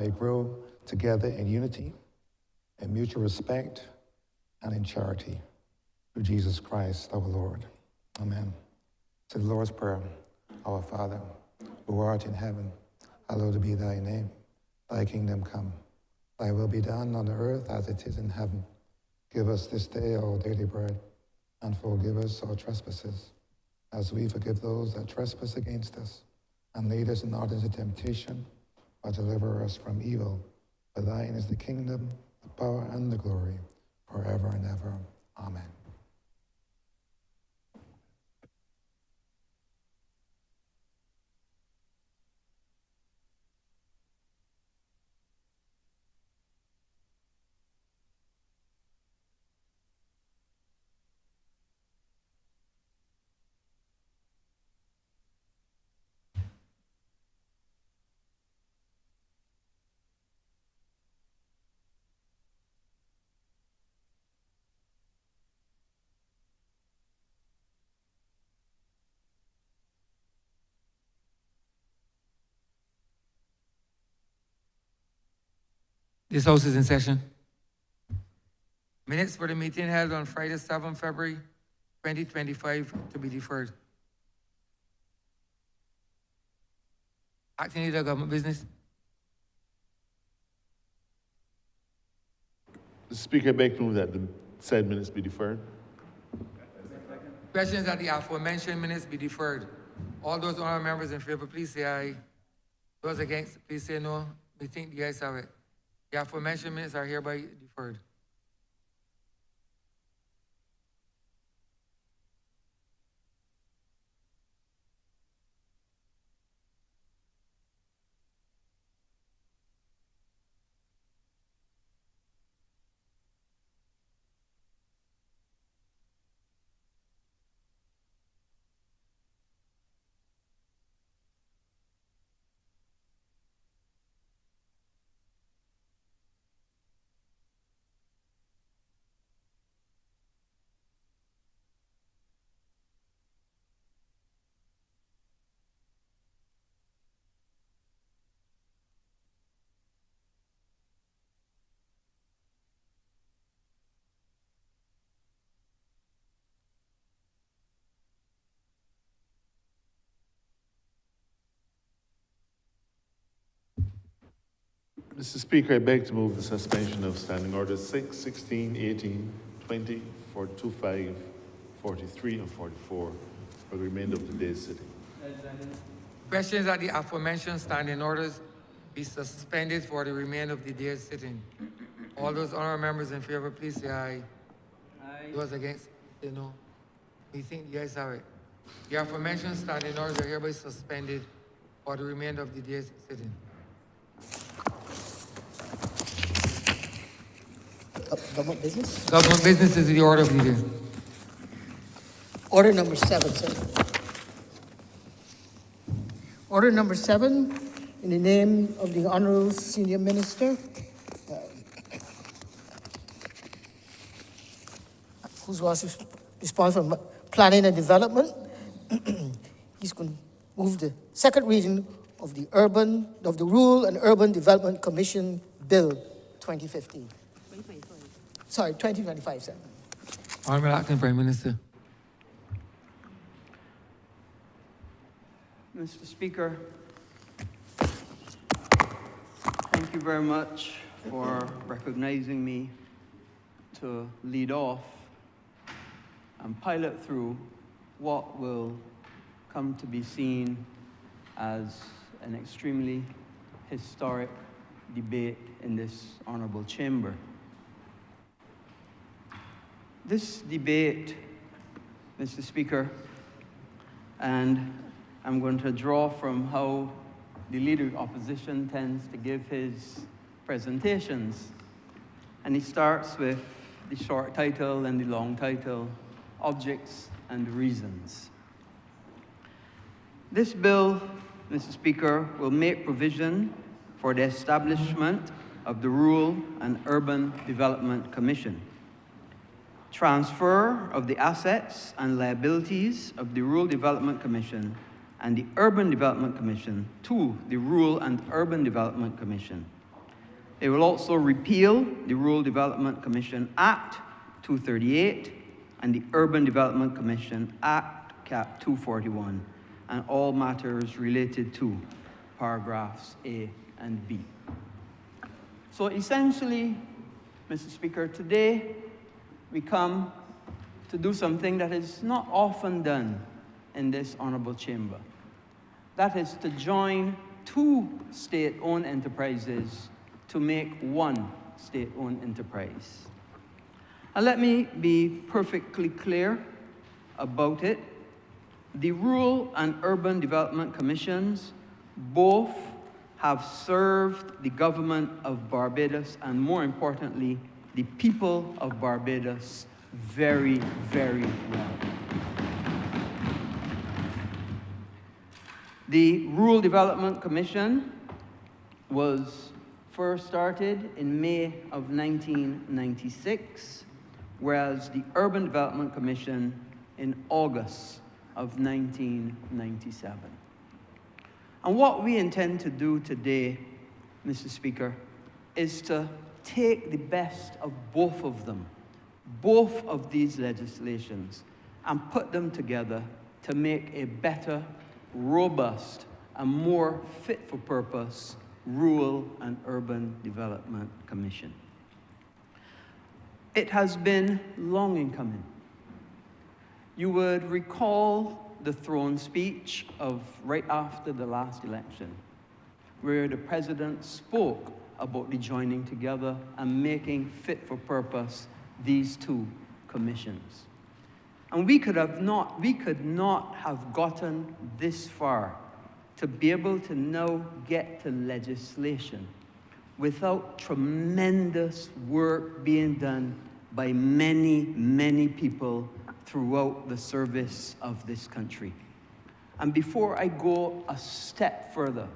may grow together in unity, in mutual respect, and in charity. Through Jesus Christ, our Lord. Amen. To the Lord's Prayer. Our Father, who art in heaven, hallowed be thy name. Thy kingdom come. Thy will be done on earth as it is in heaven. Give us this day our daily bread, and forgive us our trespasses, as we forgive those that trespass against us. And lead us not into temptation, but deliver us from evil. For thine is the kingdom, the power, and the glory, forever and ever. Amen. This House is in session. Minutes for the meeting held on Friday, 7 February 2025 to be deferred. Acting Leader of Government Business. The Speaker begs to move that the said minutes be deferred. Questions that the aforementioned minutes be deferred. All those honorable members in favor, please say aye. Those against, please say no. We think the ayes have it. The aforementioned minutes are hereby deferred. Mr. Speaker, I beg to move the suspension of Standing Orders 6, 16, 18, 20, 25, 43, and 44 for the remainder of the day's sitting. Questions that the aforementioned standing orders be suspended for the remainder of the day's sitting. All those honorable members in favor, please say aye. Aye. Those against, say no. We think the ayes have it. The aforementioned standing orders are hereby suspended for the remainder of the day's sitting. Government business? Government business is the order of the day. Order number 7, sir. Order number 7, in the name of the Honourable Senior Minister, who was responsible for planning and development. He's going to move the second reading of the Rural and Urban Development Commission Bill 2015. 2025, sir. Honorable Acting Prime Minister. Mr. Speaker, thank you very much for recognizing me to lead off and pilot through what will come to be seen as an extremely historic debate in this honorable chamber. This debate, Mr. Speaker, and I'm going to draw from how the Leader of Opposition tends to give his presentations. And he starts with the short title and the long title, Objects and Reasons. This bill, Mr. Speaker, will make provision for the establishment of the Rural and Urban Development Commission, transfer of the assets and liabilities of the Rural Development Commission and the Urban Development Commission to the Rural and Urban Development Commission, It will also repeal the Rural Development Commission Act 238 and the Urban Development Commission Act Cap 241 and all matters related to paragraphs A and B. So essentially, Mr. Speaker, today we come to do something that is not often done in this honorable chamber. That is to join two state-owned enterprises to make one state-owned enterprise. And let me be perfectly clear about it. The Rural and Urban Development Commissions both have served the government of Barbados and, more importantly, the people of Barbados very, very well. The Rural Development Commission was first started in May of 1996, whereas the Urban Development Commission in August of 1997. And what we intend to do today, Mr. Speaker, is to take the best of both of them, both of these legislations, and put them together to make a better, robust, and more fit-for-purpose Rural and Urban Development Commission. It has been long in coming. You would recall the throne speech of right after the last election, where the president spoke about the joining together and making fit for purpose these two commissions. And we could not have gotten this far to be able to now get to legislation without tremendous work being done by many, many people throughout the service of this country. And before I go a step further,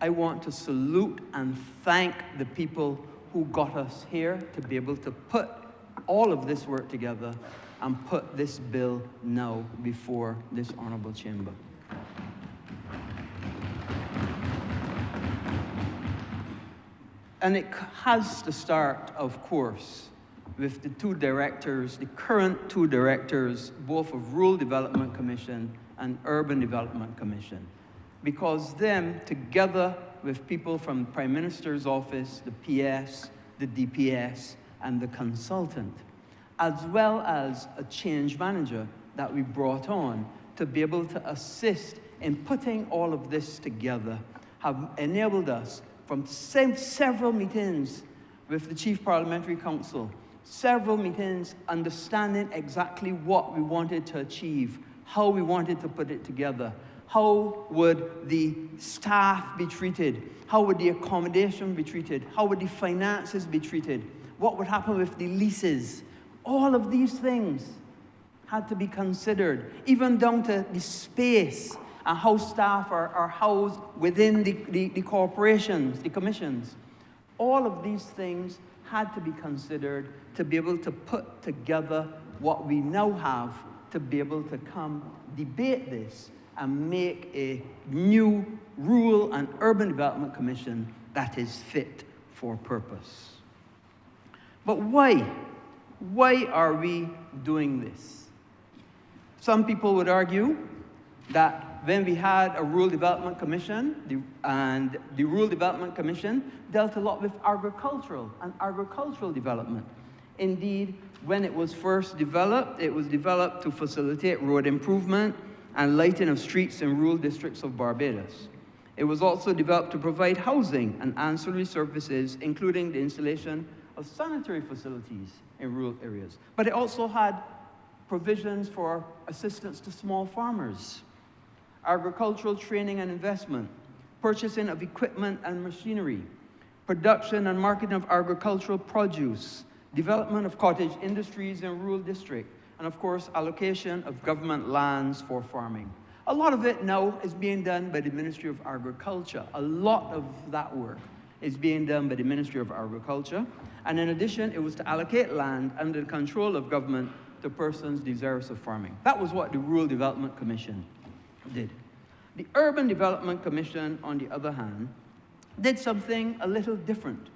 I want to salute and thank the people who got us here to be able to put all of this work together and put this bill now before this honorable chamber. And it has to start, of course, with the two directors, the current two directors, both of Rural Development Commission and Urban Development Commission, because them, together with people from the Prime Minister's office, the PS, the DPS, and the consultant, as well as a change manager that we brought on to be able to assist in putting all of this together, have enabled us from several meetings with the Chief Parliamentary Council, several meetings understanding exactly what we wanted to achieve, how we wanted to put it together, how would the staff be treated, how would the accommodation be treated, how would the finances be treated, what would happen with the leases. All of these things had to be considered, even down to the space and how staff are housed within the corporations, the commissions. All of these things had to be considered to be able to put together what we now have to be able to come debate this and make a new Rural and Urban Development Commission that is fit for purpose. But why? Why are we doing this? Some people would argue that when we had a Rural Development Commission, the Rural Development Commission dealt a lot with agricultural and agricultural development. Indeed, when it was first developed, it was developed to facilitate road improvement and lighting of streets in rural districts of Barbados. It was also developed to provide housing and ancillary services, including the installation of sanitary facilities in rural areas. But it also had provisions for assistance to small farmers, agricultural training and investment, purchasing of equipment and machinery, production and marketing of agricultural produce, development of cottage industries in rural districts, and of course, allocation of government lands for farming. A lot of it now is being done by the Ministry of Agriculture. A lot of that work is being done by the Ministry of Agriculture. And in addition, it was to allocate land under the control of government to persons desirous of farming. That was what the Rural Development Commission did. The Urban Development Commission, on the other hand, did something a little different.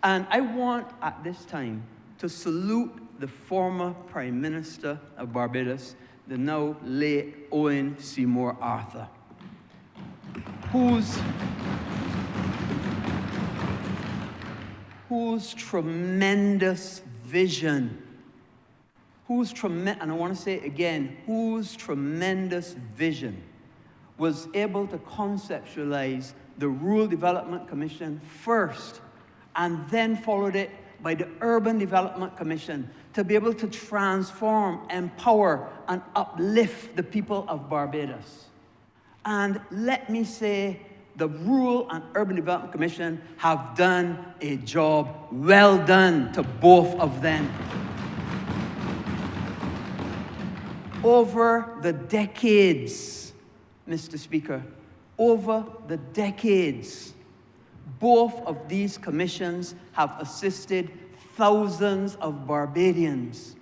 And I want at this time to salute the former Prime Minister of Barbados, the now late Owen Seymour Arthur, whose tremendous vision, and I want to say it again, whose tremendous vision was able to conceptualize the Rural Development Commission first, and then followed it by the Urban Development Commission to be able to transform, empower, and uplift the people of Barbados. And let me say, the Rural and Urban Development Commission have done a job well done to both of them. Over the decades, Mr. Speaker, over the decades, both of these commissions have assisted thousands of Barbadians,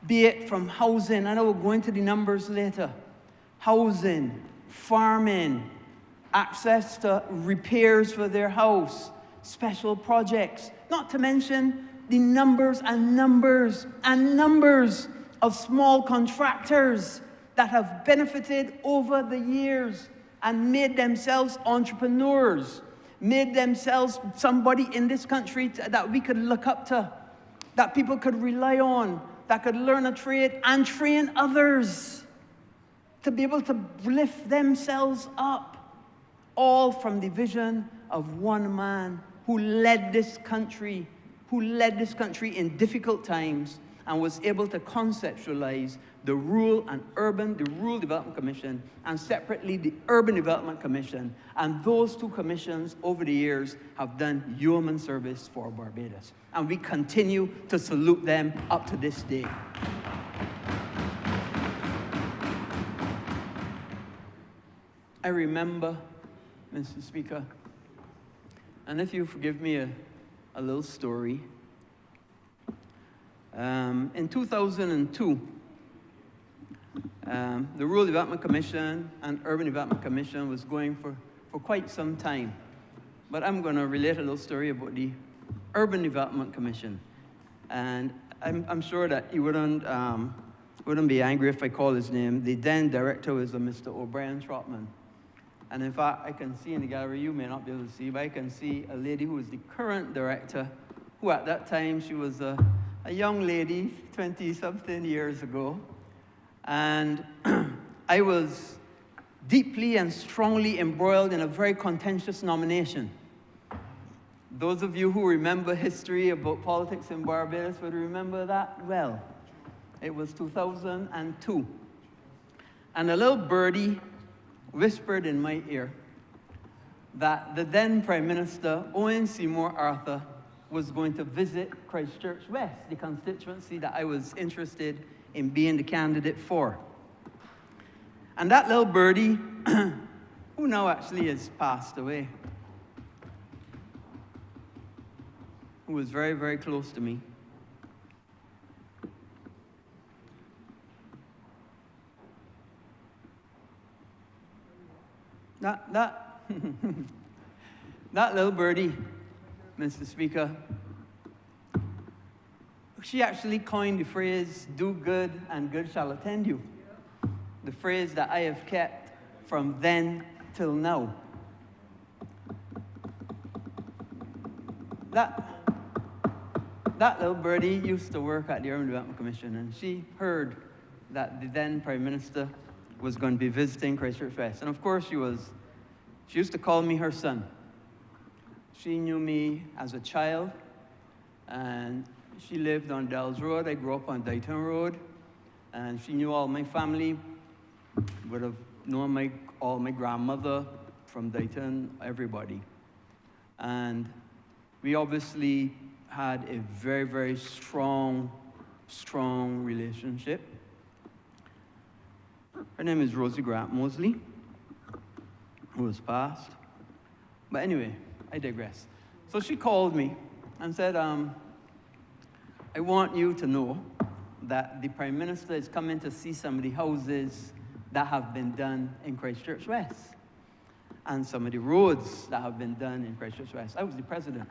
be it from housing, and I will go into the numbers later, housing, farming, access to repairs for their house, special projects, not to mention the numbers and numbers and numbers of small contractors that have benefited over the years and made themselves entrepreneurs, made themselves somebody in this country that we could look up to, that people could rely on, that could learn a trade and train others to be able to lift themselves up, all from the vision of one man who led this country in difficult times and was able to conceptualize the Rural Development Commission, and separately the Urban Development Commission. And those two commissions over the years have done yeoman service for Barbados. And we continue to salute them up to this day. I remember, Mr. Speaker, and if you forgive me a little story, in 2002, the Rural Development Commission and Urban Development Commission was going for quite some time. But I'm going to relate a little story about the Urban Development Commission. And I'm sure that you wouldn't be angry if I call his name. The then director was a Mr. O'Brien Trotman. And in fact, I can see in the gallery, you may not be able to see, but I can see a lady who is the current director, who at that time, she was a young lady, 20-something years ago. And I was deeply and strongly embroiled in a very contentious nomination. Those of you who remember history about politics in Barbados would remember that well. It was 2002. And a little birdie whispered in my ear that the then Prime Minister, Owen Seymour Arthur, was going to visit Christchurch West, the constituency that I was interested in being the candidate for. And that little birdie, who now actually has passed away, who was very, very close to me, that little birdie, Mr. Speaker, she actually coined the phrase, "do good and good shall attend you." The phrase that I have kept from then till now. That little birdie used to work at the Urban Development Commission, and she heard that the then Prime Minister was going to be visiting Christchurch West. And of course she used to call me her son. She knew me as a child, and she lived on Dells Road. I grew up on Dighton Road, and she knew all my family, would have known all my grandmother from Dighton, everybody. And we obviously had a very, very strong relationship. Her name is Rosie Grant Mosley, who has passed. But anyway, I digress. So she called me and said, I want you to know that the Prime Minister is coming to see some of the houses that have been done in Christchurch West. and some of the roads that have been done in Christchurch West. I was the president.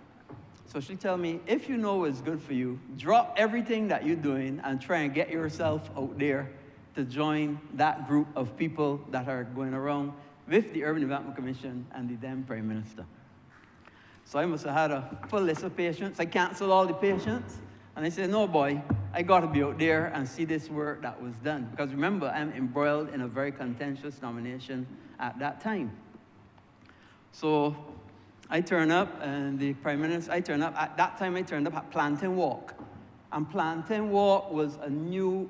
So she told me, if you know what's good for you, drop everything that you're doing and try and get yourself out there to join that group of people that are going around with the Urban Development Commission and the then Prime Minister. So I must have had a full list of patients. I canceled all the patients. And I said, no, boy, I got to be out there and see this work that was done. Because remember, I'm embroiled in a very contentious nomination at that time. So I turn up, and the Prime Minister, at that time I turned up at Plantain Walk. And Plantain Walk was a new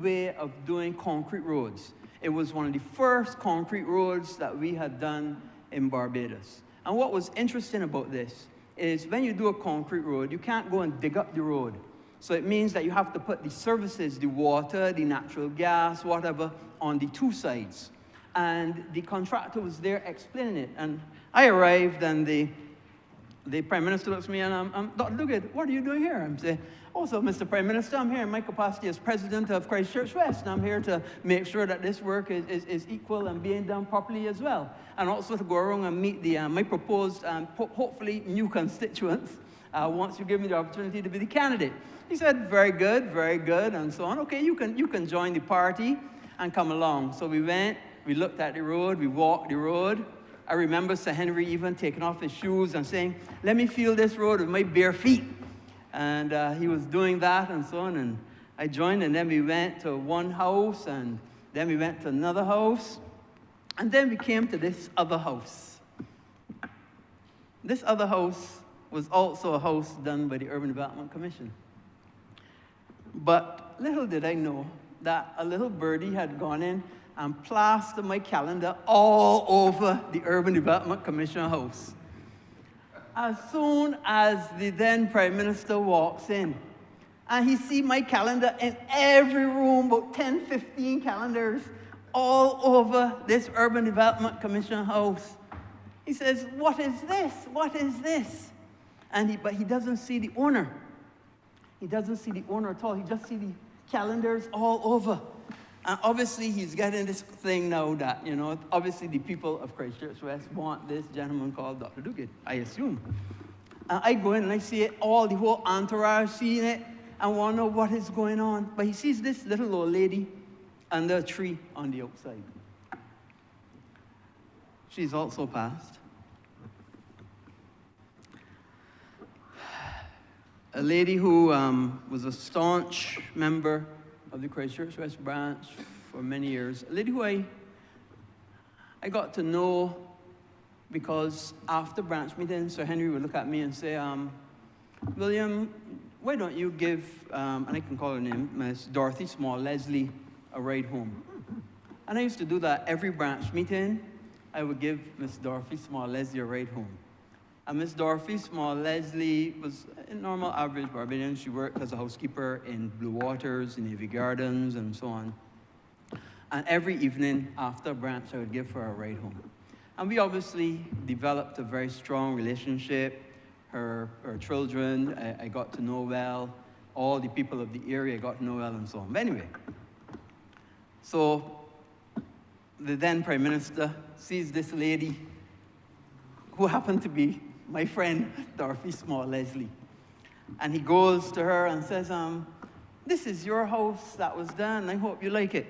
way of doing concrete roads. It was one of the first concrete roads that we had done in Barbados. And what was interesting about this is when you do a concrete road, you can't go and dig up the road. So it means that you have to put the services, the water, the natural gas, whatever, on the two sides. And the contractor was there explaining it. And I arrived, and the Prime Minister looks at me, and I'm Dr. Duguid, what are you doing here? I'm saying, oh, so Mr. Prime Minister, I'm here in my capacity as president of Christchurch West, and I'm here to make sure that this work is equal and being done properly as well. And also to go around and meet my proposed, hopefully, new constituents once you give me the opportunity to be the candidate. He said, very good, and so on. Okay, you can join the party and come along. So we went, we looked at the road, we walked the road. I remember Sir Henry even taking off his shoes and saying, let me feel this road with my bare feet. And he was doing that and so on. And I joined, and then we went to one house, and then we went to another house. And then we came to this other house. This other house was also a house done by the Urban Development Commission. But little did I know that a little birdie had gone in and plastered my calendar all over the Urban Development Commission house. As soon as the then Prime Minister walks in, and he sees my calendar in every room, about 10, 15 calendars, all over this Urban Development Commission house. He says, what is this? What is this? But he doesn't see the owner. He doesn't see the owner at all. He just sees the calendars all over. And obviously, he's getting this thing now that, obviously the people of Christchurch West want this gentleman called Dr. Duguid, I assume. And I go in and I see it, all the whole entourage seeing it, and want to know what is going on. But he sees this little old lady under a tree on the outside. She's also passed. A lady who was a staunch member of the Christchurch West branch for many years. A lady who I got to know because after branch meeting, Sir Henry would look at me and say, William, why don't you give, and I can call her name, Miss Dorothy Small Leslie, a ride home. And I used to do that every branch meeting. I would give Miss Dorothy Small Leslie a ride home. And Miss Dorothy Small Leslie was a normal average Barbadian. She worked as a housekeeper in Blue Waters, in Navy Gardens, and so on. And every evening after branch, I would give her a ride home. And we obviously developed a very strong relationship. Her children, I got to know well. All the people of the area I got to know well, and so on. But anyway, so the then Prime Minister sees this lady who happened to be my friend, Dorothy Small Leslie. And he goes to her and says, this is your house that was done. I hope you like it.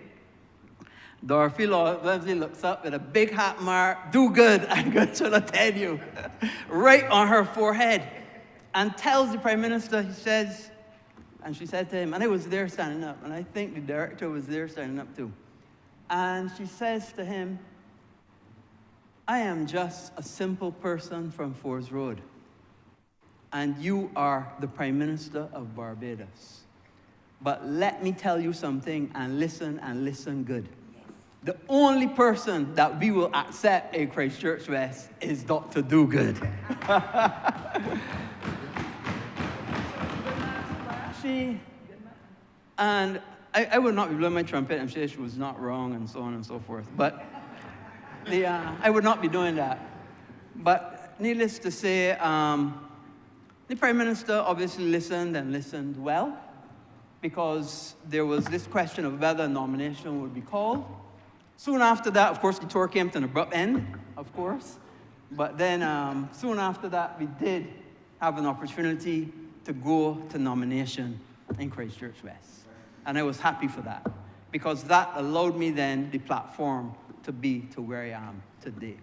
Dorothy Leslie looks up with a big hat mark, do good, I'm going to tell you, right on her forehead, and tells the Prime Minister, he says, and she said to him, and I was there standing up, and I think the director was there standing up too. And she says to him, I am just a simple person from Fords Road, and you are the Prime Minister of Barbados. But let me tell you something, and listen good. The only person that we will accept in Christchurch West is Dr. Duguid. And I would not be blowing my trumpet and say she was not wrong and so on and so forth. But I would not be doing that. But needless to say, the Prime Minister obviously listened and listened well, because there was this question of whether a nomination would be called. Soon after that, of course, the tour came to an abrupt end, of course. But then soon after that, we did have an opportunity to go to nomination in Christchurch West. And I was happy for that, because that allowed me then the platform to be to where I am today.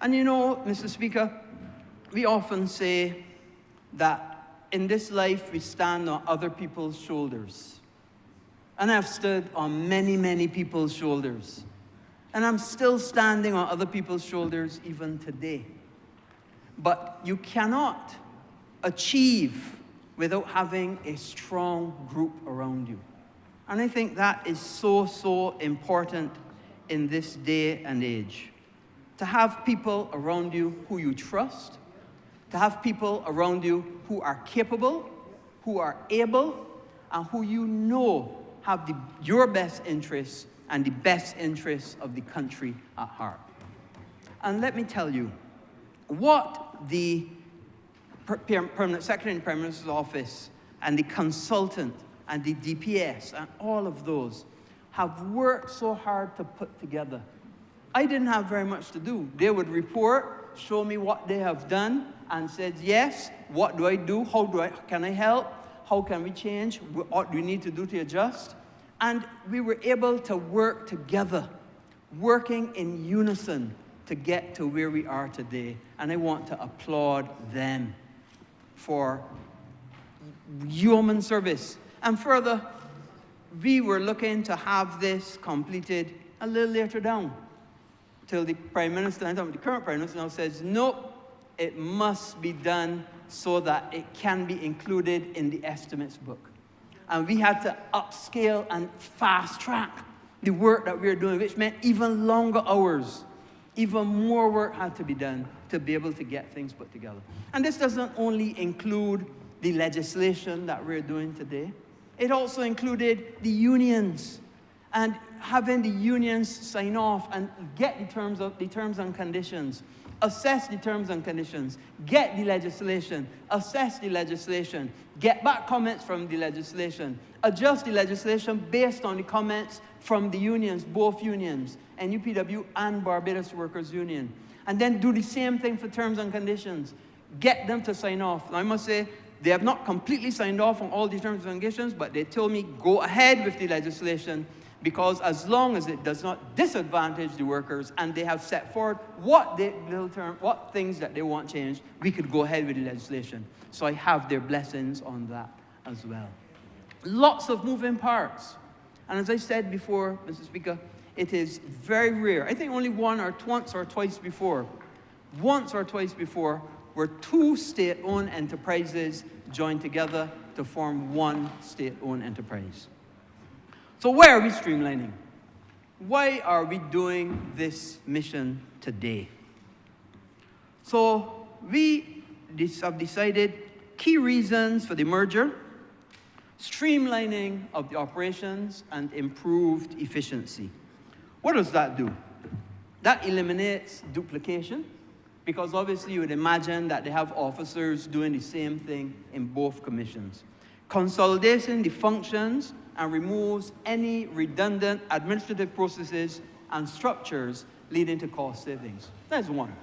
And you know, Mr. Speaker, we often say that in this life we stand on other people's shoulders. And I've stood on many, many people's shoulders. And I'm still standing on other people's shoulders even today. But you cannot achieve without having a strong group around you. And I think that is so, so important in this day and age. To have people around you who you trust, to have people around you who are capable, who are able, and who you know have your best interests and the best interests of the country at heart. And let me tell you, what the Permanent Secretary in the Prime Minister's Office and the consultant and the DPS and all of those have worked so hard to put together. I didn't have very much to do. They would report, show me what they have done, and said, yes, what do I do? Can I help? How can we change? What do we need to do to adjust? And we were able to work together, working in unison to get to where we are today. And I want to applaud them for yeoman service. And further, we were looking to have this completed a little later down, till the Prime Minister, and the current Prime Minister now says, nope, it must be done so that it can be included in the estimates book. And we had to upscale and fast track the work that we were doing, which meant even longer hours. Even more work had to be done to be able to get things put together. And this doesn't only include the legislation that we're doing today. It also included the unions, and having the unions sign off and get the terms and conditions, assess the terms and conditions, get the legislation, assess the legislation, get back comments from the legislation, adjust the legislation based on the comments from the unions, both unions, NUPW and Barbados Workers Union, and then do the same thing for terms and conditions, get them to sign off. Now, I must say, they have not completely signed off on all the terms and conditions, but they told me go ahead with the legislation, because as long as it does not disadvantage the workers and they have set forward what things that they want changed, we could go ahead with the legislation. So I have their blessings on that as well. Lots of moving parts. And as I said before, Mr. Speaker, it is very rare. I think only once or twice before, where two state-owned enterprises joined together to form one state-owned enterprise. So why are we streamlining? Why are we doing this mission today? So we have decided key reasons for the merger: streamlining of the operations and improved efficiency. What does that do? That eliminates duplication, because obviously you would imagine that they have officers doing the same thing in both commissions. Consolidating the functions and removes any redundant administrative processes and structures leading to cost savings. That's one.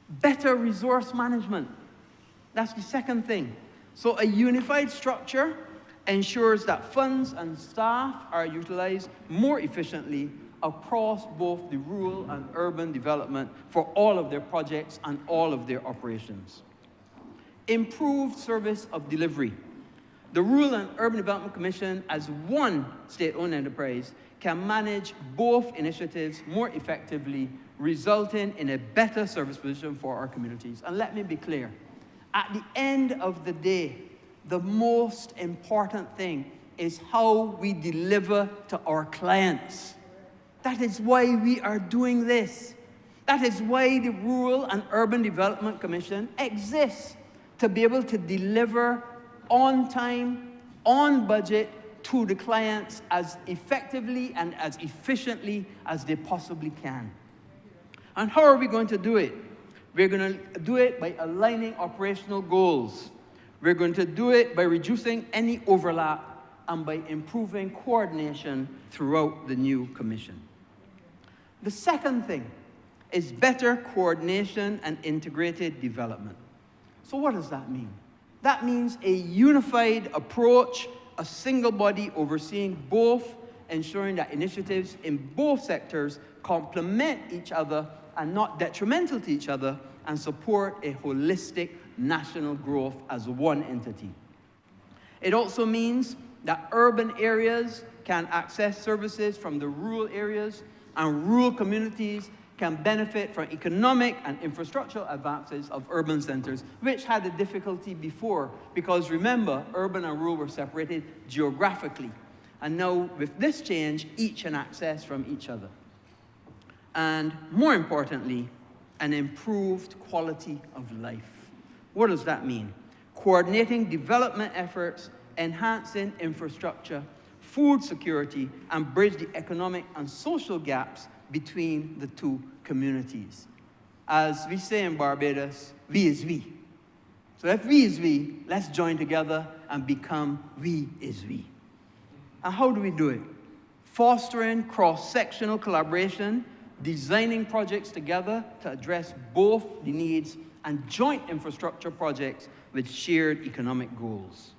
Better resource management. That's the second thing. So a unified structure ensures that funds and staff are utilized more efficiently across both the rural and urban development for all of their projects and all of their operations. Improved service of delivery. The Rural and Urban Development Commission, as one state-owned enterprise, can manage both initiatives more effectively, resulting in a better service position for our communities. And let me be clear, at the end of the day, the most important thing is how we deliver to our clients. That is why we are doing this. That is why the Rural and Urban Development Commission exists, to be able to deliver on time, on budget, to the clients as effectively and as efficiently as they possibly can. And how are we going to do it? We're going to do it by aligning operational goals. We're going to do it by reducing any overlap and by improving coordination throughout the new commission. The second thing is better coordination and integrated development. So what does that mean? That means a unified approach, a single body overseeing both, ensuring that initiatives in both sectors complement each other and not detrimental to each other, and support a holistic national growth as one entity. It also means that urban areas can access services from the rural areas, and rural communities can benefit from economic and infrastructural advances of urban centers, which had a difficulty before, because remember, urban and rural were separated geographically. And now, with this change, each can access from each other. And more importantly, an improved quality of life. What does that mean? Coordinating development efforts, enhancing infrastructure, food security, and bridge the economic and social gaps between the two communities. As we say in Barbados, we is we. So if we is we, let's join together and become we is we. And how do we do it? Fostering cross-sectional collaboration, designing projects together to address both the needs, and joint infrastructure projects with shared economic goals.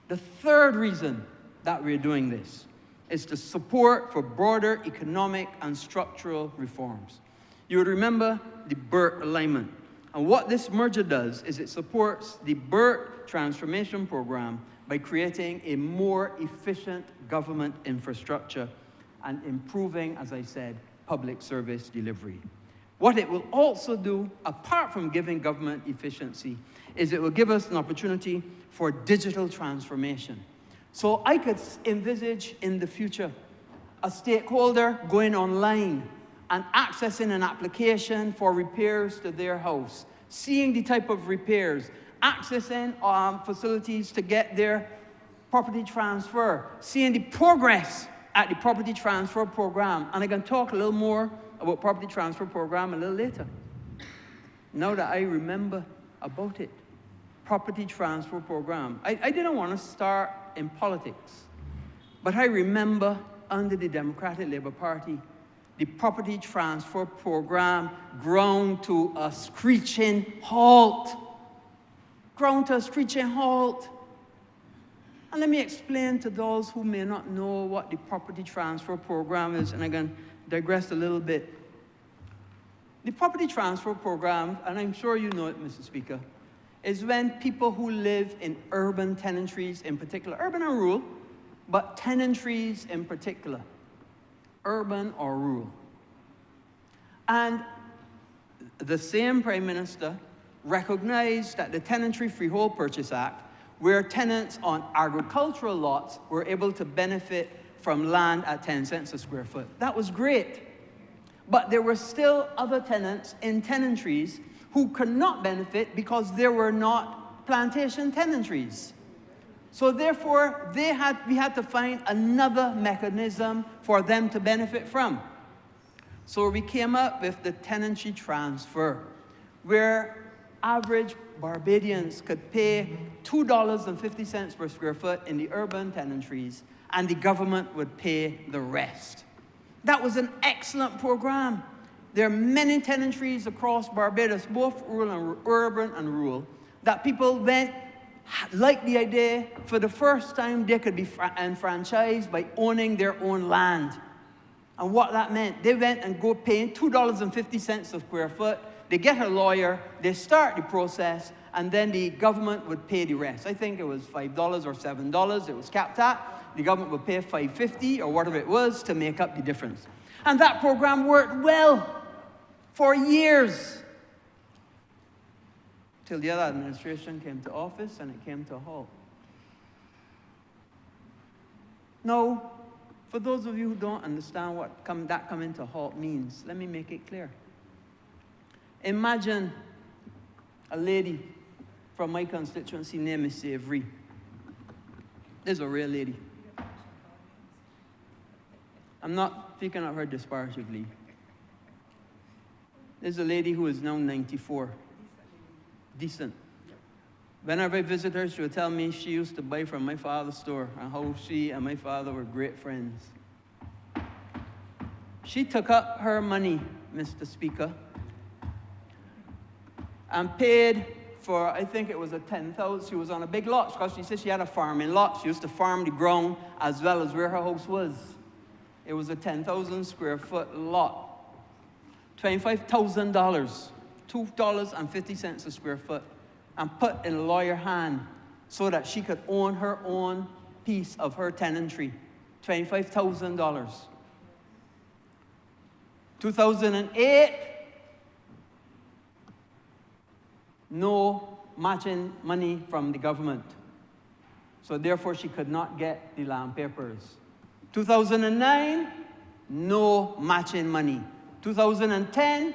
The third reason that we're doing this is the support for broader economic and structural reforms. You would remember the BERT alignment. And what this merger does is it supports the BERT transformation program by creating a more efficient government infrastructure and improving, as I said, public service delivery. What it will also do, apart from giving government efficiency, is it will give us an opportunity for digital transformation. So I could envisage in the future a stakeholder going online and accessing an application for repairs to their house, seeing the type of repairs, accessing facilities to get their property transfer, seeing the progress at the property transfer program. And I can talk a little more about property transfer program a little later. Now that I remember about it, property transfer program. I didn't want to start in politics, but I remember under the Democratic Labour Party, the property transfer program ground to a screeching halt. Ground to a screeching halt. And let me explain to those who may not know what the property transfer program is, and I can digress a little bit. The property transfer program, and I'm sure you know it, Mr. Speaker, is when people who live in urban tenantries in particular, urban and rural, but tenantries in particular, urban or rural. And the same Prime Minister recognized that the Tenantry Freehold Purchase Act, where tenants on agricultural lots were able to benefit from land at 10 cents a square foot. That was great. But there were still other tenants in tenantries who could not benefit because there were not plantation tenantries. So therefore, we had to find another mechanism for them to benefit from. So we came up with the tenancy transfer, where average Barbadians could pay $2.50 per square foot in the urban tenantries, and the government would pay the rest. That was an excellent program. There are many tenantries across Barbados, both rural and urban and rural, that people went, liked the idea. For the first time, they could be enfranchised by owning their own land. And what that meant, they went and go paying $2.50 a square foot. They get a lawyer, they start the process, and then the government would pay the rest. I think it was $5 or $7 it was capped at. The government would pay $5.50 or whatever it was to make up the difference. And that program worked well for years, till the other administration came to office and it came to a halt. Now, for those of you who don't understand what that coming to a halt means, let me make it clear. Imagine a lady from my constituency named Miss Avery. This is a real lady. I'm not speaking of her disparagingly. There's a lady who is now 94. Decent. Whenever I visit her, she would tell me she used to buy from my father's store and how she and my father were great friends. She took up her money, Mr. Speaker, and paid for, I think it was a 10,000. She was on a big lot because she said she had a farming lot. She used to farm the ground as well as where her house was. It was a 10,000 square foot lot. $25,000, $2.50 a square foot, and put in a lawyer's hand so that she could own her own piece of her tenantry. $25,000. 2008, no matching money from the government. So therefore, she could not get the land papers. 2009, no matching money. 2010,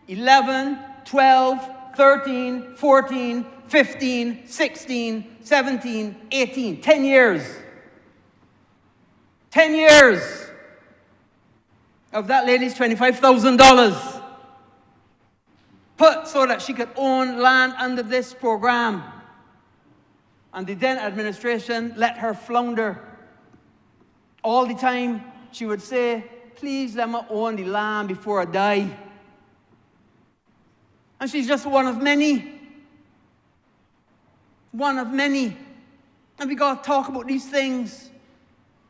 11, 12, 13, 14, 15, 16, 17, 18, 10 years. 10 years of that lady's $25,000 put so that she could own land under this program. And the then administration let her flounder. All the time she would say, please let me own the land before I die. And she's just one of many. One of many. And we got to talk about these things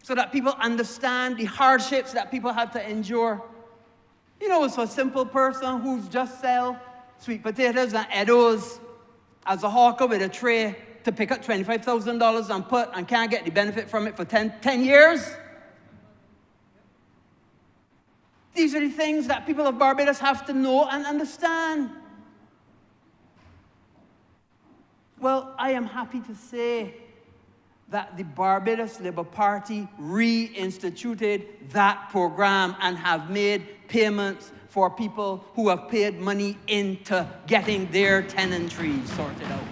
so that people understand the hardships that people have to endure. You know, it's a simple person who's just sell sweet potatoes and Eddos as a hawker with a tray to pick up $25,000 and put and can't get the benefit from it for 10 years. These are the things that people of Barbados have to know and understand. Well, I am happy to say that the Barbados Labour Party reinstituted that program and have made payments for people who have paid money into getting their tenantries sorted out.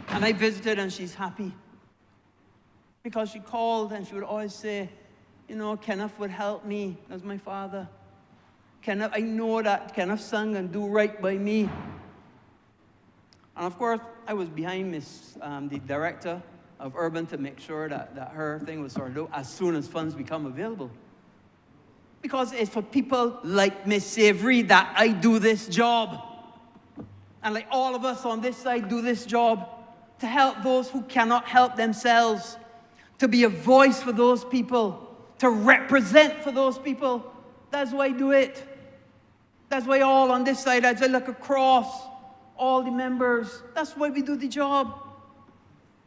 And I visited and she's happy. Because she called and she would always say, you know, Kenneth would help me. That's my father. Kenneth, I know that Kenneth sang and do right by me. And of course, I was behind the director of Urban to make sure that her thing was sorted out as soon as funds become available. Because it's for people like Miss Savory that I do this job. And like all of us on this side do this job to help those who cannot help themselves, to be a voice for those people, to represent for those people. That's why I do it. That's why all on this side, as I look across, all the members, that's why we do the job,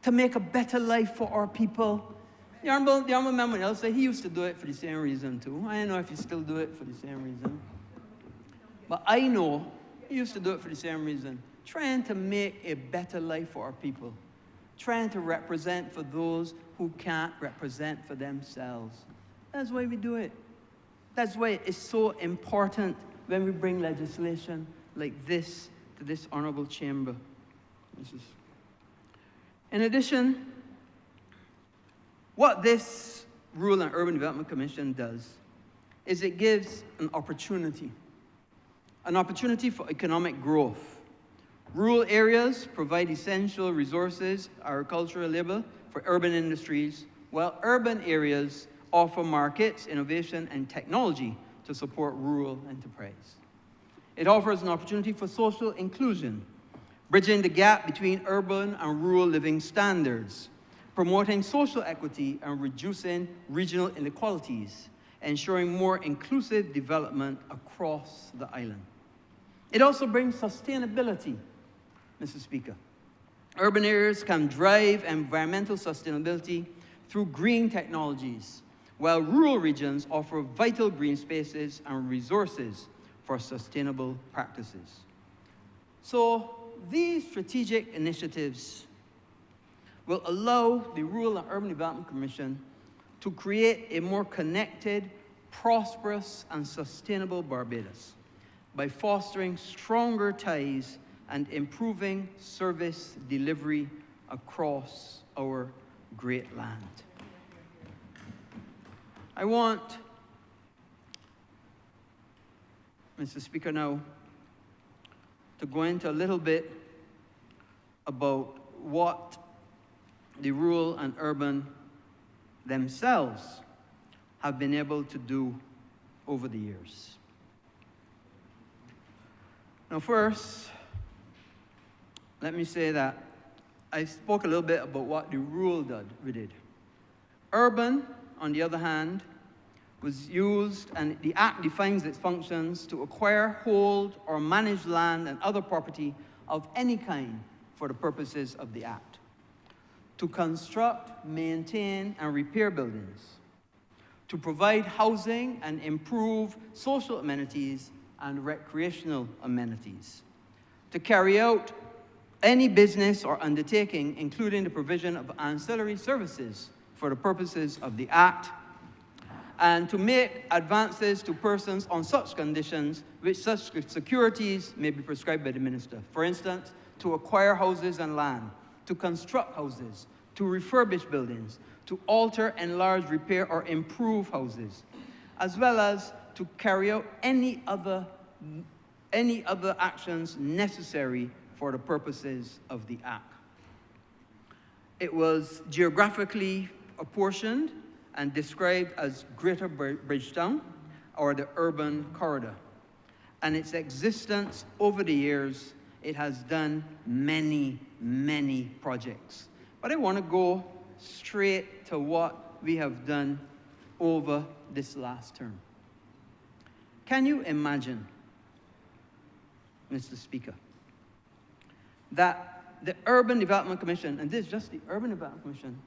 to make a better life for our people. The Honourable member else said he used to do it for the same reason too. I don't know if he still do it for the same reason. But I know he used to do it for the same reason. Trying to make a better life for our people. Trying to represent for those who can't represent for themselves. That's why we do it. That's why it's so important when we bring legislation like this to this honourable chamber. In addition, what this Rural and Urban Development Commission does is it gives an opportunity for economic growth. Rural areas provide essential resources, agricultural labor for urban industries, while urban areas offer markets, innovation, and technology to support rural enterprise. It offers an opportunity for social inclusion, bridging the gap between urban and rural living standards, promoting social equity and reducing regional inequalities, ensuring more inclusive development across the island. It also brings sustainability, Mr. Speaker. Urban areas can drive environmental sustainability through green technologies, while rural regions offer vital green spaces and resources for sustainable practices. So these strategic initiatives will allow the Rural and Urban Development Commission to create a more connected, prosperous, and sustainable Barbados by fostering stronger ties and improving service delivery across our great land. I want, Mr. Speaker, now to go into a little bit about what the rural and urban themselves have been able to do over the years. Now first, let me say that I spoke a little bit about what the rule did. Urban, on the other hand, was used, and the Act defines its functions to acquire, hold, or manage land and other property of any kind for the purposes of the Act. To construct, maintain, and repair buildings. To provide housing and improve social amenities and recreational amenities. To carry out any business or undertaking, including the provision of ancillary services for the purposes of the Act, and to make advances to persons on such conditions which such securities may be prescribed by the minister. For instance, to acquire houses and land, to construct houses, to refurbish buildings, to alter, enlarge, repair, or improve houses, as well as to carry out any other actions necessary for the purposes of the Act. It was geographically apportioned and described as Greater Bridgetown, or the Urban Corridor. And its existence over the years, it has done many, many projects. But I want to go straight to what we have done over this last term. Can you imagine, Mr. Speaker, that the Urban Development Commission, and this is just the Urban Development Commission,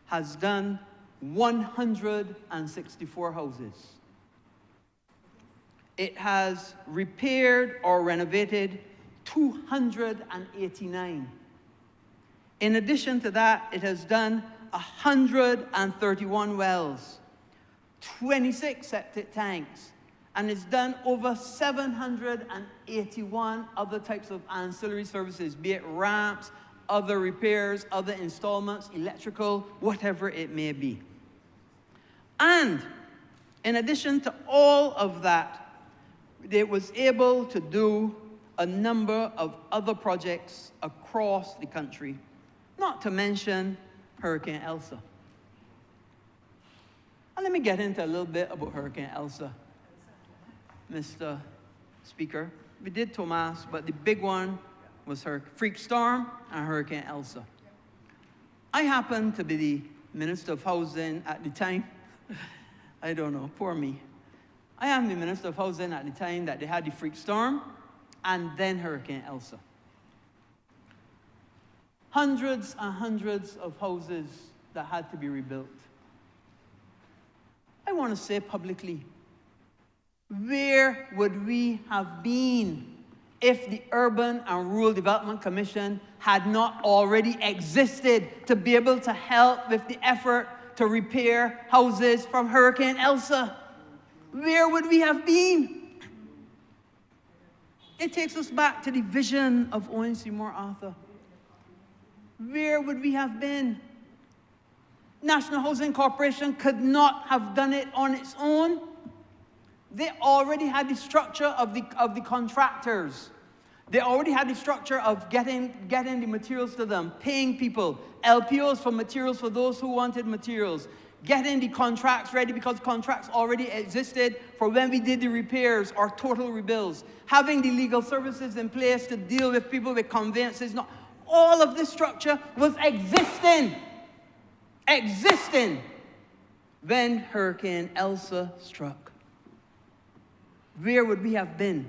has done 164 houses. It has repaired or renovated 289. In addition to that, it has done 131 wells, 26 septic tanks, and it's done over 781 other types of ancillary services, be it ramps, other repairs, other installments, electrical, whatever it may be. And in addition to all of that, it was able to do a number of other projects across the country, not to mention Hurricane Elsa. And let me get into a little bit about Hurricane Elsa, Mr. Speaker. We did Tomas, but the big one was her freak storm and Hurricane Elsa. I happened to be the Minister of Housing at the time. I don't know, poor me. I am the Minister of Housing at the time that they had the freak storm and then Hurricane Elsa. Hundreds and hundreds of houses that had to be rebuilt. I want to say publicly, where would we have been if the Urban and Rural Development Commission had not already existed to be able to help with the effort to repair houses from Hurricane Elsa? Where would we have been? It takes us back to the vision of Owen Seymour Arthur. Where would we have been? National Housing Corporation could not have done it on its own. They already had the structure of the contractors. They already had the structure of getting the materials to them, paying people, LPOs for materials for those who wanted materials, getting the contracts ready because contracts already existed for when we did the repairs or total rebuilds, having the legal services in place to deal with people with conveyances. No, all of this structure was existing when Hurricane Elsa struck. Where would we have been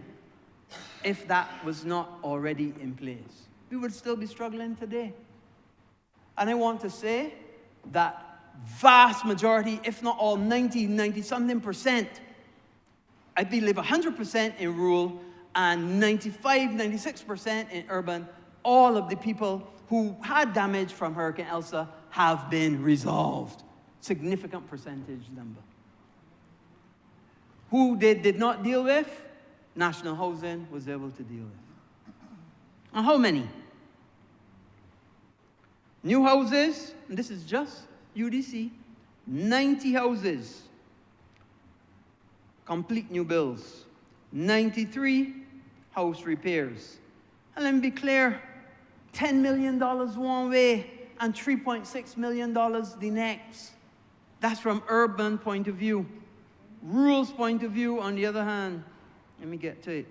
if that was not already in place? We would still be struggling today. And I want to say that vast majority, if not all 90-something percent, I believe 100% in rural and 96% in urban, all of the people who had damage from Hurricane Elsa have been resolved. Significant percentage number. Who they did not deal with, National Housing was able to deal with. And how many? New houses, and this is just UDC, 90 houses, complete new builds, 93 house repairs. And let me be clear, $10 million one way and $3.6 million the next. That's from urban point of view. Rural's point of view, on the other hand, let me get to it.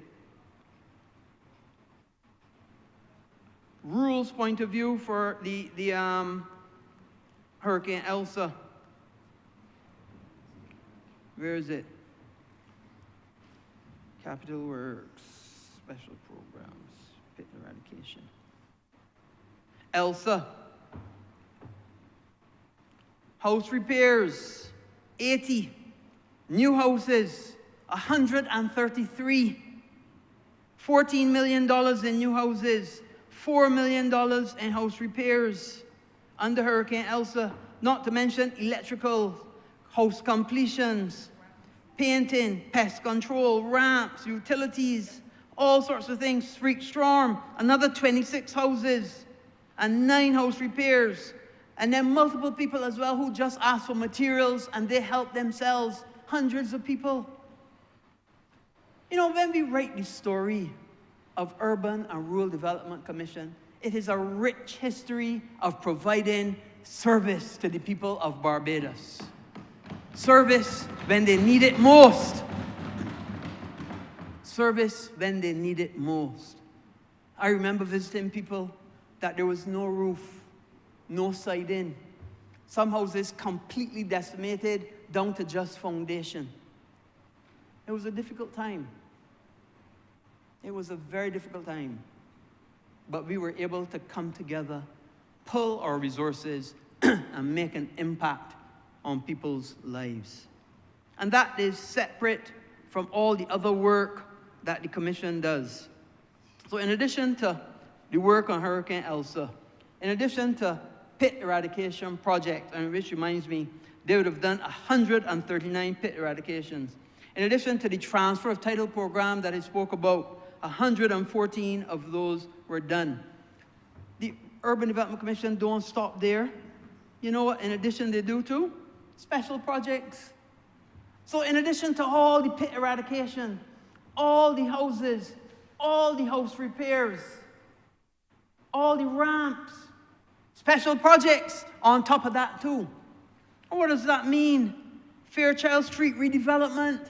Rural's point of view for the Hurricane Elsa. Where is it? Capital Works, special programs, pit eradication. Elsa. House repairs, 80. New houses, 133. $14 million in new houses, $4 million in house repairs under Hurricane Elsa, not to mention electrical, house completions, painting, pest control, ramps, utilities, all sorts of things. Freak storm, another 26 houses and 9 house repairs. And then multiple people as well who just asked for materials and they helped themselves, hundreds of people. You know, when we write the story of Urban and Rural Development Commission, it is a rich history of providing service to the people of Barbados. Service when they need it most. Service when they need it most. I remember visiting people that there was no roof, no siding. Some houses completely decimated down to just foundation. It was a difficult time. It was a very difficult time. But we were able to come together, pull our resources, and make an impact on people's lives. And that is separate from all the other work that the Commission does. So in addition to the work on Hurricane Elsa, in addition to pit eradication project, and which reminds me, they would have done 139 pit eradications. In addition to the transfer of title program that I spoke about, 114 of those were done. The Urban Development Commission don't stop there. You know what, in addition they do too? Special projects. So in addition to all the pit eradication, all the houses, all the house repairs, all the ramps, special projects on top of that too. And what does that mean? Fairchild Street redevelopment.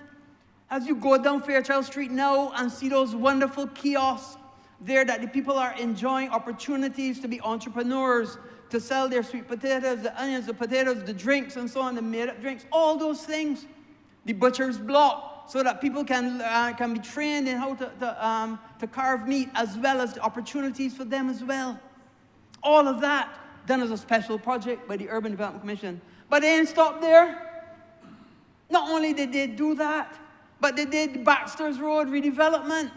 As you go down Fairchild Street now and see those wonderful kiosks there that the people are enjoying opportunities to be entrepreneurs, to sell their sweet potatoes, the onions, the potatoes, the drinks, and so on, the made-up drinks, all those things. The butcher's block, so that people can be trained in how to carve meat, as well as the opportunities for them as well. All of that done as a special project by the Urban Development Commission. But they didn't stop there. Not only did they do that, but they did the Baxter's Road redevelopment.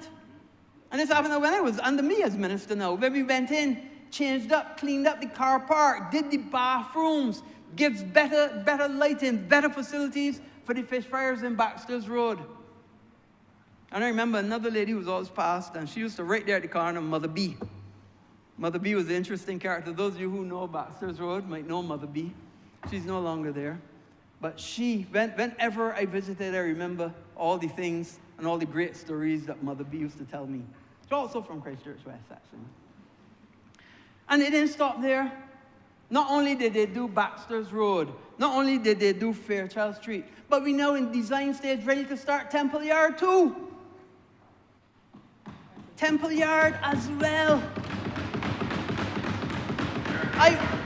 And this happened when I was under me as minister now. When we went in, changed up, cleaned up the car park, did the bathrooms, gives better lighting, better facilities for the fish fryers in Baxter's Road. And I remember another lady who was always passed, and she used to right there at the corner, Mother B. Mother B was an interesting character. Those of you who know Baxter's Road might know Mother B. She's no longer there. But she, whenever I visited, I remember all the things and all the great stories that Mother B used to tell me. She's also from Christchurch West, actually. And it didn't stop there. Not only did they do Baxter's Road, not only did they do Fairchild Street, but we now in design stage ready to start Temple Yard too. Temple Yard as well.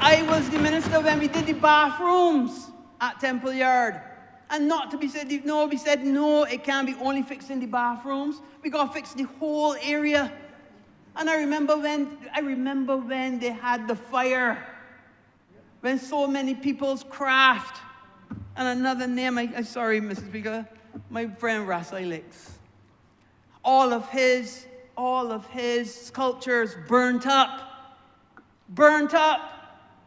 I was the minister when we did the bathrooms at Temple Yard. And not to be said, no, we said, no, it can't be only fixing the bathrooms. We got to fix the whole area. And I remember when they had the fire, when so many people's craft, and another name, I'm sorry, Mrs. Speaker, my friend Rasilix. All of his sculptures burnt up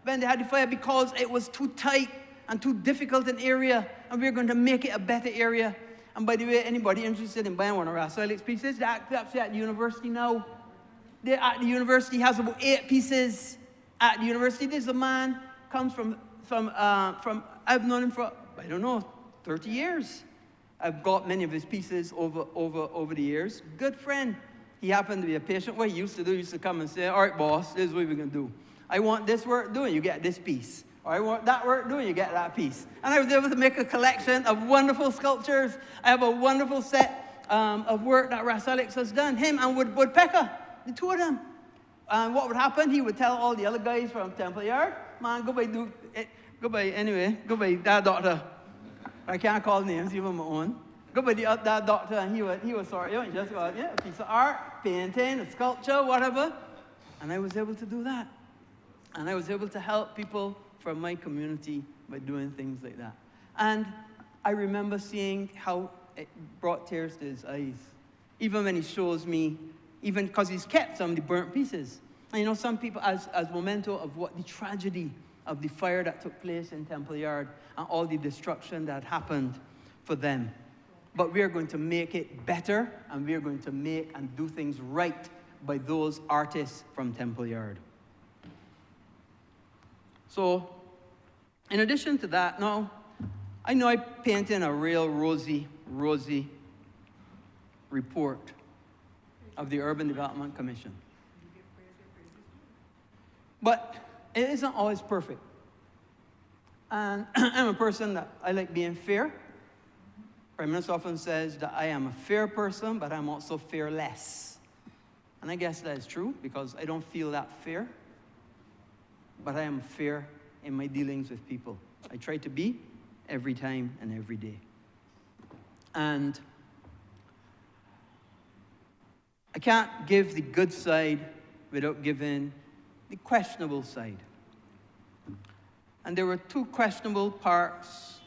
when they had the fire because it was too tight and too difficult an area, and we're going to make it a better area. And by the way, anybody interested in buying one of Rasilix pieces, they're actually at the university now. They're at the university, has about 8 pieces at the university. There's a man, comes from I've known him for, I don't know, 30 years. I've got many of his pieces over the years. Good friend. He happened to be a patient. What he used to do, he used to come and say, all right, boss, this is what we're going to do. I want this work doing, you get this piece. Or I want that work done, you get that piece. And I was able to make a collection of wonderful sculptures. I have a wonderful set of work that Ras Alex has done, him and Woodpecker, the two of them. And what would happen, he would tell all the other guys from Temple Yard, man, go by that doctor. I can't call names, even my own. Go by that doctor, and he would sort you out and just go, yeah, a piece of art, painting, a sculpture, whatever. And I was able to do that. And I was able to help people from my community by doing things like that. And I remember seeing how it brought tears to his eyes. Even when he shows me, even because he's kept some of the burnt pieces. And you know, some people, as memento of what the tragedy of the fire that took place in Temple Yard and all the destruction that happened for them. But we are going to make it better, and we are going to make and do things right by those artists from Temple Yard. So, in addition to that, now, I know I painted a real rosy report of the Urban Development Commission. But it isn't always perfect. And I'm a person that I like being fair. Prime Minister often says that I am a fair person, but I'm also fearless. And I guess that is true, because I don't feel that fear. But I am fair in my dealings with people. I try to be every time and every day. And I can't give the good side without giving the questionable side. And there were two questionable parts,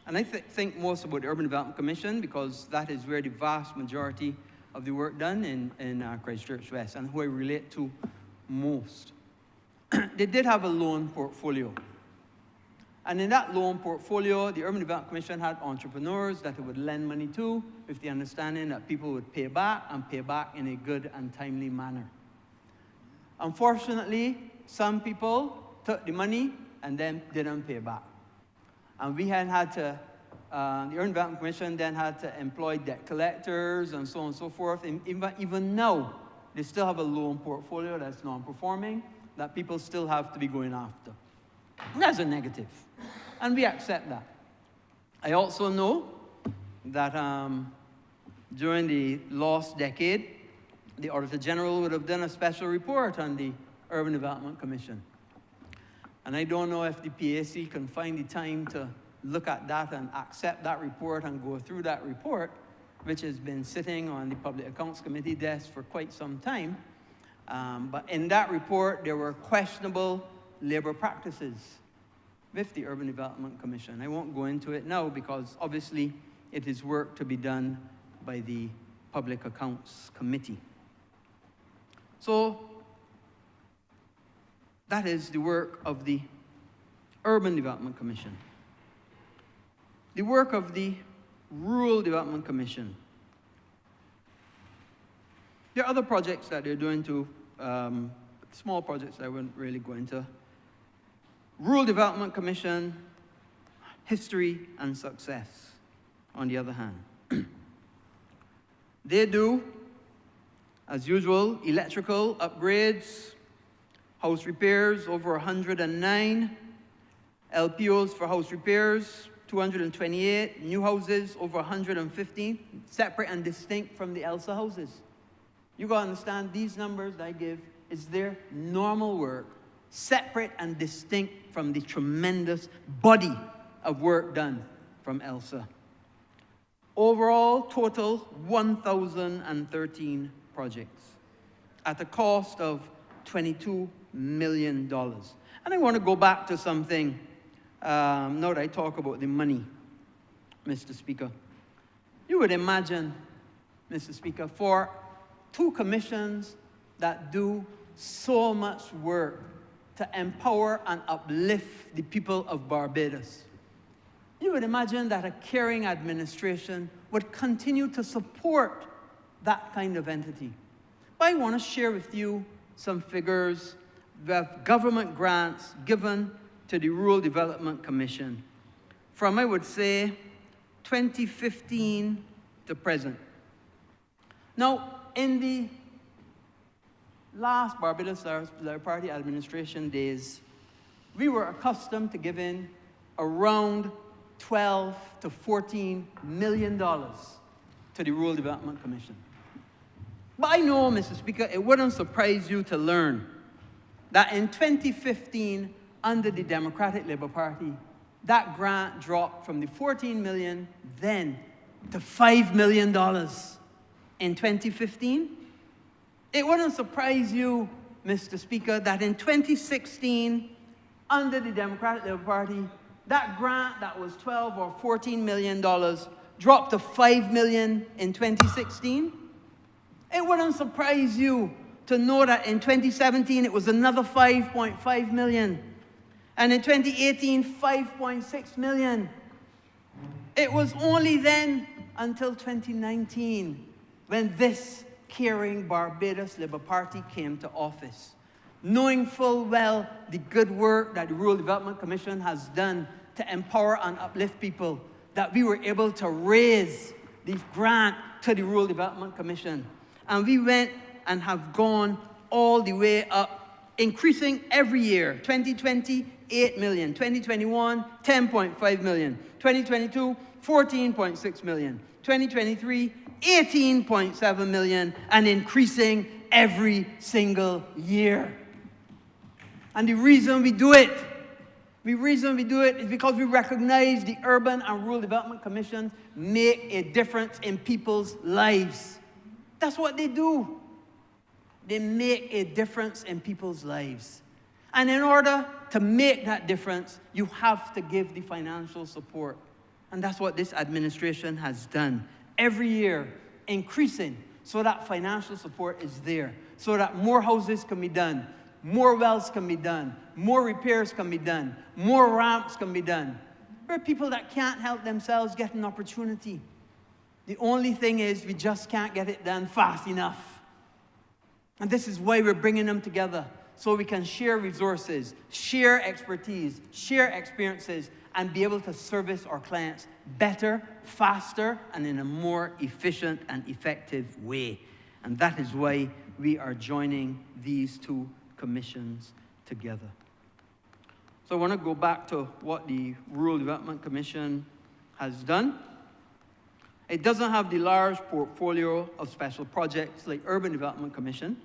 and I think most about the Urban Development Commission, because that is where the vast majority of the work done in Christchurch West, and who I relate to most. They did have a loan portfolio. And in that loan portfolio, the Urban Development Commission had entrepreneurs that it would lend money to with the understanding that people would pay back, and pay back in a good and timely manner. Unfortunately, some people took the money and then didn't pay back. And we had to, the Urban Development Commission then had to employ debt collectors and so on and so forth. And even now, they still have a loan portfolio that's non-performing that people still have to be going after. And that's a negative. And we accept that. I also know that during the last decade, the Auditor General would have done a special report on the Urban Development Commission. And I don't know if the PAC can find the time to look at that and accept that report and go through that report, which has been sitting on the Public Accounts Committee desk for quite some time. But in that report, there were questionable labor practices with the Urban Development Commission. I won't go into it now because obviously it is work to be done by the Public Accounts Committee. So that is the work of the Urban Development Commission. The work of the Rural Development Commission. There are other projects that they're doing too, small projects that I wouldn't really go into. Rural Development Commission, history and success, on the other hand. They do, as usual, electrical upgrades, house repairs, over 109, LPOs for house repairs, 228, new houses, over 115, separate and distinct from the ELSA houses. You gotta understand, these numbers that I give is their normal work, separate and distinct from the tremendous body of work done from ELSA. Overall, total 1,013 projects at a cost of $22 million. And I want to go back to something, now that I talk about the money, Mr. Speaker. You would imagine, Mr. Speaker, for two commissions that do so much work to empower and uplift the people of Barbados, you would imagine that a caring administration would continue to support that kind of entity. But I want to share with you some figures of government grants given to the Rural Development Commission from, I would say, 2015 to present. Now, in the last Barbados Labour Party administration days, we were accustomed to giving around 12 to 14 million dollars to the Rural Development Commission. But I know, Mr. Speaker, it wouldn't surprise you to learn that in 2015, under the Democratic Labour Party, that grant dropped from the 14 million then to $5 million in 2015. It wouldn't surprise you, Mr. Speaker, that in 2016, under the Democratic Labour Party, that grant that was 12 or 14 million dollars dropped to 5 million in 2016. It wouldn't surprise you to know that in 2017 it was another 5.5 million. And in 2018, 5.6 million. It was only then until 2019 when this caring Barbados Labour Party came to office, knowing full well the good work that the Rural Development Commission has done to empower and uplift people, that we were able to raise the grant to the Rural Development Commission. And we went and have gone all the way up, increasing every year. 2020, 8 million. 2021, 10.5 million. 2022, 14.6 million. 2023, 18.7 million, and increasing every single year. And the reason we do it is because we recognize the Urban and Rural Development Commission make a difference in people's lives. That's what they do. They make a difference in people's lives. And in order to make that difference, you have to give the financial support. And that's what this administration has done. Every year, increasing so that financial support is there, so that more houses can be done, more wells can be done, more repairs can be done, more ramps can be done. Where people that can't help themselves get an opportunity. The only thing is we just can't get it done fast enough. And this is why we're bringing them together, so we can share resources, share expertise, share experiences, and be able to service our clients better, faster, and in a more efficient and effective way. And that is why we are joining these two commissions together. So I want to go back to what the Rural Development Commission has done. It doesn't have the large portfolio of special projects like Urban Development Commission,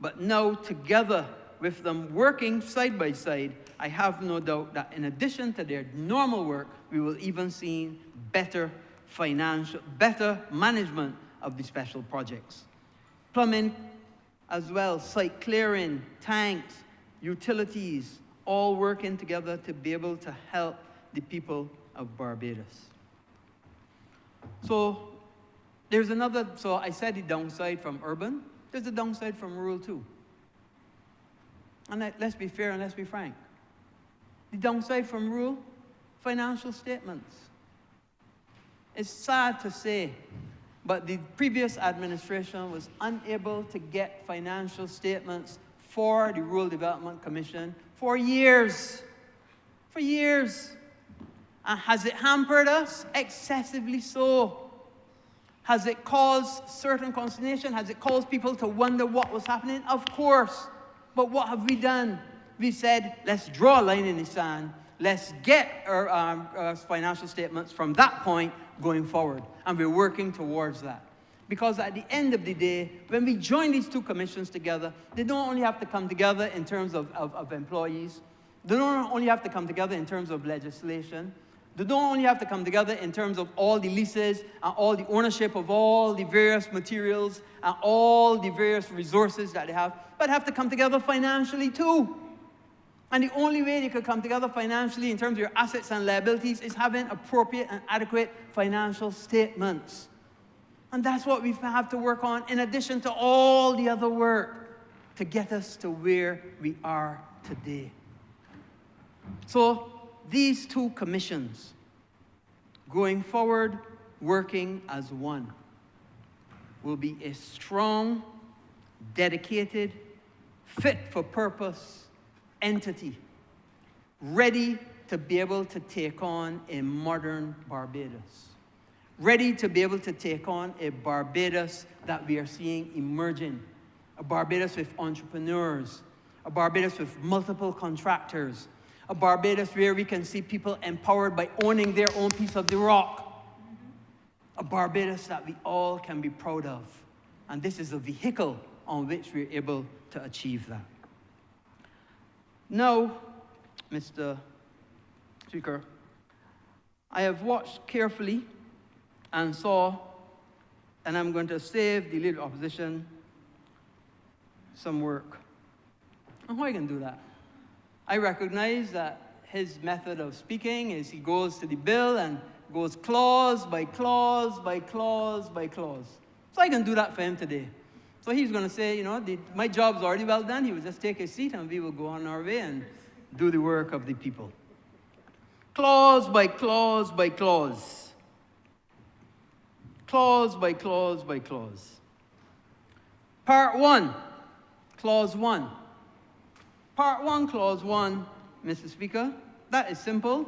but now together with them working side by side, I have no doubt that in addition to their normal work, we will even see better management of the special projects. Plumbing as well, site clearing, tanks, utilities, all working together to be able to help the people of Barbados. So I said the downside from urban, there's a downside from rural too. And let's be fair and let's be frank. The downside from rural, financial statements. It's sad to say, but the previous administration was unable to get financial statements for the Rural Development Commission for years. For years. And has it hampered us? Excessively so. Has it caused certain consternation? Has it caused people to wonder what was happening? Of course. But what have we done? We said, let's draw a line in the sand. Let's get our financial statements from that point going forward. And we're working towards that. Because at the end of the day, when we join these two commissions together, they don't only have to come together in terms of employees. They don't only have to come together in terms of legislation. They don't only have to come together in terms of all the leases and all the ownership of all the various materials and all the various resources that they have, but have to come together financially too. And the only way they could come together financially in terms of your assets and liabilities is having appropriate and adequate financial statements. And that's what we have to work on in addition to all the other work to get us to where we are today. So these two commissions, going forward, working as one, will be a strong, dedicated, fit-for-purpose entity, ready to be able to take on a modern Barbados, ready to be able to take on a Barbados that we are seeing emerging, a Barbados with entrepreneurs, a Barbados with multiple contractors, a Barbados where we can see people empowered by owning their own piece of the rock. A Barbados that we all can be proud of. And this is a vehicle on which we're able to achieve that. Now, Mr. Speaker, I have watched carefully and saw, and I'm going to save the Leader of Opposition some work. And how I can do that? I recognize that his method of speaking is he goes to the bill and goes clause by clause by clause by clause. So I can do that for him today. So he's going to say, you know, my job's already well done. He will just take his seat and we will go on our way and do the work of the people. Clause by clause by clause. Clause by clause by clause. Part 1, Clause 1. Part 1, Clause 1, Mr. Speaker, that is simple.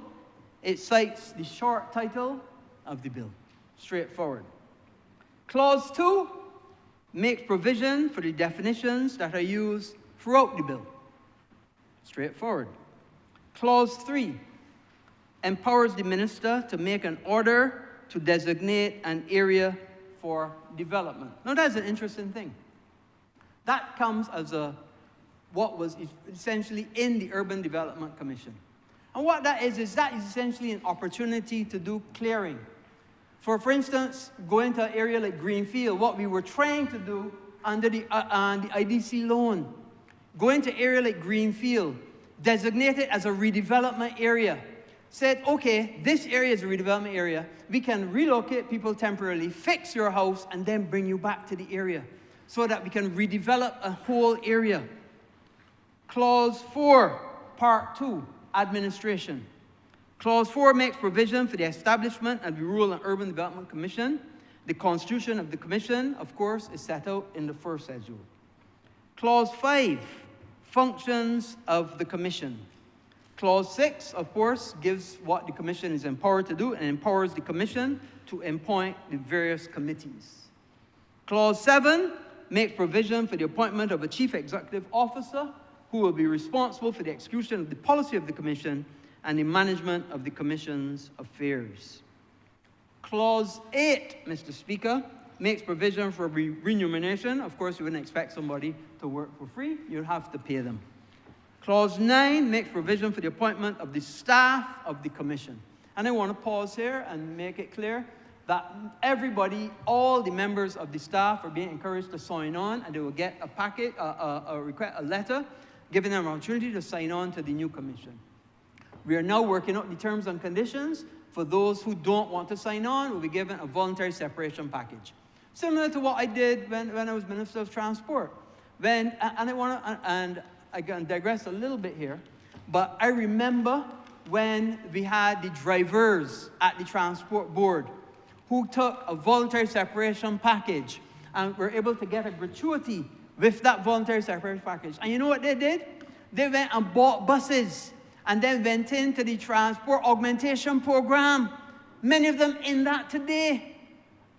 It cites the short title of the bill. Straightforward. Clause 2 makes provision for the definitions that are used throughout the bill. Straightforward. Clause 3 empowers the minister to make an order to designate an area for development. Now, that's an interesting thing. That comes as what was essentially in the Urban Development Commission. And what that is essentially an opportunity to do clearing. For instance, going to an area like Greenfield, what we were trying to do under the IDC loan, going to an area like Greenfield, designate it as a redevelopment area, said, okay, this area is a redevelopment area. We can relocate people temporarily, fix your house, and then bring you back to the area so that we can redevelop a whole area. Clause 4, Part 2, Administration. Clause 4 makes provision for the establishment of the Rural and Urban Development Commission. The constitution of the commission, of course, is set out in the first schedule. Clause 5, functions of the commission. Clause 6, of course, gives what the commission is empowered to do and empowers the commission to appoint the various committees. Clause 7 makes provision for the appointment of a chief executive officer who will be responsible for the execution of the policy of the commission and the management of the commission's affairs. Clause 8, Mr. Speaker, makes provision for remuneration. Of course, you wouldn't expect somebody to work for free. You'd have to pay them. Clause 9 makes provision for the appointment of the staff of the commission. And I want to pause here and make it clear that everybody, all the members of the staff are being encouraged to sign on, and they will get a packet, a letter, giving them an opportunity to sign on to the new commission. We are now working out the terms and conditions. For those who don't want to sign on, will be given a voluntary separation package. Similar to what I did when I was Minister of Transport. I can digress a little bit here, but I remember when we had the drivers at the Transport Board who took a voluntary separation package and were able to get a gratuity with that voluntary separation package. And you know what they did? They went and bought buses and then went into the transport augmentation program. Many of them in that today,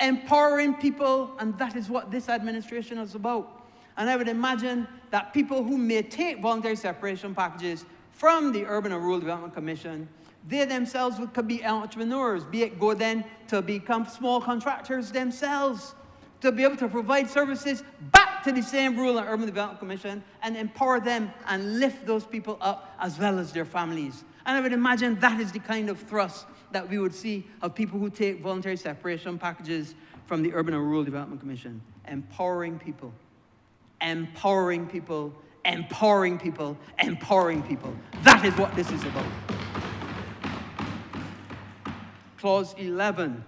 empowering people, and that is what this administration is about. And I would imagine that people who may take voluntary separation packages from the Urban and Rural Development Commission, they themselves could be entrepreneurs, be it go then to become small contractors themselves, to be able to provide services back to the same Rural and Urban Development Commission and empower them and lift those people up as well as their families. And I would imagine that is the kind of thrust that we would see of people who take voluntary separation packages from the Urban and Rural Development Commission. Empowering people. Empowering people, empowering people, empowering people. That is what this is about. Clause 11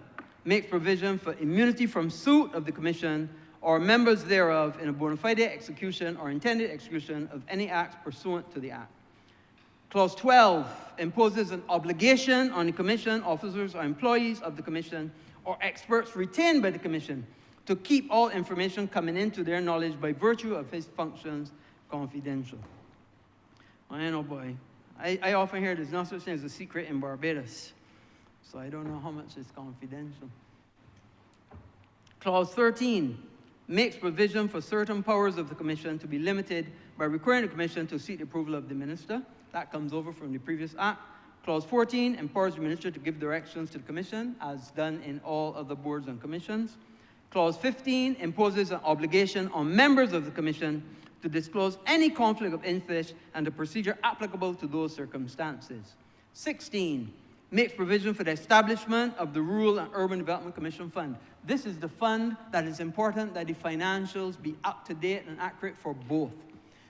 makes provision for immunity from suit of the Commission or members thereof in a bona fide execution or intended execution of any acts pursuant to the Act. Clause 12 imposes an obligation on the Commission, officers or employees of the Commission, or experts retained by the Commission to keep all information coming into their knowledge by virtue of his functions confidential. I know, boy. I often hear there's no such thing as a secret in Barbados, so I don't know how much is confidential. Clause 13 makes provision for certain powers of the Commission to be limited by requiring the Commission to seek the approval of the Minister. That comes over from the previous act. Clause 14 empowers the minister to give directions to the commission, as done in all other boards and commissions. Clause 15 imposes an obligation on members of the commission to disclose any conflict of interest and the procedure applicable to those circumstances. 16 makes provision for the establishment of the Rural and Urban Development Commission Fund. This is the fund that is important that the financials be up to date and accurate for both.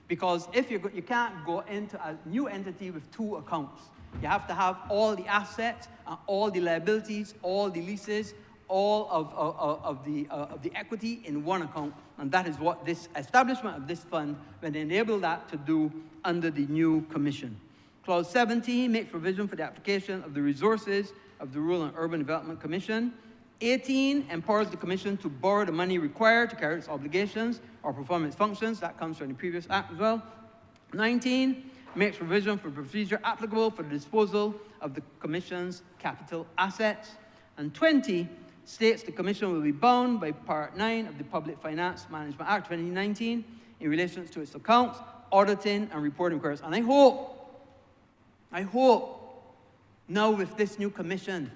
Because if you can't go into a new entity with two accounts. You have to have all the assets, all the liabilities, all the leases, all of the equity in one account. And that is what this establishment of this fund will enable that to do under the new commission. Clause 17 makes provision for the application of the resources of the Rural and Urban Development Commission. 18 empowers the commission to borrow the money required to carry its obligations or perform its functions. That comes from the previous act as well. 19 makes provision for procedure applicable for the disposal of the commission's capital assets. And 20 states the commission will be bound by Part 9 of the Public Finance Management Act 2019 in relation to its accounts, auditing, and reporting requirements. And I hope now with this new commission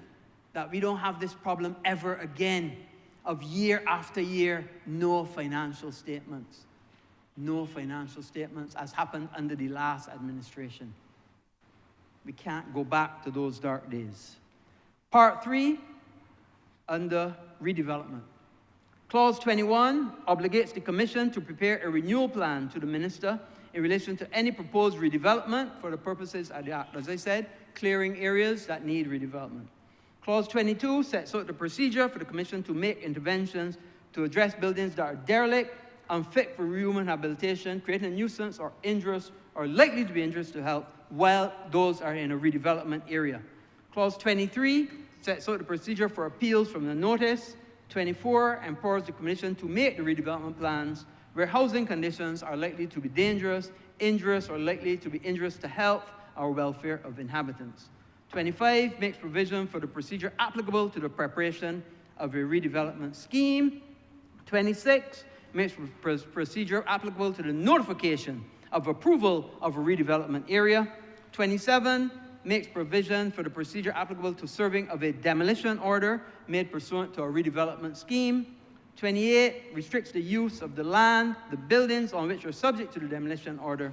that we don't have this problem ever again of year after year, no financial statements. No financial statements, as happened under the last administration. We can't go back to those dark days. Part 3, under redevelopment. Clause 21 obligates the commission to prepare a renewal plan to the minister in relation to any proposed redevelopment for the purposes of the act. As I said, clearing areas that need redevelopment. Clause 22 sets out the procedure for the commission to make interventions to address buildings that are derelict, unfit for human habitation, creating a nuisance or injurious or likely to be injurious to health while those are in a redevelopment area. Clause 23 sets out the procedure for appeals from the notice. 24 empowers the commission to make the redevelopment plans where housing conditions are likely to be dangerous, injurious, or likely to be injurious to health or welfare of inhabitants. 25 makes provision for the procedure applicable to the preparation of a redevelopment scheme. 26 makes procedure applicable to the notification of approval of a redevelopment area. 27 makes provision for the procedure applicable to serving of a demolition order made pursuant to a redevelopment scheme. 28 restricts the use of the land, the buildings on which are subject to the demolition order,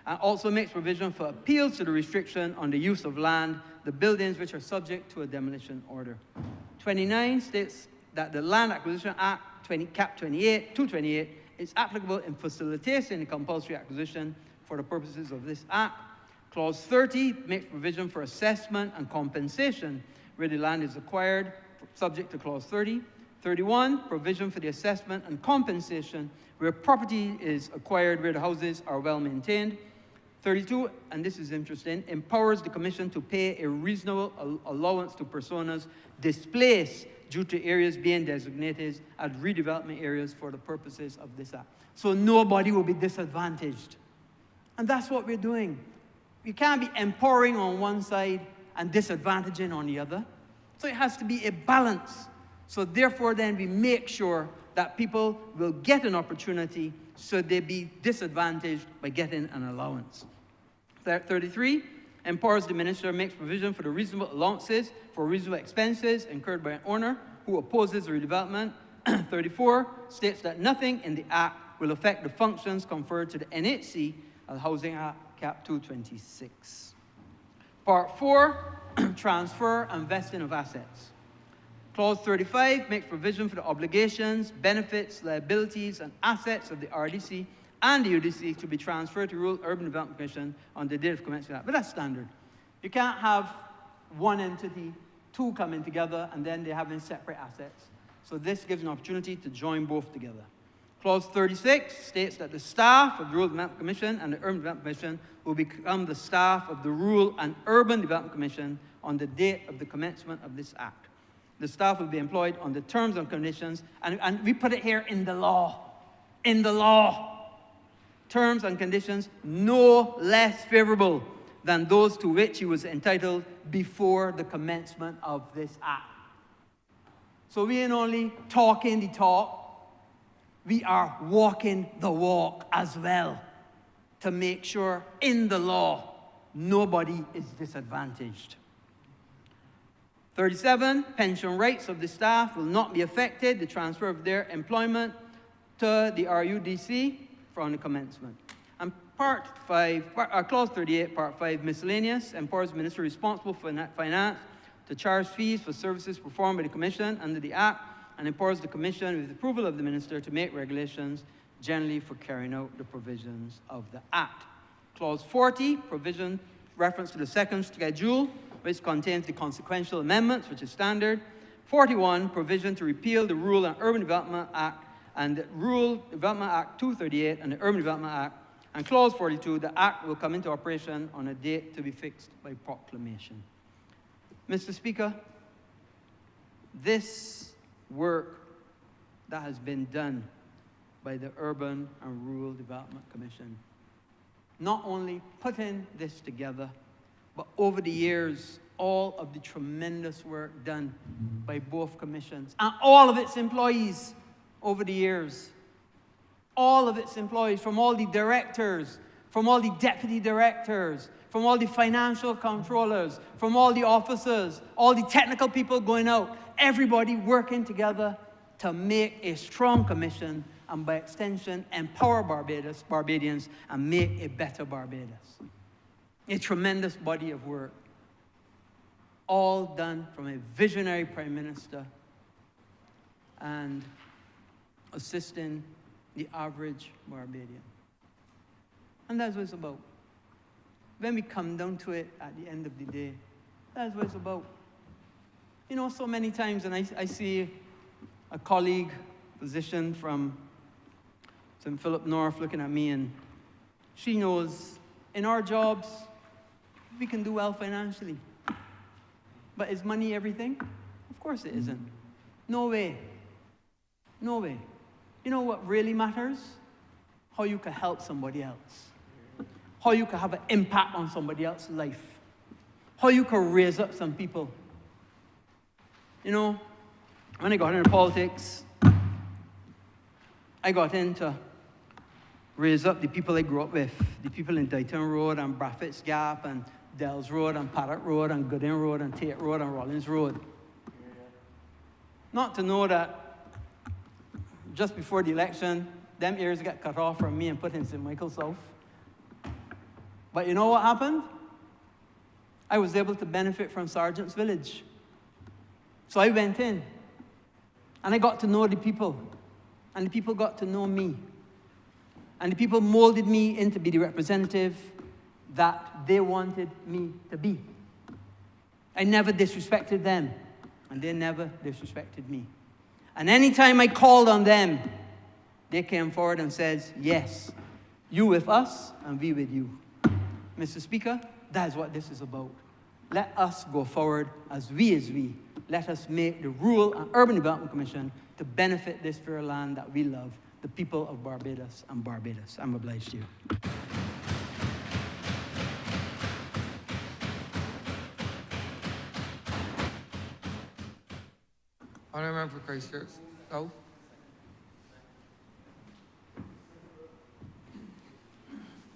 and also makes provision for appeals to the restriction on the use of land, the buildings which are subject to a demolition order. 29 states that the Land Acquisition Act Cap 228 is applicable in facilitating the compulsory acquisition for the purposes of this act. Clause 30 makes provision for assessment and compensation where the land is acquired, subject to Clause 30. 31, provision for the assessment and compensation where property is acquired where the houses are well maintained. 32, and this is interesting, empowers the commission to pay a reasonable allowance to personas displaced due to areas being designated as redevelopment areas for the purposes of this act. So nobody will be disadvantaged. And that's what we're doing. You can't be empowering on one side and disadvantaging on the other. So it has to be a balance. So therefore then we make sure that people will get an opportunity so they be disadvantaged by getting an allowance. 33, empowers the minister, makes provision for the reasonable allowances for reasonable expenses incurred by an owner who opposes the redevelopment. 34 states that nothing in the act will affect the functions conferred to the NHC of the Housing Act Cap 226. Part 4, transfer and vesting of assets. Clause 35 makes provision for the obligations, benefits, liabilities, and assets of the RDC and the UDC to be transferred to Rural Urban Development Commission on the date of commencement. But that's standard. You can't have one entity, two coming together, and then they're having separate assets. So this gives an opportunity to join both together. Clause 36 states that the staff of the Rural Development Commission and the Urban Development Commission will become the staff of the Rural and Urban Development Commission on the date of the commencement of this act. The staff will be employed on the terms and conditions, and we put it here in the law. In the law. Terms and conditions no less favorable than those to which he was entitled before the commencement of this act. So we ain't only talking the talk, we are walking the walk as well to make sure in the law Nobody is disadvantaged. 37, pension rights of the staff will not be affected, the transfer of their employment to the RUDC from the commencement. And Clause 38, Part 5, miscellaneous, empowers the minister responsible for finance to charge fees for services performed by the Commission under the Act, and empowers the Commission, with the approval of the minister, to make regulations generally for carrying out the provisions of the Act. Clause 40, provision reference to the second schedule, which contains the consequential amendments, which is standard. 41, provision to repeal the Rural and Urban Development Act and the Rural Development Act 238 and the Urban Development Act. And Clause 42, the Act will come into operation on a date to be fixed by proclamation. Mr. Speaker, this work that has been done by the Urban and Rural Development Commission, not only putting this together, but over the years, all of the tremendous work done by both commissions and all of its employees over the years. All of its employees, from all the directors, from all the deputy directors, from all the financial controllers, from all the officers, all the technical people going out, everybody working together to make a strong commission and by extension empower Barbadians and make a better Barbados. A tremendous body of work, all done from a visionary Prime Minister and assisting the average Barbadian. And that's what it's about. When we come down to it at the end of the day, that's what it's about. You know, so many times, and I see a colleague physician from St. Philip North looking at me, and she knows in our jobs, we can do well financially. But is money everything? Of course it isn't. No way. No way. You know what really matters? How you can help somebody else. How you can have an impact on somebody else's life. How you can raise up some people. You know, when I got into politics, I got in to raise up the people I grew up with, the people in Dighton Road and Braffett's Gap and Dells Road and Paddock Road and Gooding Road and Tate Road and Rollins Road. Not to know that just before the election, them areas got cut off from me and put in St. Michael South. But you know what happened? I was able to benefit from Sergeant's Village. So I went in, and I got to know the people, and the people got to know me. And the people molded me into be the representative that they wanted me to be. I never disrespected them, and they never disrespected me. And anytime I called on them, they came forward and said, yes, you with us, and we with you. Mr. Speaker, that's what this is about. Let us go forward as we. Let us make the Rural and Urban Development Commission to benefit this fair land that we love, the people of Barbados and Barbados. I'm obliged to you. Honourable for Christchurch South.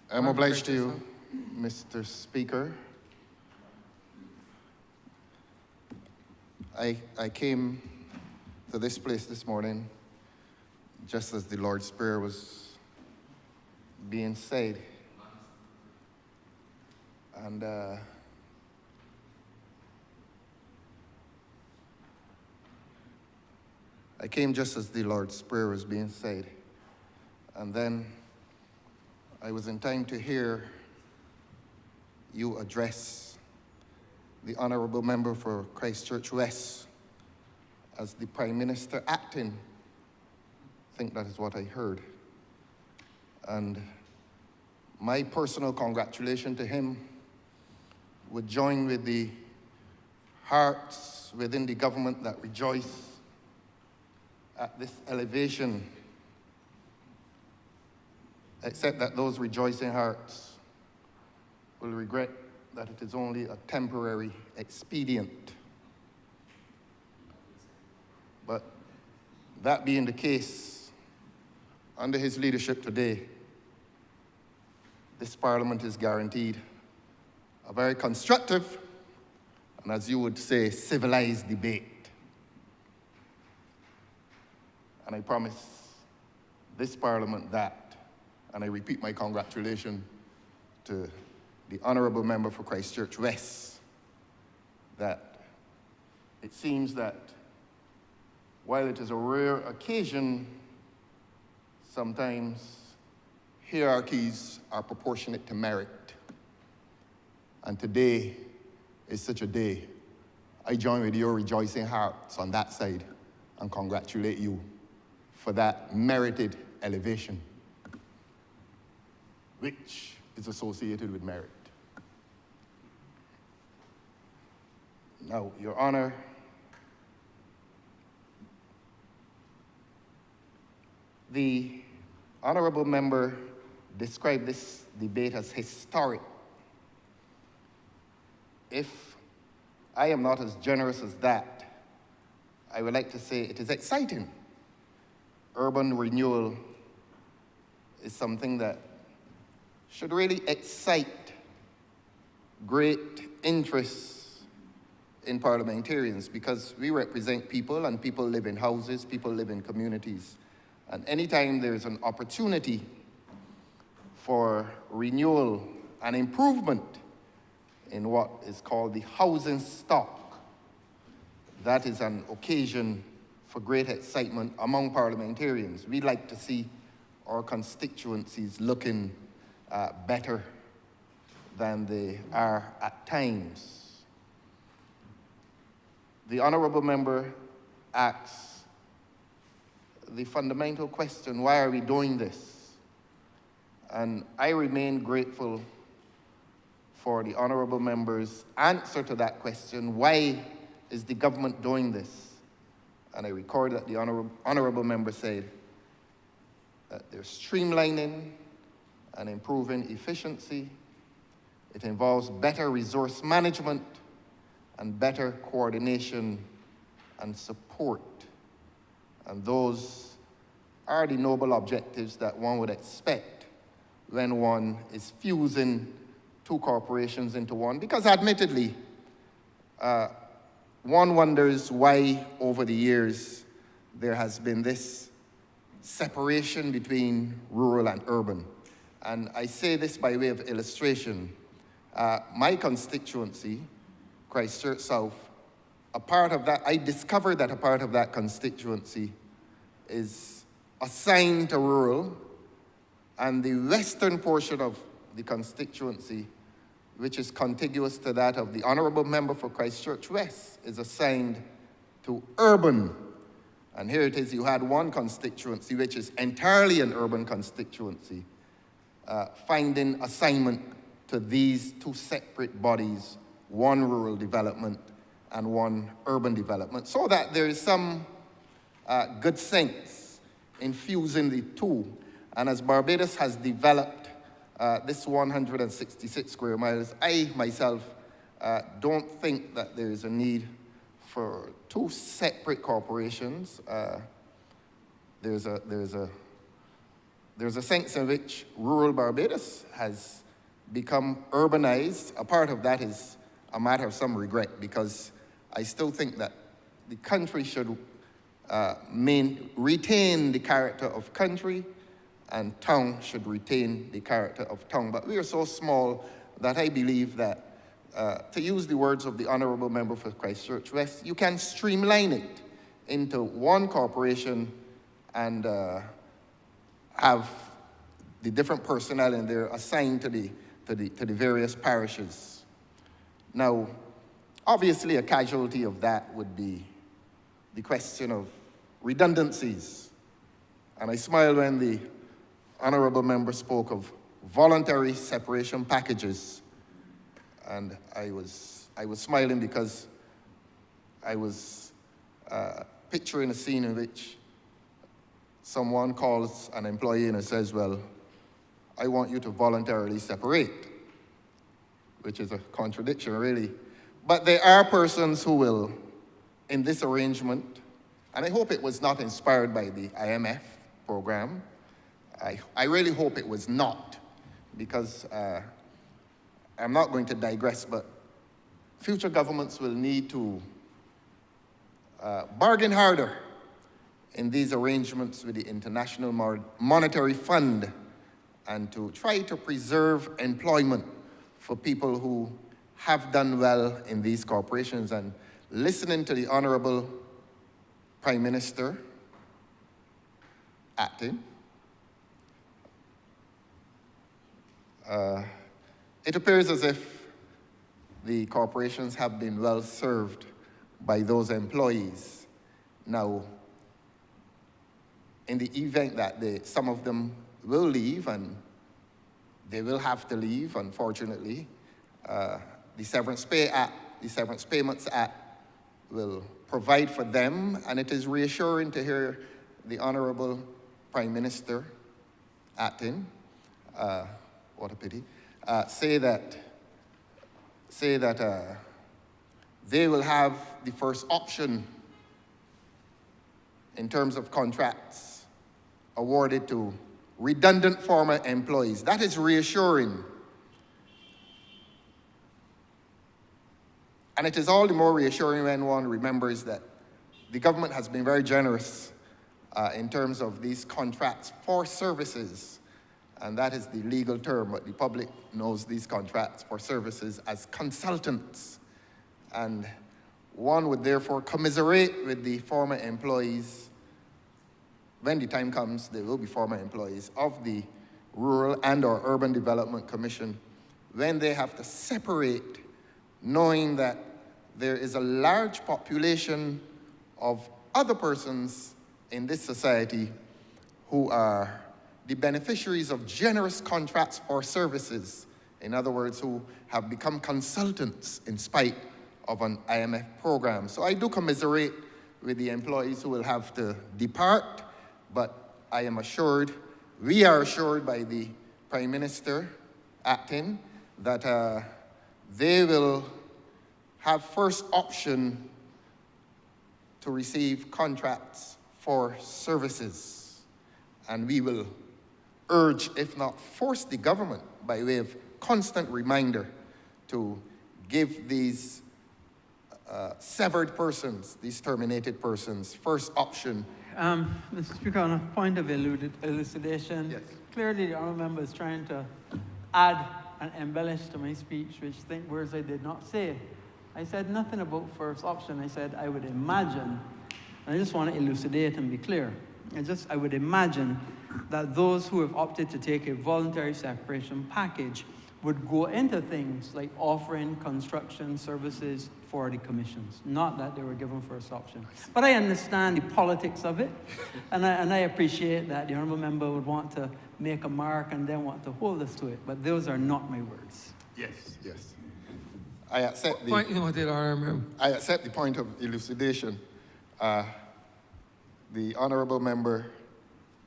I'm obliged to you, Mr. Speaker. I came to this place this morning just as the Lord's Prayer was being said. And I came just as the Lord's Prayer was being said. And then I was in time to hear you address the Honourable Member for Christchurch West as the Prime Minister acting. I think that is what I heard. And my personal congratulations to him would join with the hearts within the government that rejoice at this elevation, except that those rejoicing hearts will regret that it is only a temporary expedient. But that being the case, under his leadership today, this Parliament is guaranteed a very constructive, and as you would say, civilized debate. And I promise this Parliament that, and I repeat my congratulations to the Honourable Member for Christchurch West, that it seems that while it is a rare occasion, sometimes hierarchies are proportionate to merit. And today is such a day. I join with your rejoicing hearts on that side and congratulate you for that merited elevation, which is associated with merit. Now, Your Honor, the Honourable Member described this debate as historic. If I am not as generous as that, I would like to say it is exciting. Urban renewal is something that should really excite great interest in parliamentarians, because we represent people, and people live in houses, people live in communities. And anytime there's an opportunity for renewal and improvement in what is called the housing stock, that is an occasion for great excitement among parliamentarians. We like to see our constituencies looking better than they are at times. The Honourable Member asks the fundamental question, why are we doing this? And I remain grateful for the Honourable Member's answer to that question, why is the government doing this? And I record that the Honourable Member said that they're streamlining and improving efficiency. It involves better resource management and better coordination and support. And those are the noble objectives that one would expect when one is fusing two corporations into one. Because admittedly, one wonders why over the years there has been this separation between rural and urban. And I say this by way of illustration. My constituency, Christchurch South, a part of that, I discovered that a part of that constituency is assigned to rural, and the western portion of the constituency, which is contiguous to that of the Honourable Member for Christchurch West, is assigned to urban. And here it is, you had one constituency, which is entirely an urban constituency, finding assignment to these two separate bodies, one rural development and one urban development, so that there is some good sense in fusing the two. And as Barbados has developed this 166 square miles, I myself don't think that there is a need for two separate corporations. There's a sense in which rural Barbados has become urbanized. A part of that is a matter of some regret, because I still think that the country should retain the character of country, and town should retain the character of town. But we are so small that I believe that, to use the words of the Honourable Member for Christchurch West, you can streamline it into one corporation and have the different personnel in there assigned to the various parishes. Now, obviously a casualty of that would be the question of redundancies. And I smiled when the Honourable Member spoke of voluntary separation packages. And I was smiling because I was picturing a scene in which someone calls an employee and says, well, I want you to voluntarily separate, which is a contradiction, really. But there are persons who will, in this arrangement, and I hope it was not inspired by the IMF program. I really hope it was not, because I'm not going to digress, but future governments will need to bargain harder in these arrangements with the International Monetary Fund and to try to preserve employment for people who have done well in these corporations. And listening to the Honourable Prime Minister acting, it appears as if the corporations have been well served by those employees. Now, in the event that some of them will leave, and they will have to leave, unfortunately, the Severance Pay Act, the Severance Payments Act will provide for them, and it is reassuring to hear the Honourable Prime Minister acting, what a pity, say that they will have the first option in terms of contracts awarded to redundant former employees. That is reassuring. And it is all the more reassuring when one remembers that the government has been very generous in terms of these contracts for services. And that is the legal term, but the public knows these contracts for services as consultants. And one would therefore commiserate with the former employees. When the time comes, there will be former employees of the Rural and/or Urban Development Commission when they have to separate, knowing that there is a large population of other persons in this society who are the beneficiaries of generous contracts for services. In other words, who have become consultants in spite of an IMF program. So I do commiserate with the employees who will have to depart, but I am assured, we are assured by the Prime Minister acting, that they will have first option to receive contracts for services. And we will urge, if not force, the government by way of constant reminder to give these severed persons, these terminated persons, first option. Mr. Speaker, on a point of elucidation, Yes. Clearly the honourable member is trying to add and embellish to my speech, which think words I did not say. I said nothing about first option. I said I would imagine, and I just want to elucidate and be clear. I would imagine that those who have opted to take a voluntary separation package would go into things like offering construction services for the commissions, not that they were given first option. But I understand the politics of it, and I appreciate that the honourable member would want to make a mark and then want to hold us to it, but those are not my words. Yes, yes. I accept the Point noted, Honourable. I accept the point of elucidation. The Honourable Member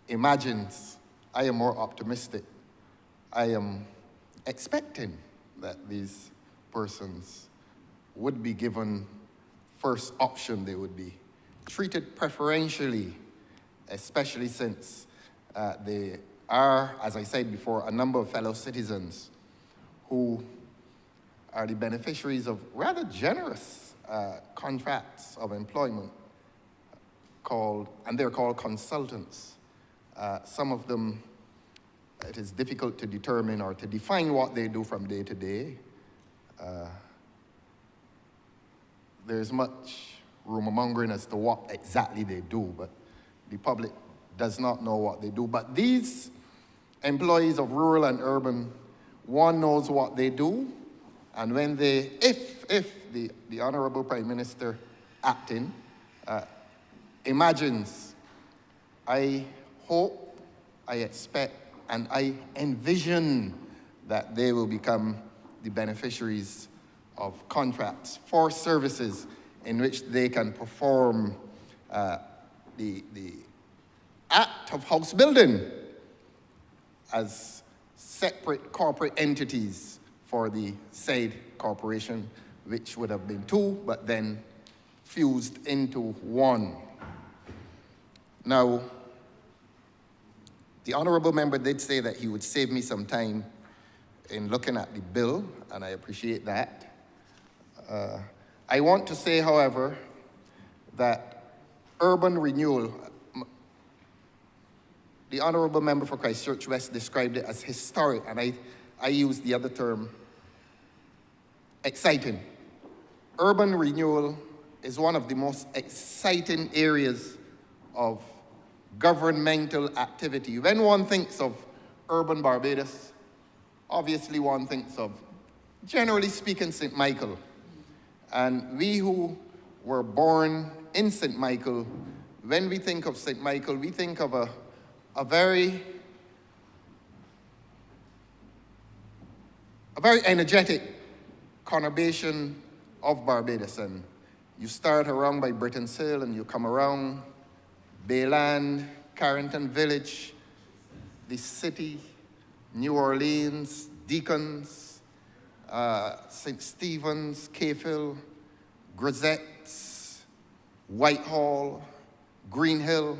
imagines. I am more optimistic. I am expecting that these persons would be given first option. They would be treated preferentially, especially since they are, as I said before, a number of fellow citizens who are the beneficiaries of rather generous contracts of employment and they're called consultants. Some of them, it is difficult to determine or to define what they do from day to day. There's much rumor-mongering as to what exactly they do, but the public does not know what they do. But these employees of rural and urban, one knows what they do, and when they, if the Honourable Prime Minister acting imagines, I hope, I expect, and I envision that they will become the beneficiaries of contracts for services in which they can perform the act of house building as separate corporate entities for the said corporation, which would have been two, but then fused into one. Now, the Honourable Member did say that he would save me some time in looking at the bill, and I appreciate that. I want to say, however, that urban renewal, the Honourable Member for Christchurch West described it as historic, and I use the other term, exciting. Urban renewal is one of the most exciting areas of governmental activity. When one thinks of urban Barbados, obviously one thinks of, generally speaking, St. Michael. And we who were born in St. Michael, when we think of St. Michael, we think of a very energetic conurbation of Barbados. And you start around by Britain's Hill and you come around Bayland, Carrington Village, the city, New Orleans, Deacons, St. Stephen's, Cayfield, Grisette's, Whitehall, Green Hill.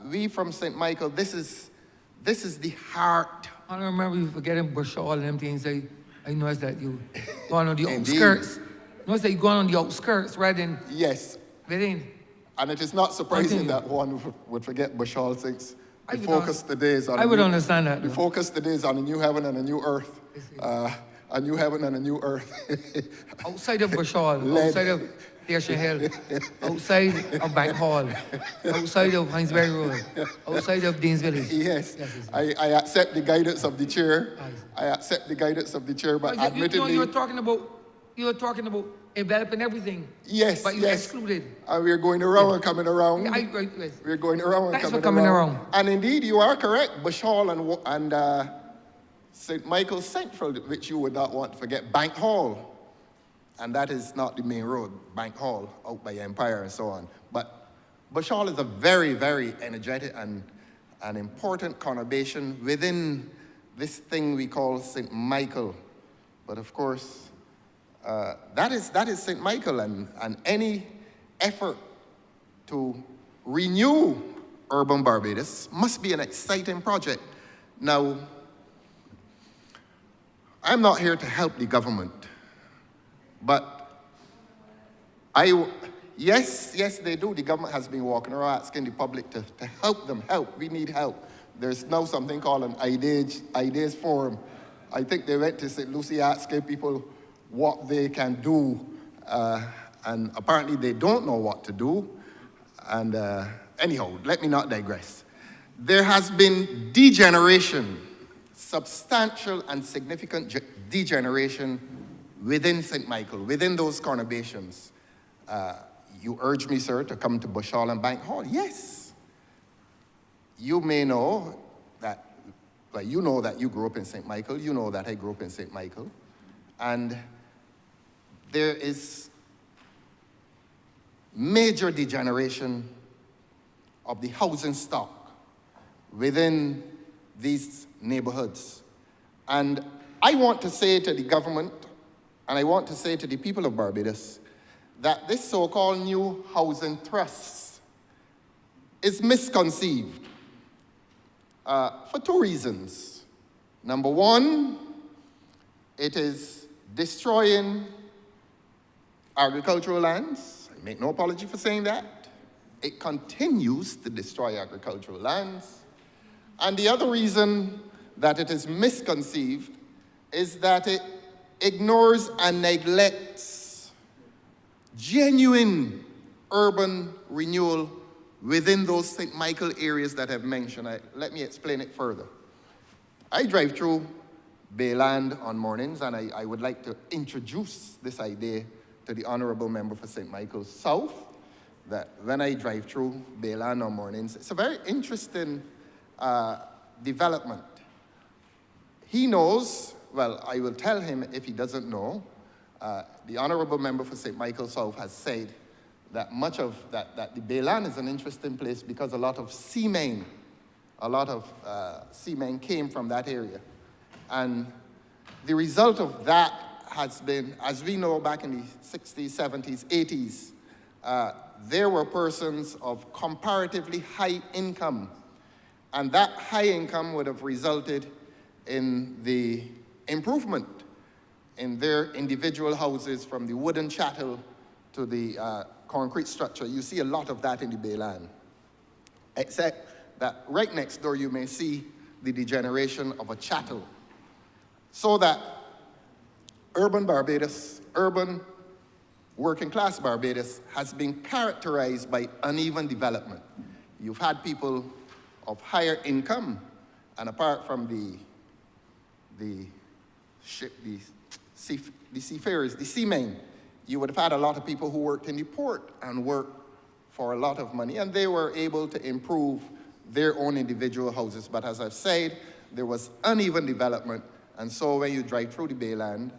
We from St. Michael, this is the heart. I don't remember you forgetting Bashal and them things. I noticed that you going on the Indeed. outskirts. Notice that you going on the outskirts rather than Yes, within. and it is not surprising Continue. that one would forget Bashal since I we would focus the days on I would understand that. we though. focus the days on a new heaven and a new earth. A new heaven and a new earth. Outside of Bashal, Lead. outside of Station Hill, outside of Bank Hall, outside of Hinesbury Road, outside of Dean's Village. Yes, Yes, yes. I accept the guidance of the chair. Aye. I accept the guidance of the chair, but But admittedly, you were talking about enveloping everything. yes, But you yes. excluded. And we're going around and coming around. Yes. We're going around and Thanks for coming coming around. around. And indeed, you are correct. Bashal and St. Michael's Central, which you would not want to forget, Bank Hall. And that is not the main road, Bank Hall, out by Empire and so on. But Bashal is a very, very energetic and an important conurbation within this thing we call St. Michael. But of course, that is St. Michael, and any effort to renew urban Barbados must be an exciting project. Now, I'm not here to help the government, but yes, they do. The government has been walking around asking the public to help them, help. We need help. There's now something called an ideas forum. I think they went to St. Lucie asking people what they can do, and apparently they don't know what to do. And anyhow, let me not digress. There has been degeneration, substantial and significant degeneration within St. Michael, within those conurbations. You urge me, sir, to come to Bashal and Bank Hall. Yes. You may know that, well, you know that you grew up in St. Michael. You know that I grew up in St. Michael. And there is major degeneration of the housing stock within these neighborhoods. And I want to say to the government, and I want to say to the people of Barbados, that this so-called new housing trust is misconceived for two reasons. Number one, it is destroying agricultural lands. I make no apology for saying that. It continues to destroy agricultural lands. And the other reason that it is misconceived is that it ignores and neglects genuine urban renewal within those St. Michael areas that I've mentioned. Let me explain it further. I drive through Bayland on mornings, and I would like to introduce this idea to the Honourable Member for St. Michael's South, that when I drive through Bayland on mornings, it's a very interesting development. He knows, well, I will tell him if he doesn't know, the Honourable Member for St. Michael's South has said that much of that the Bayland is an interesting place because a lot of seamen came from that area. And the result of that has been, as we know, back in the 60s, 70s, 80s, there were persons of comparatively high income, and that high income would have resulted in the improvement in their individual houses, from the wooden chattel to the concrete structure. You see a lot of that in the Bayland, except that right next door you may see the degeneration of a chattel. So that urban Barbados, urban working class Barbados, has been characterized by uneven development. You've had people of higher income, and apart from the seafarers, the seamen, you would have had a lot of people who worked in the port and worked for a lot of money, and they were able to improve their own individual houses. But as I've said, there was uneven development, and so when you drive through the Bayland,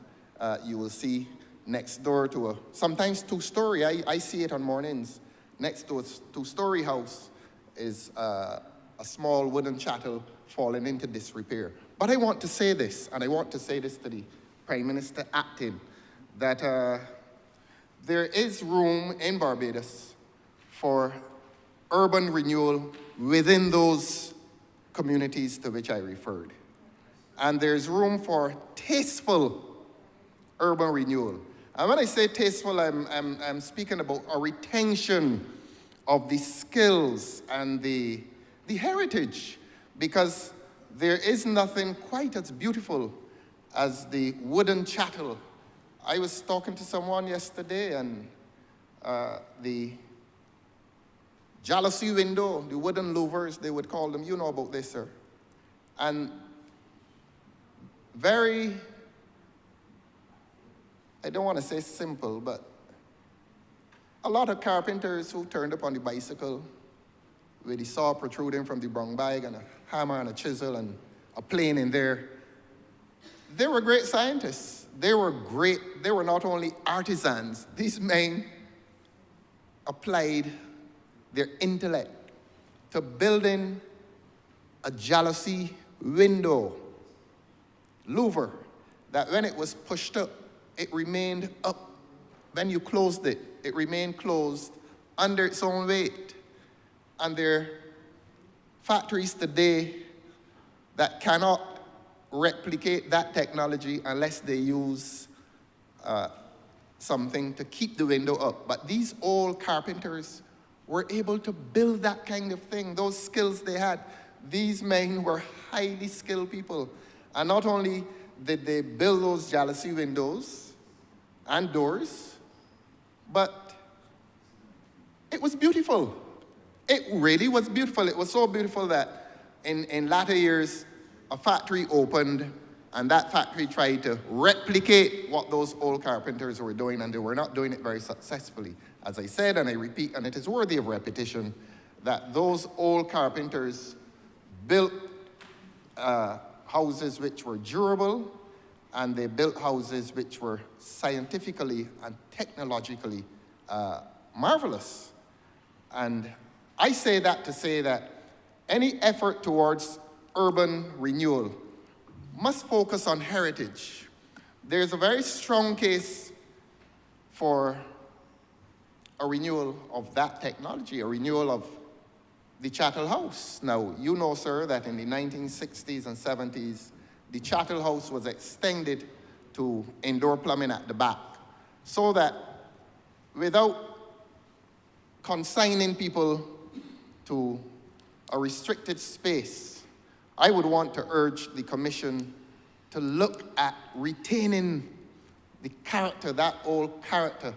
you will see next door to a, sometimes two-story, I see it on mornings, next to a two-story house is a small wooden chattel falling into disrepair. But I want to say this, and I want to say this to the Prime Minister acting, that there is room in Barbados for urban renewal within those communities to which I referred. And there's room for tasteful urban renewal. And when I say tasteful, I'm speaking about a retention of the skills and the heritage, because there is nothing quite as beautiful as the wooden chattel. I was talking to someone yesterday, and the jalousie window, the wooden louvers, they would call them, you know about this, sir. And very, I don't want to say simple, but a lot of carpenters who turned up on the bicycle with the saw protruding from the brown bag and a hammer and a chisel and a plane in there, they were great scientists. They were great, they were not only artisans, these men applied their intellect to building a jalousie window louver that when it was pushed up, it remained up. When you closed it, it remained closed under its own weight. And there are factories today that cannot replicate that technology unless they use something to keep the window up. But these old carpenters were able to build that kind of thing, those skills they had. These men were highly skilled people. And not only did they build those jalousie windows and doors, but it was beautiful. It really was beautiful. It was so beautiful that in latter years, a factory opened, and that factory tried to replicate what those old carpenters were doing, and they were not doing it very successfully. As I said, and I repeat, and it is worthy of repetition, that those old carpenters built houses which were durable, and they built houses which were scientifically and technologically marvelous. And I say that to say that any effort towards urban renewal must focus on heritage. There's a very strong case for a renewal of that technology, a renewal of the Chattel House. Now, you know, sir, that in the 1960s and 70s, the Chattel House was extended to indoor plumbing at the back, so that without consigning people to a restricted space, I would want to urge the Commission to look at retaining the character, that old character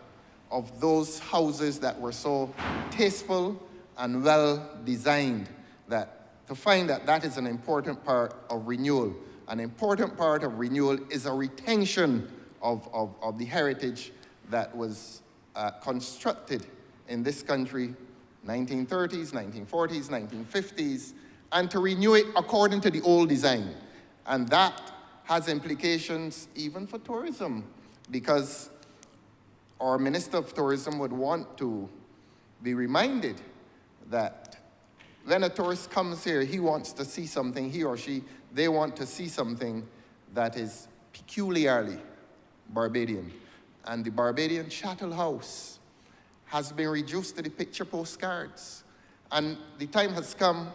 of those houses that were so tasteful and well designed, that to find that that is an important part of renewal. An important part of renewal is a retention of the heritage that was constructed in this country 1930s, 1940s, 1950s, and to renew it according to the old design. And that has implications even for tourism, because our Minister of Tourism would want to be reminded that when a tourist comes here, he wants to see something, he or she, they want to see something that is peculiarly Barbadian. And the Barbadian Chattel House has been reduced to the picture postcards. And the time has come,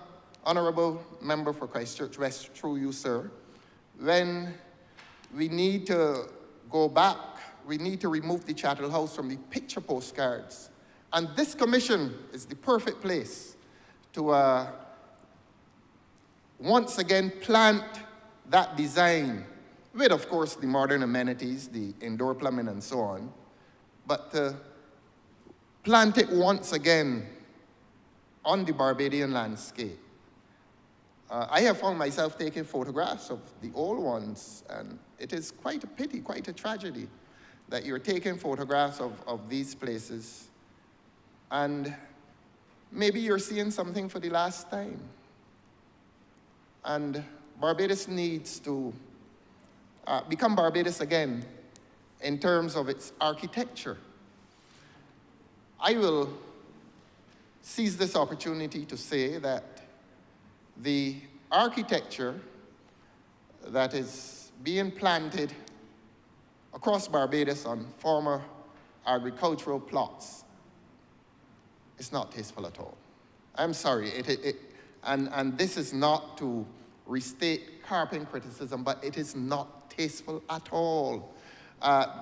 Honourable Member for Christchurch West, through you, sir, when we need to go back, we need to remove the chattel house from the picture postcards. And this commission is the perfect place to once again plant that design with, of course, the modern amenities, the indoor plumbing and so on, but to plant it once again on the Barbadian landscape. I have found myself taking photographs of the old ones, and it is quite a pity, quite a tragedy, that you're taking photographs of these places, and maybe you're seeing something for the last time. And Barbados needs to become Barbados again in terms of its architecture. I will seize this opportunity to say that the architecture that is being planted across Barbados on former agricultural plots is not tasteful at all. I'm sorry, and this is not to restate carping criticism, but it is not tasteful at all.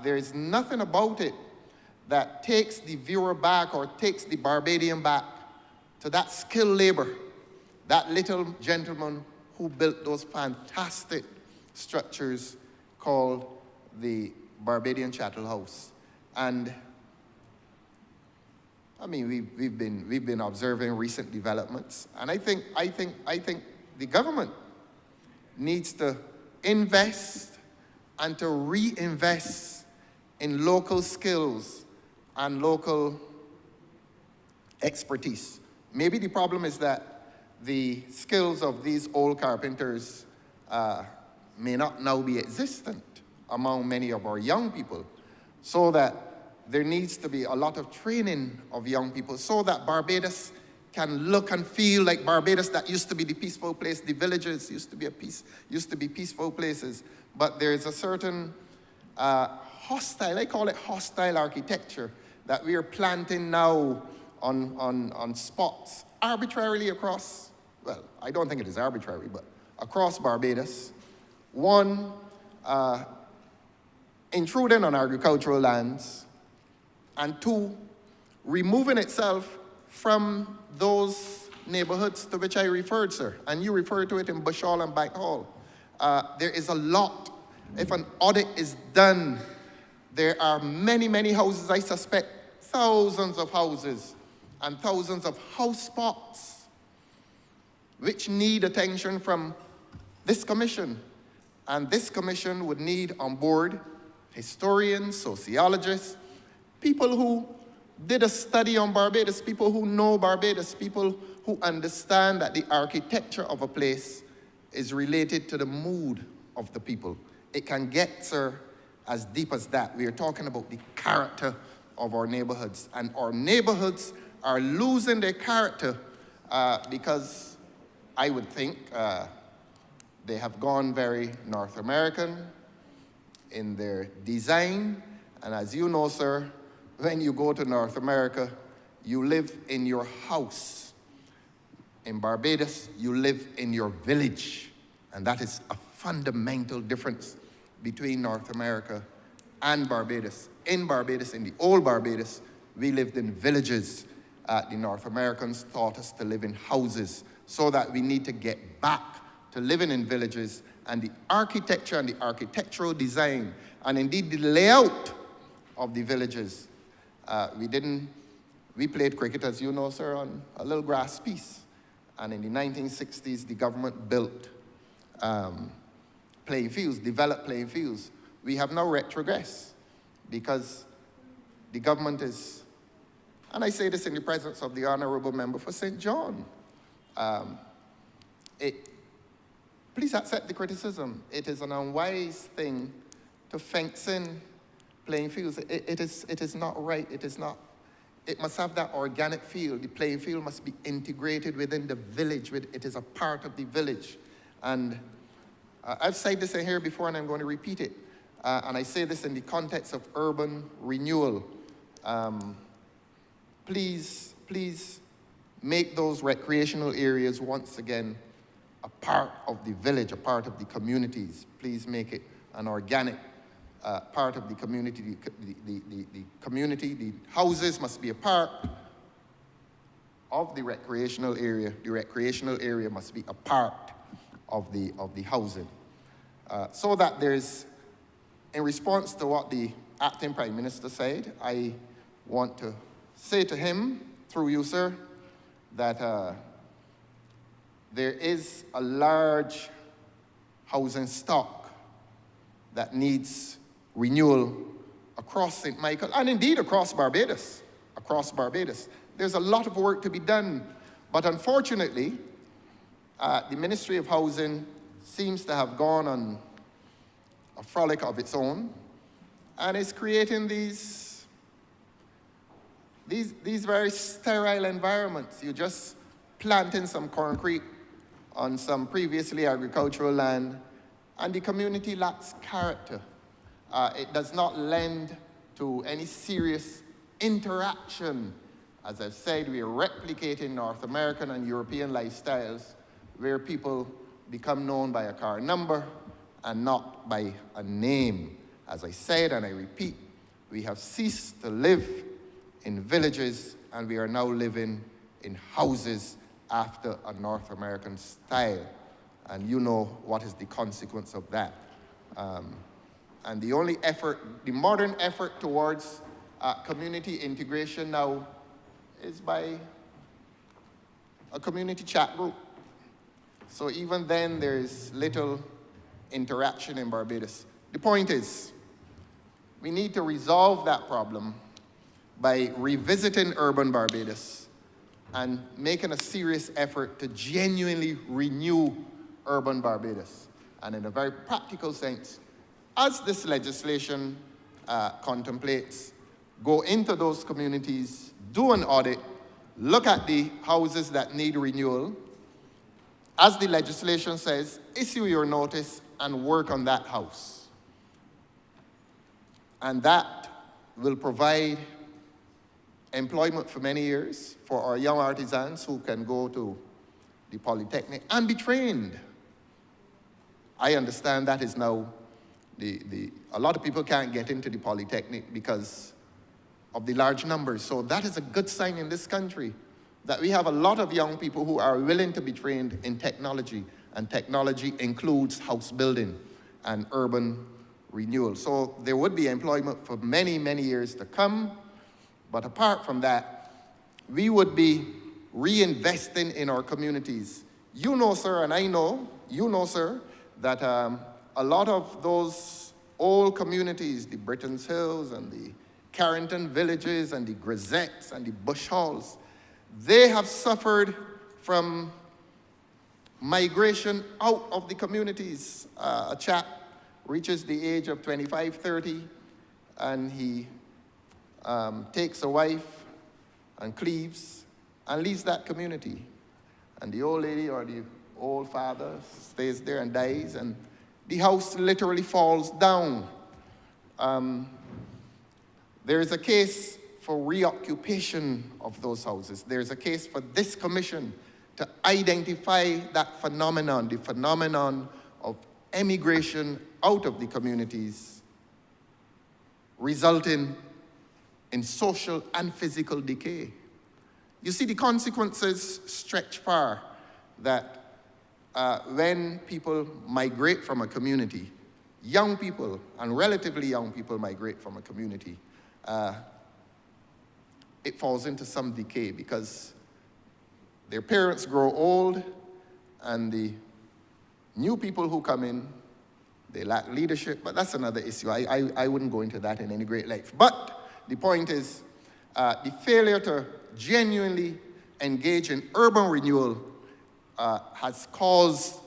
There is nothing about it that takes the viewer back or takes the Barbadian back to that skilled labor, that little gentleman who built those fantastic structures called the Barbadian Chattel House. And I mean, we've been observing recent developments, and I think the government needs to invest and to reinvest in local skills and local expertise. Maybe the problem is that the skills of these old carpenters may not now be existent among many of our young people, so that there needs to be a lot of training of young people so that Barbados can look and feel like Barbados that used to be the peaceful place. The villages used to be peaceful places, but there's a certain hostile, I call it hostile architecture, that we are planting now on spots arbitrarily across, well, I don't think it is arbitrary, but across Barbados. One, intruding on agricultural lands, and two, removing itself from those neighborhoods to which I referred, sir, and you referred to it in Bush Hall and Bank Hall. There is a lot. If an audit is done, there are many, many houses, I suspect thousands of houses and thousands of house spots which need attention from this commission. And this commission would need on board historians, sociologists, people who did a study on Barbados, people who know Barbados, people who understand that the architecture of a place is related to the mood of the people. It can get, sir, as deep as that. We are talking about the character of our neighborhoods. And our neighborhoods are losing their character because I would think they have gone very North American in their design. And as you know, sir, when you go to North America, you live in your house. In Barbados, you live in your village. And that is a fundamental difference between North America and Barbados. In Barbados, in the old Barbados, we lived in villages. The North Americans taught us to live in houses, so that we need to get back to living in villages, and the architecture and the architectural design, and indeed the layout of the villages. We played cricket, as you know, sir, on a little grass piece. And in the 1960s, the government built playing fields, developed playing fields. We have now retrogressed because the government is, and I say this in the presence of the Honourable Member for St. John, please accept the criticism. It is an unwise thing to fence in playing fields. It is not right. It is not. It must have that organic feel. The playing field must be integrated within the village. It is a part of the village. And I've said this in here before, and I'm going to repeat it. And I say this in the context of urban renewal. Please make those recreational areas once again a part of the village, a part of the communities. Please make it an organic part of the community. The community, the houses must be a part of the recreational area. The recreational area must be a part of the housing. So that there's, in response to what the acting Prime Minister said, I want to say to him, through you, sir, that there is a large housing stock that needs renewal across St. Michael, and indeed across Barbados. There's a lot of work to be done, but unfortunately, the Ministry of Housing seems to have gone on a frolic of its own, and is creating these very sterile environments. You just planting some concrete on some previously agricultural land, and the community lacks character. It does not lend to any serious interaction. As I've said, we are replicating North American and European lifestyles where people become known by a car number and not by a name. As I said, and I repeat, we have ceased to live in villages, and we are now living in houses after a North American style. And you know what is the consequence of that. And the only effort, the modern effort towards community integration now is by a community chat group. So even then, there's little interaction in Barbados. The point is, we need to resolve that problem by revisiting urban Barbados and making a serious effort to genuinely renew urban Barbados. And in a very practical sense, as this legislation contemplates, go into those communities, do an audit, look at the houses that need renewal. As the legislation says, issue your notice and work on that house. And that will provide employment for many years for our young artisans who can go to the Polytechnic and be trained. I understand that is now a lot of people can't get into the Polytechnic because of the large numbers. So that is a good sign in this country, that we have a lot of young people who are willing to be trained in technology, and technology includes house building and urban renewal. So there would be employment for many, many years to come. But apart from that, we would be reinvesting in our communities. You know, sir, and I know, you know, sir, that a lot of those old communities, the Britons Hills and the Carrington villages and the Grisettes and the Bush Halls, they have suffered from migration out of the communities. A chap reaches the age of 25, 30, and he takes a wife and cleaves and leaves that community. And the old lady or the old father stays there and dies, and the house literally falls down. There is a case for reoccupation of those houses. There's a case for this commission to identify that phenomenon, the phenomenon of emigration out of the communities, resulting in social and physical decay. You see, the consequences stretch far, that when people migrate from a community, young people and relatively young people migrate from a community, it falls into some decay because their parents grow old, and the new people who come in, they lack leadership, but that's another issue. I wouldn't go into that in any great length. But the point is, the failure to genuinely engage in urban renewal has caused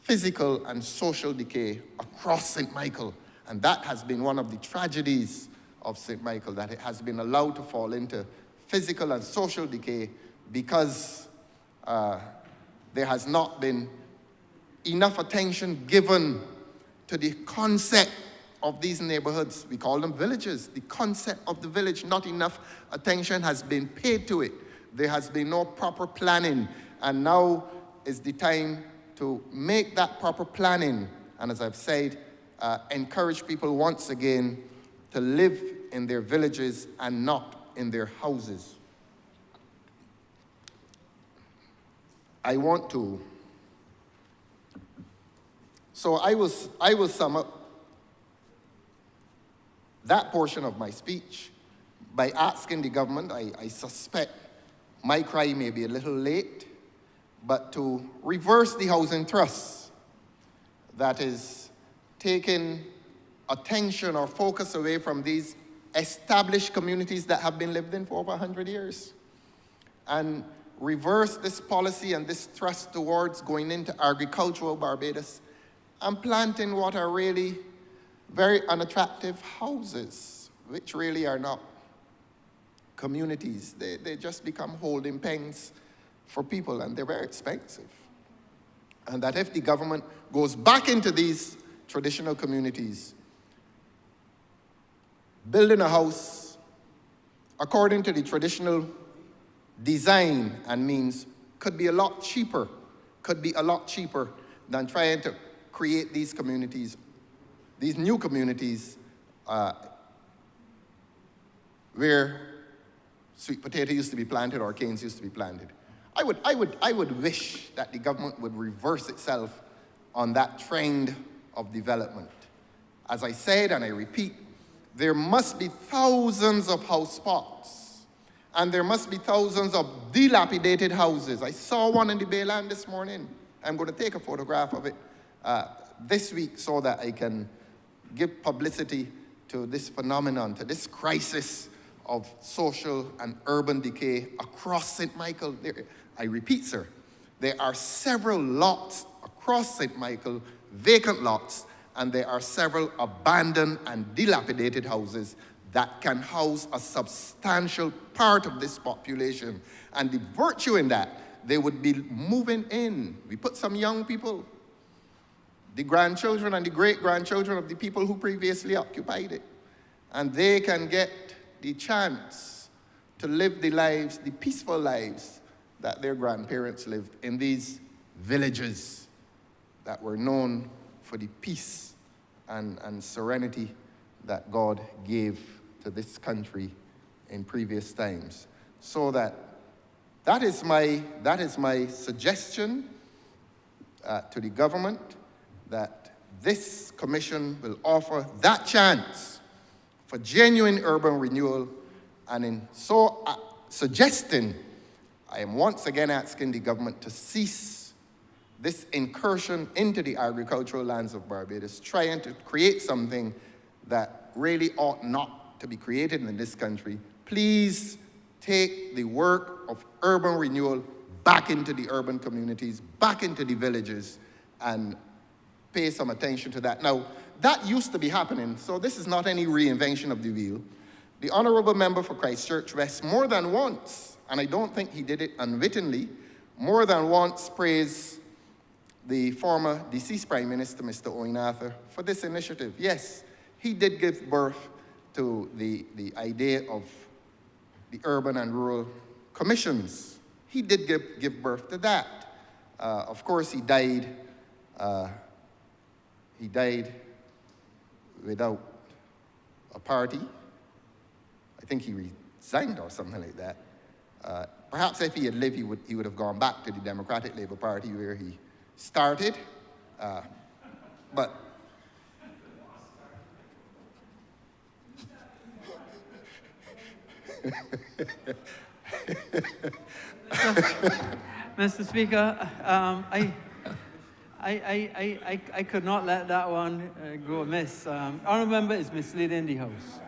physical and social decay across St. Michael. And that has been one of the tragedies of St. Michael, that it has been allowed to fall into physical and social decay because there has not been enough attention given to the concept of these neighborhoods. We call them villages. The concept of the village, not enough attention has been paid to it. There has been no proper planning, and now is the time to make that proper planning, and as I've said, encourage people once again to live in their villages and not in their houses. I want to. So I will sum up that portion of my speech by asking the government, I suspect my cry may be a little late, but to reverse the housing trust that is taking attention or focus away from these established communities that have been lived in for over 100 years, and reverse this policy and this thrust towards going into agricultural Barbados and planting what are really very unattractive houses, which really are not communities. They just become holding pens for people, and they're very expensive. And that if the government goes back into these traditional communities, building a house according to the traditional design and means could be a lot cheaper than trying to create these communities, these new communities where sweet potato used to be planted or canes used to be planted. I would wish that the government would reverse itself on that trend of development. As I said, and I repeat, there must be thousands of house spots, and there must be thousands of dilapidated houses. I saw one in the Bayland this morning. I'm going to take a photograph of it this week so that I can give publicity to this phenomenon, to this crisis of social and urban decay across St. Michael. I repeat, sir, there are several lots across St. Michael, vacant lots, and there are several abandoned and dilapidated houses that can house a substantial part of this population. And the virtue in that, they would be moving in. We put some young people, the grandchildren and the great-grandchildren of the people who previously occupied it. And they can get the chance to live the lives, the peaceful lives that their grandparents lived in these villages that were known for the peace and serenity that God gave to this country in previous times. So that is my suggestion to the government, that this commission will offer that chance for genuine urban renewal, and in so suggesting, I am once again asking the government to cease this incursion into the agricultural lands of Barbados, trying to create something that really ought not to be created in this country. Please take the work of urban renewal back into the urban communities, back into the villages, and pay some attention to that. Now, that used to be happening, so this is not any reinvention of the wheel. The Honourable Member for Christchurch West more than once, and I don't think he did it unwittingly, more than once praised the former deceased Prime Minister, Mr. Owen Arthur, for this initiative. Yes, he did give birth to the idea of the urban and rural commissions. He did give birth to that. Of course, he died without a party. I think he resigned or something like that. Perhaps if he had lived, he would have gone back to the Democratic Labour Party where he started. But Mr. Speaker, I could not let that one go amiss. Honourable Member is misleading the House.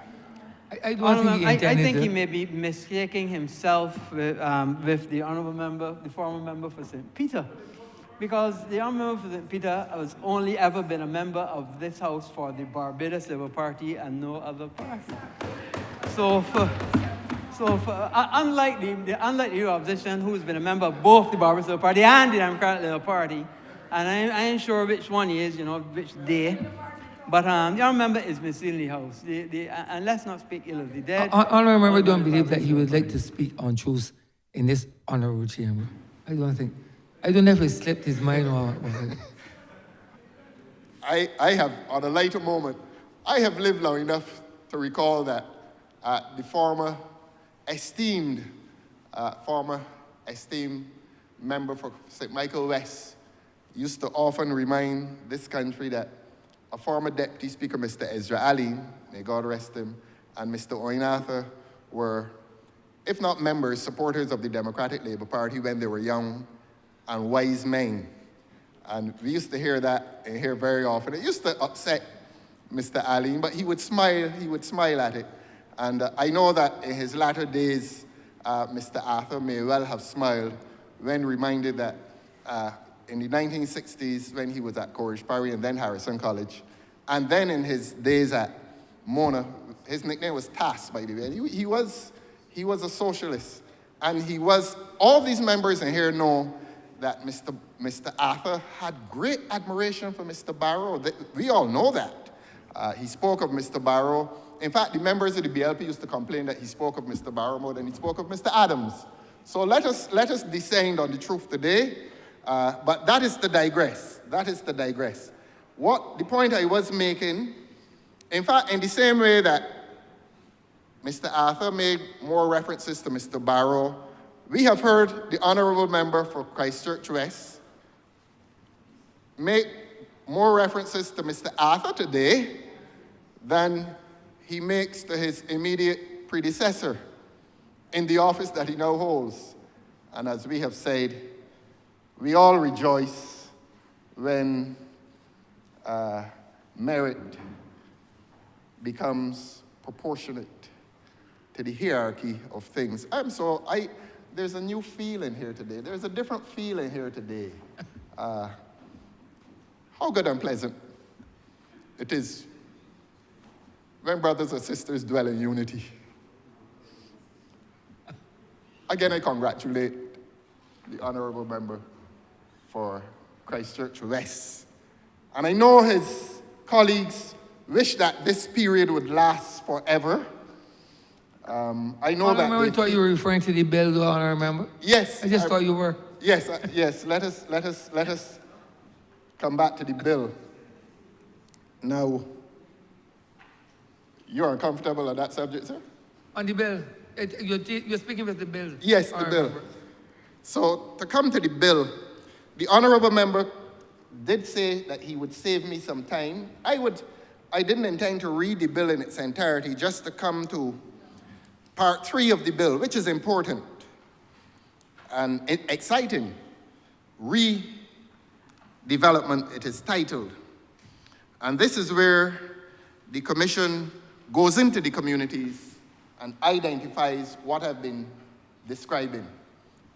I don't think he intended I think to. he may be mistaking himself with the Honourable Member, the former member for St. Peter. Because the Honourable Member for St. Peter has only ever been a member of this House for the Barbados Labour Party and no other party. Unlike the opposition, who's been a member of both the Barbados Labour Party and the Democratic Labour Party, and I ain't sure which one he is, which day, but the Honourable Member is misleading the House. And let's not speak ill of the dead. Honourable Member don't believe that he would like to speak on truth in this honourable chamber. I don't think. I don't know if he slipped his mind or I have, on a lighter moment, I have lived long enough to recall that the former esteemed member for St. Michael West used to often remind this country that a former Deputy Speaker, Mr. Ezra Ali, may God rest him, and Mr. Oinatha were, if not members, supporters of the Democratic Labour Party when they were young and wise men. And we used to hear that and hear very often. It used to upset Mr. Ali, but he would smile at it. And I know that in his latter days, Mr. Arthur may well have smiled when reminded that in the 1960s, when he was at Cornish Parry and then Harrison College, and then in his days at Mona, his nickname was Tass, by the way. He was a socialist. And he was, all these members in here know that Mr. Arthur had great admiration for Mr. Barrow. We all know that. He spoke of Mr. Barrow. In fact, the members of the BLP used to complain that he spoke of Mr. Barrow more than he spoke of Mr. Adams. So let us descend on the truth today. But that is to digress. That is to digress. The point I was making, in fact, in the same way that Mr. Arthur made more references to Mr. Barrow, we have heard the Honourable Member for Christchurch West make more references to Mr. Arthur today than he makes to his immediate predecessor in the office that he now holds. And as we have said, we all rejoice when merit becomes proportionate to the hierarchy of things. There's a new feeling here today. There's a different feeling here today. How good and pleasant it is when brothers and sisters dwell in unity. Again, I congratulate the Honourable Member for Christchurch West. And I know his colleagues wish that this period would last forever. I know that. I thought you were referring to the bill, though, Honourable Member. Yes. I just thought you were. Yes, yes. Let us come back to the bill. Now, you're uncomfortable on that subject, sir? On the bill. You're speaking with the bill. Yes, the bill. So, to come to the bill, the Honourable Member did say that he would save me some time. I didn't intend to read the bill in its entirety, just to come to Part 3 of the bill, which is important and exciting. Redevelopment, it is titled. And this is where the Commission goes into the communities and identifies what I've been describing.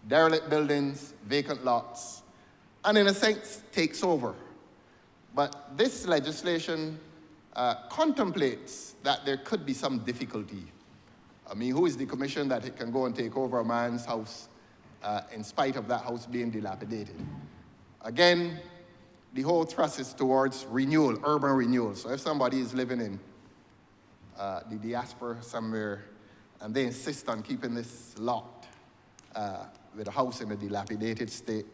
Derelict buildings, vacant lots, and in a sense, takes over. But this legislation contemplates that there could be some difficulty. I mean, who is the commission that it can go and take over a man's house in spite of that house being dilapidated? Again, the whole thrust is towards renewal, urban renewal. So if somebody is living in the diaspora somewhere and they insist on keeping this lot with a house in a dilapidated state,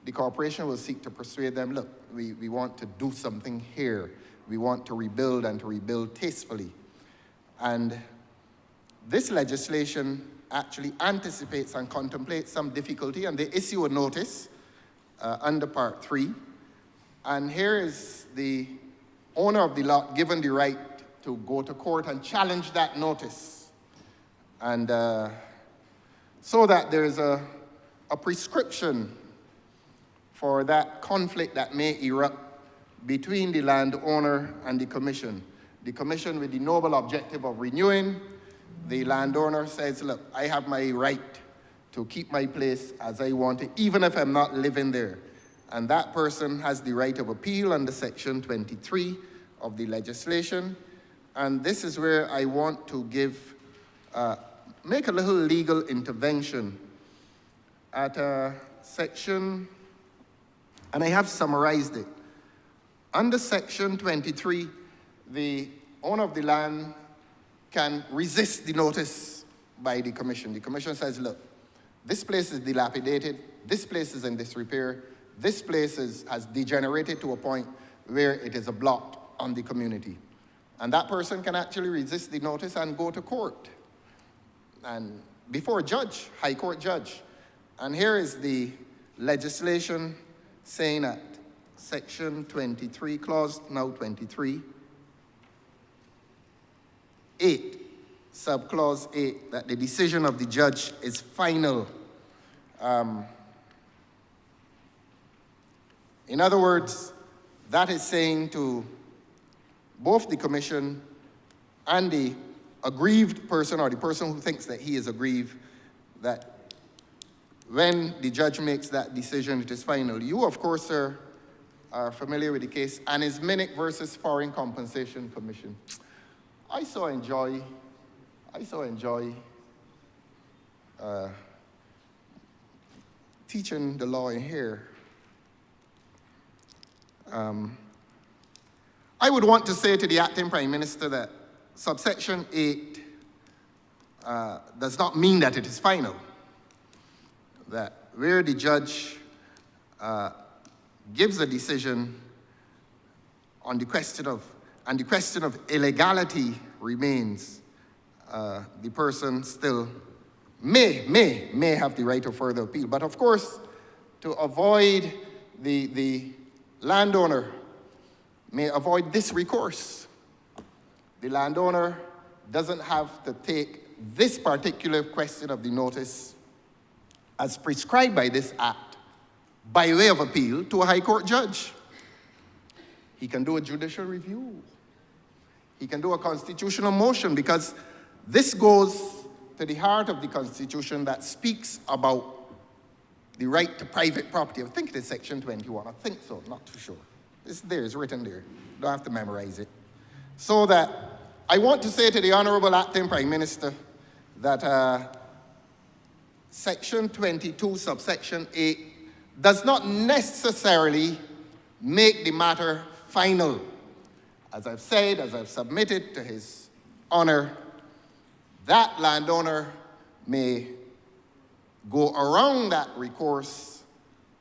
the corporation will seek to persuade them, look, we want to do something here. We want to rebuild and to rebuild tastefully. And this legislation actually anticipates and contemplates some difficulty, and they issue a notice under Part 3. And here is the owner of the lot given the right to go to court and challenge that notice. And so that there's a prescription for that conflict that may erupt between the landowner and the commission. The commission with the noble objective of renewing. The landowner says, look, I have my right to keep my place as I want it, even if I'm not living there. And that person has the right of appeal under Section 23 of the legislation. And this is where I want to make a little legal intervention at section, and I have summarized it. Under Section 23, the owner of the land can resist the notice by the commission. The commission says, look, This place is dilapidated. This place is in disrepair. This place has degenerated to a point where it is a blot on the community. And that person can actually resist the notice and go to court. And before a judge, high court judge. And here is the legislation saying that section 23, clause now 23, 8, subclause 8, that the decision of the judge is final. In other words, that is saying to both the commission and the aggrieved person, or the person who thinks that he is aggrieved, that when the judge makes that decision, it is final. You, of course, sir, are familiar with the case, Anisminic versus Foreign Compensation Commission. I so enjoy teaching the law in here. I would want to say to the acting Prime Minister that subsection 8 does not mean that it is final. That where the judge gives a decision on the question of, and the question of illegality remains, the person still may have the right of further appeal. But of course, to avoid the landowner may avoid this recourse. The landowner doesn't have to take this particular question of the notice as prescribed by this act by way of appeal to a high court judge. He can do a judicial review. He can do a constitutional motion, because this goes to the heart of the Constitution that speaks about the right to private property. I think it is section 21. I think so, not too sure. It's there, it's written there. Don't have to memorize it. So that I want to say to the Honourable Acting Prime Minister that section 22, subsection 8, does not necessarily make the matter final. As I've said, as I've submitted to his honor, that landowner may go around that recourse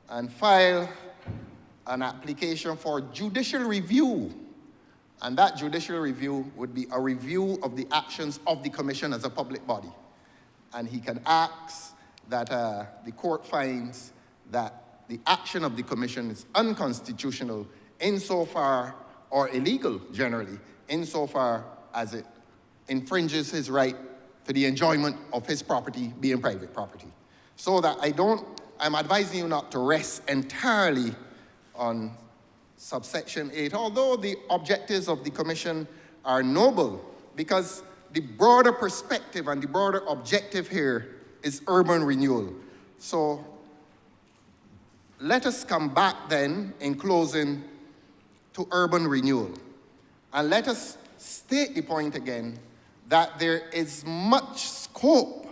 and file an application for judicial review. And that judicial review would be a review of the actions of the commission as a public body. And he can ask that the court finds that the action of the commission is unconstitutional insofar, or illegal generally, insofar as it infringes his right to the enjoyment of his property being private property. So that I'm advising you not to rest entirely on subsection 8, although the objectives of the commission are noble, because the broader perspective and the broader objective here is urban renewal. So let us come back then, in closing, to urban renewal. And let us state the point again that there is much scope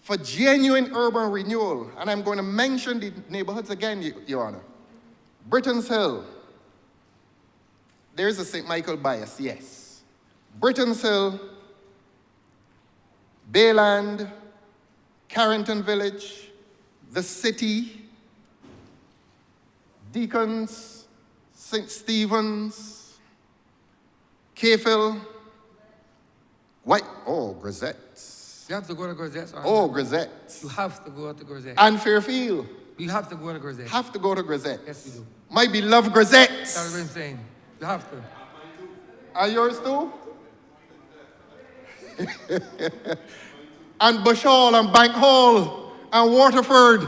for genuine urban renewal. And I'm going to mention the neighborhoods again, Your Honor. Britain's Hill. There's a St. Michael bias, yes. Britain's Hill, Bayland, Carrington Village, the city, Deacons, St. Stephen's, Cayfield, Grisette's. You have to go to Grisette's. Grisette's. You have to go to Grisette's. And Fairfield. You have to go to Grisette's. Have to go to Grisette's. Yes, you do. My beloved Grisette's. That's what I'm saying. You have to. Are yours too? And Bushall and Bank Hall and Waterford.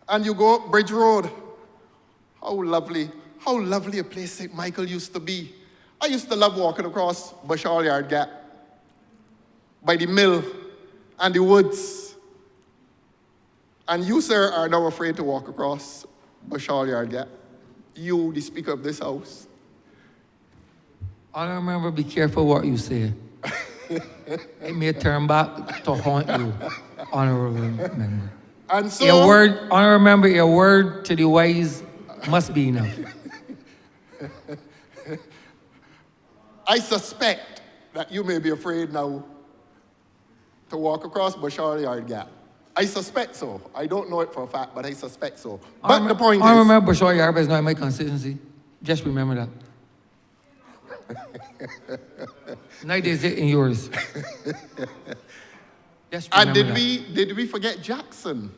And you go up Bridge Road. How lovely a place St. Michael used to be. I used to love walking across Bushall Yard Gap by the mill and the woods. And you, sir, are now afraid to walk across Bushall Yard Gap. You, the Speaker of this House. Honourable member, be careful what you say. It may turn back to haunt you, honourable member. And so, Your word, honourable member, your word to the wise must be enough. I suspect that you may be afraid now to walk across Bushara Yard Gap. I suspect so. I don't know it for a fact, but I suspect so. But the point I is, remember Bushara Yarba is not in my constituency. Just remember that. Neither is it in yours. Just remember and that. did we forget Jackson?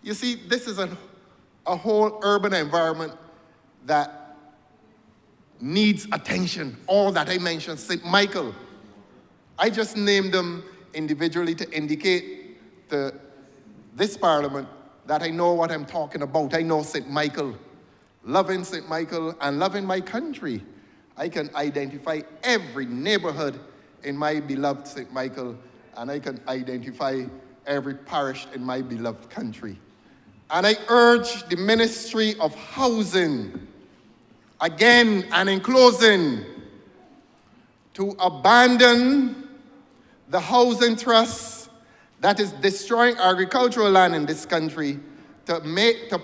You see, this is a whole urban environment that needs attention. All that I mentioned, St. Michael. I just named them individually to indicate to this parliament that I know what I'm talking about. I know St. Michael. Loving St. Michael and loving my country. I can identify every neighborhood in my beloved St. Michael, and I can identify every parish in my beloved country. And I urge the Ministry of Housing, again and in closing, to abandon the housing trust that is destroying agricultural land in this country, to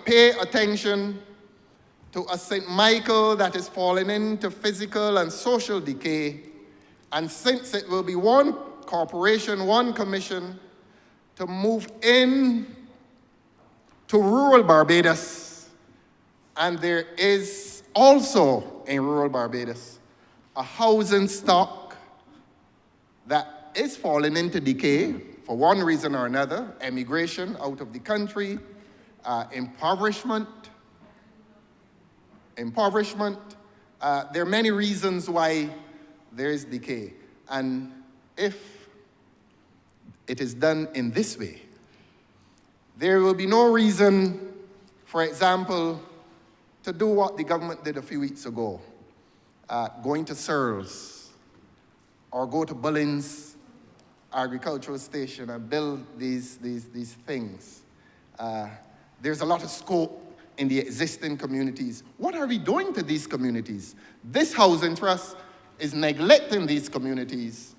pay attention to a St. Michael that is falling into physical and social decay. And since it will be one corporation, one commission, to move in to rural Barbados, and there is also in rural Barbados a housing stock that is falling into decay for one reason or another: emigration out of the country, impoverishment. There are many reasons why there is decay. And if it is done in this way, there will be no reason, for example, to do what the government did a few weeks ago, going to Searles or go to Bullins Agricultural Station and build these things. There's a lot of scope in the existing communities. What are we doing to these communities? This housing trust is neglecting these communities,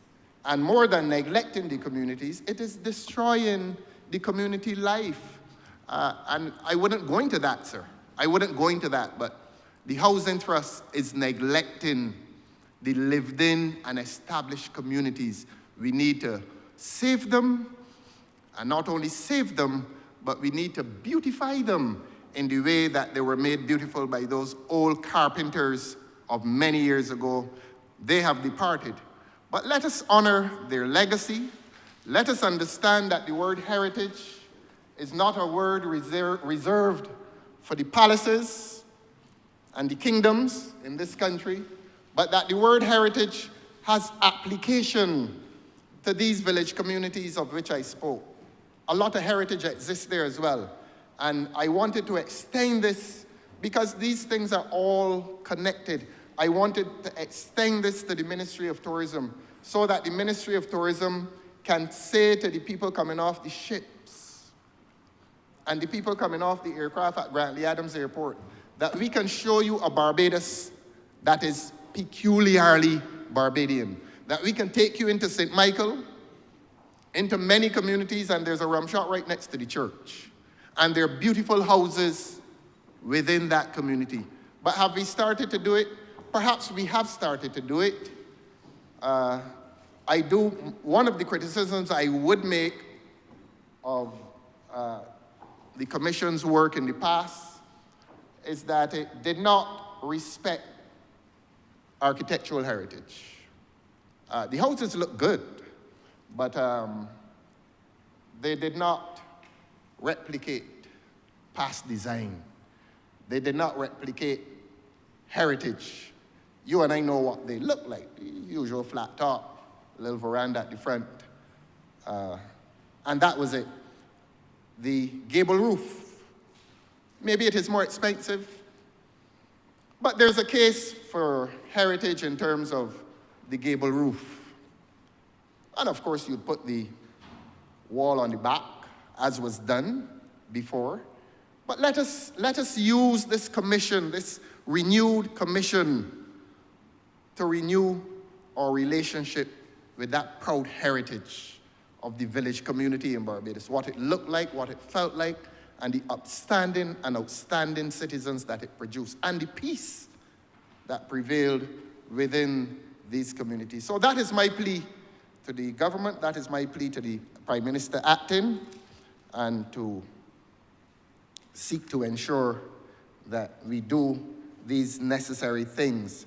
and more than neglecting the communities, it is destroying the community life. And I wouldn't go into that, sir. I wouldn't go into that, but the housing trust is neglecting the lived-in and established communities. We need to save them, and not only save them, but we need to beautify them in the way that they were made beautiful by those old carpenters of many years ago. They have departed. But let us honor their legacy. Let us understand that the word heritage is not a word reserved for the palaces and the kingdoms in this country, but that the word heritage has application to these village communities of which I spoke. A lot of heritage exists there as well. And I wanted to extend this because these things are all connected. I wanted to extend this to the Ministry of Tourism so that the Ministry of Tourism can say to the people coming off the ships and the people coming off the aircraft at Grantley Adams Airport that we can show you a Barbados that is peculiarly Barbadian, that we can take you into St. Michael, into many communities, and there's a rum shop right next to the church. And there are beautiful houses within that community. But have we started to do it? Perhaps we have started to do it. One of the criticisms I would make of the Commission's work in the past is that it did not respect architectural heritage. The houses look good, but they did not replicate past design. They did not replicate heritage. You and I know what they look like. The usual flat top, little veranda at the front. And that was it. The gable roof. Maybe it is more expensive, but there's a case for heritage in terms of the gable roof. And of course, you'd put the wall on the back, as was done before. But let us use this commission, this renewed commission, to renew our relationship with that proud heritage of the village community in Barbados, what it looked like, what it felt like, and the upstanding and outstanding citizens that it produced, and the peace that prevailed within these communities. So that is my plea to the government, that is my plea to the Prime Minister acting, and to seek to ensure that we do these necessary things.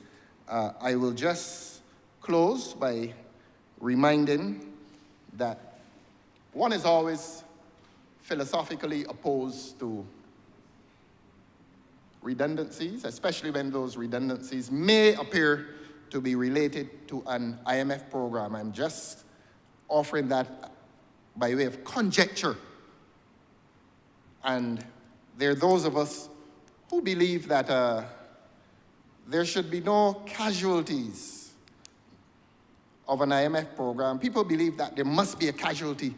I will just close by reminding that one is always philosophically opposed to redundancies, especially when those redundancies may appear to be related to an IMF program. I'm just offering that by way of conjecture. And there are those of us who believe that there should be no casualties of an IMF program. People believe that there must be a casualty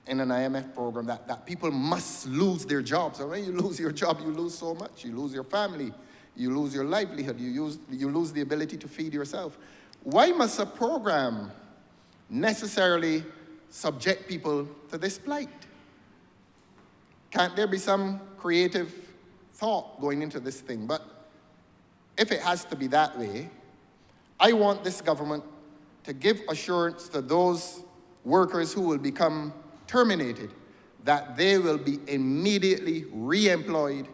in an IMF program, that people must lose their jobs. And when you lose your job, you lose so much. You lose your family, you lose your livelihood, you lose the ability to feed yourself. Why must a program necessarily subject people to this plight? Can't there be some creative thought going into this thing? But if it has to be that way, I want this government to give assurance to those workers who will become terminated that they will be immediately re-employed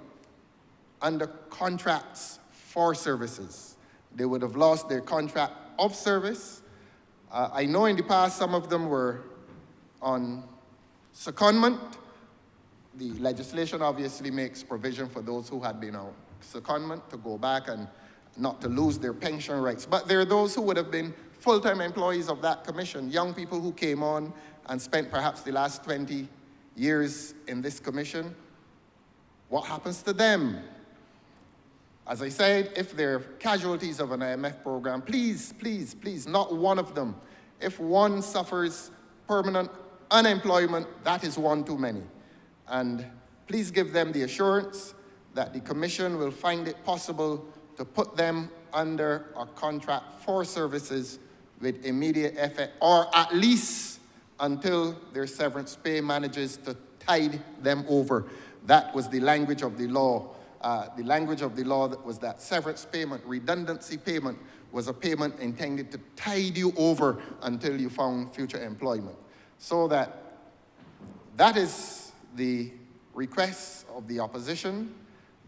under contracts for services. They would have lost their contract of service. I know in the past some of them were on secondment. The legislation obviously makes provision for those who had been on secondment to go back and not to lose their pension rights. But there are those who would have been full-time employees of that commission, young people who came on and spent perhaps the last 20 years in this commission. What happens to them? As I said, if they're casualties of an IMF program, please, please, please, not one of them. If one suffers permanent unemployment, that is one too many. And please give them the assurance that the commission will find it possible to put them under a contract for services with immediate effect, or at least until their severance pay manages to tide them over. That was the language of the law. The language of the law was that severance payment, redundancy payment, was a payment intended to tide you over until you found future employment. So that is the request of the opposition,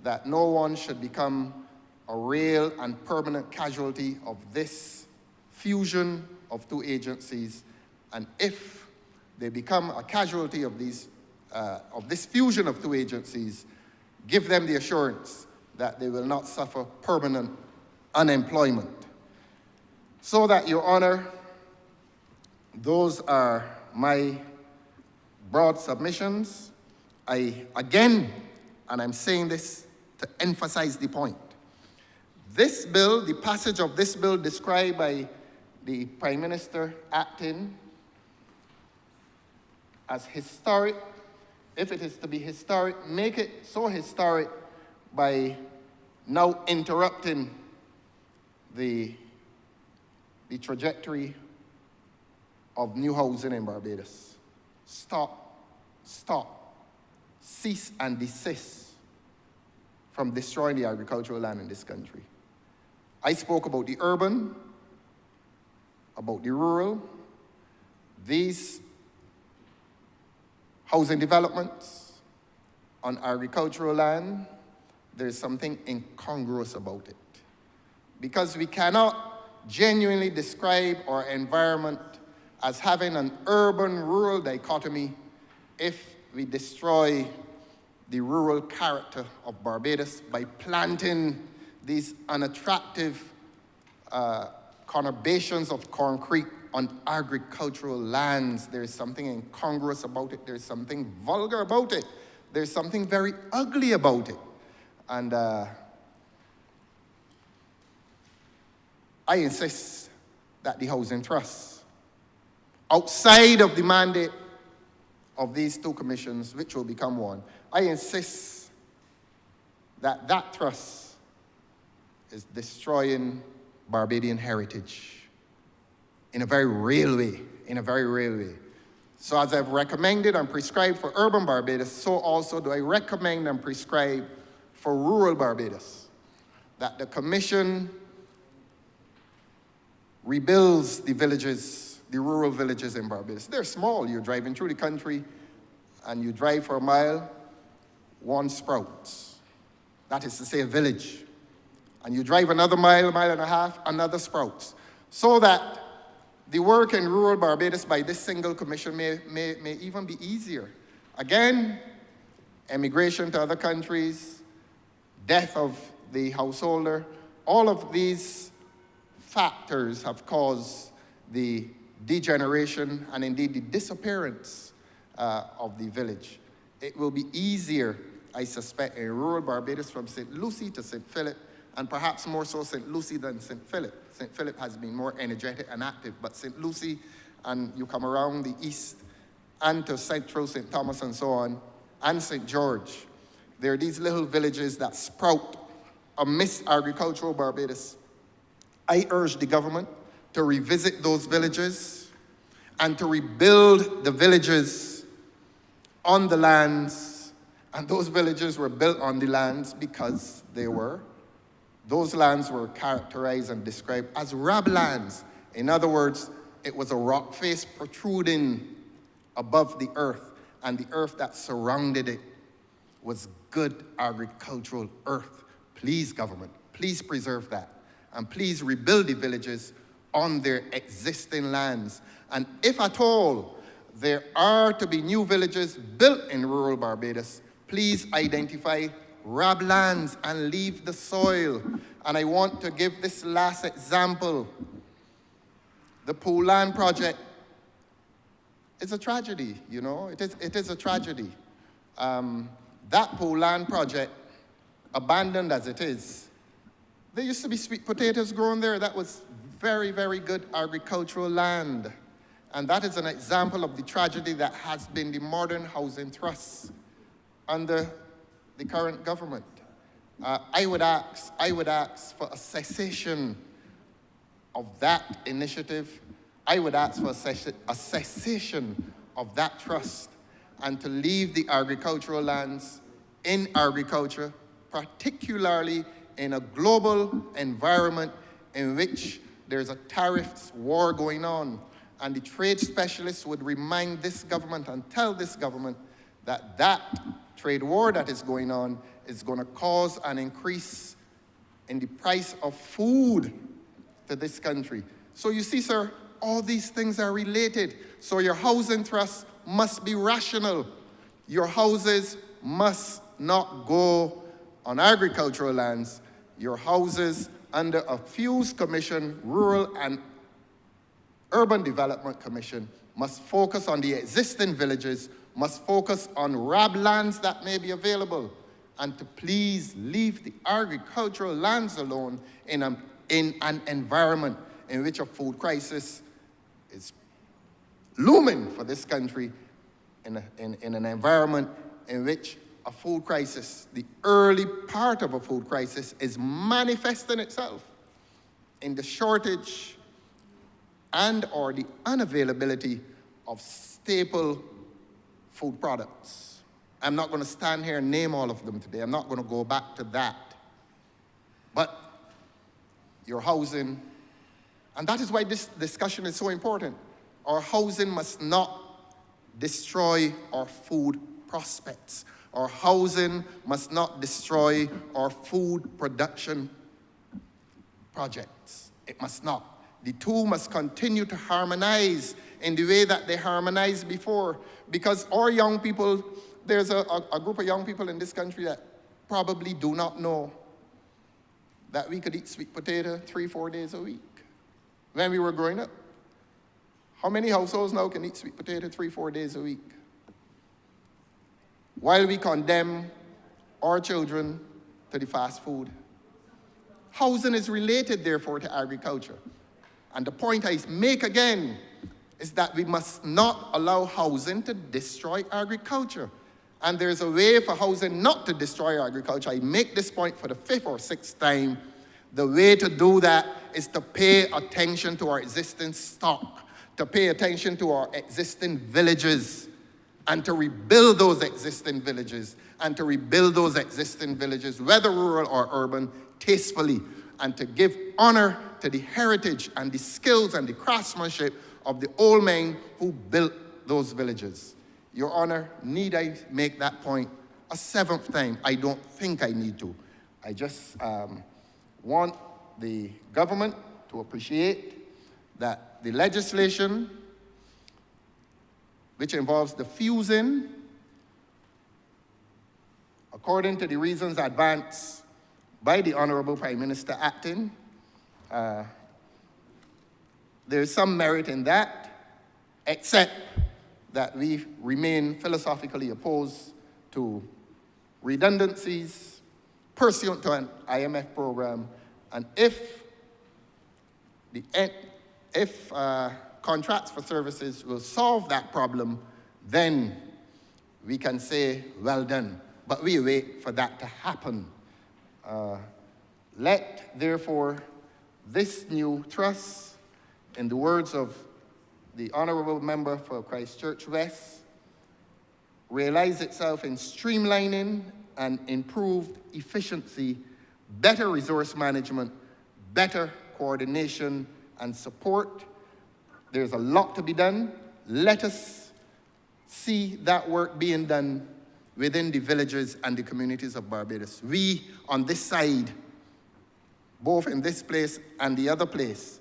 that no one should become a real and permanent casualty of this fusion of two agencies. And if they become a casualty of this fusion of two agencies, give them the assurance that they will not suffer permanent unemployment. So that, Your Honor, those are my broad submissions. Again, and I'm saying this to emphasize the point, this bill, the passage of this bill described by the Prime Minister acting as historic, if it is to be historic, make it so historic by now interrupting the trajectory of new housing in Barbados. Stop, cease and desist from destroying the agricultural land in this country. I spoke about the urban, about the rural. These housing developments on agricultural land, there's something incongruous about it. Because we cannot genuinely describe our environment as having an urban-rural dichotomy if we destroy the rural character of Barbados by planting these unattractive conurbations of concrete on agricultural lands. There's something incongruous about it. There's something vulgar about it. There's something very ugly about it. And I insist that the Housing Trust, outside of the mandate of these two commissions, which will become one, I insist that that trust is destroying Barbadian heritage in a very real way, So as I've recommended and prescribed for urban Barbados, so also do I recommend and prescribe for rural Barbados, that the commission rebuilds the villages, the rural villages in Barbados. They're small. You're driving through the country and you drive for a mile, one sprouts. That is to say a village. And you drive another mile, mile and a half, another sprouts. So that the work in rural Barbados by this single commission may even be easier. Again, emigration to other countries, death of the householder, all of these factors have caused the degeneration and indeed the disappearance of the village. It will be easier, I suspect, in rural Barbados from St. Lucie to St. Philip, and perhaps more so St. Lucie than St. Philip. St. Philip has been more energetic and active, but St. Lucie, and you come around the east and to Central St. Thomas and so on, and St. George, there are these little villages that sprout amidst agricultural Barbados. I urge the government to revisit those villages and to rebuild the villages on the lands. And those villages were built on the lands because those lands were characterized and described as rablands. In other words, it was a rock face protruding above the earth, and the earth that surrounded it was good agricultural earth. Please, government, please preserve that. And please rebuild the villages on their existing lands. And if at all there are to be new villages built in rural Barbados, please identify rablands and leave the soil. And I want to give this last example. The Pool Land Project is a tragedy, you know, it is a tragedy. That Pool Land Project, abandoned as it is, there used to be sweet potatoes grown there. That was very, very good agricultural land. And that is an example of the tragedy that has been the Modern Housing Trust under the current government. I would ask for a cessation of that initiative. I would ask for a cessation of that trust and to leave the agricultural lands in agriculture, particularly in a global environment in which there's a tariffs war going on. And the trade specialists would remind this government and tell this government that that trade war that is going on is going to cause an increase in the price of food to this country. So you see, sir, all these things are related. So your housing trust must be rational. Your houses must not go on agricultural lands. Your houses under a fused commission, Rural and Urban Development Commission, must focus on the existing villages, must focus on rablands that may be available, and to please leave the agricultural lands alone in an environment in which a food crisis is looming for this country, in an environment in which a food crisis, the early part of a food crisis, is manifesting itself in the shortage and or the unavailability of staple food products. I'm not going to stand here and name all of them today. I'm not going to go back to that. But your housing, and that is why this discussion is so important. Our housing must not destroy our food prospects. Our housing must not destroy our food production projects. It must not. The two must continue to harmonize in the way that they harmonized before, because our young people, there's a group of young people in this country that probably do not know that we could eat sweet potato 3-4 days a week when we were growing up. How many households now can eat sweet potato 3-4 days a week? While we condemn our children to the fast food. Housing is related, therefore, to agriculture. And the point I make again is that we must not allow housing to destroy agriculture. And there's a way for housing not to destroy agriculture. I make this point for the 5th or 6th time. The way to do that is to pay attention to our existing stock, to pay attention to our existing villages, and to rebuild those existing villages, whether rural or urban, tastefully. and to give honor to the heritage and the skills and the craftsmanship of the old men who built those villages. Your Honor, need I make that point a seventh time? I don't think I need to. I just want the government to appreciate that the legislation, which involves the fusing, according to the reasons advanced by the Honourable Prime Minister acting, there's some merit in that, except that we remain philosophically opposed to redundancies pursuant to an IMF program, and if contracts for services will solve that problem, then we can say, well done. But we wait for that to happen. Let, therefore, this new trust, in the words of the Honourable Member for Christchurch West, realize itself in streamlining and improved efficiency, better resource management, better coordination and support. There's a lot to be done. Let us see that work being done within the villages and the communities of Barbados. We, on this side, both in this place and the other place,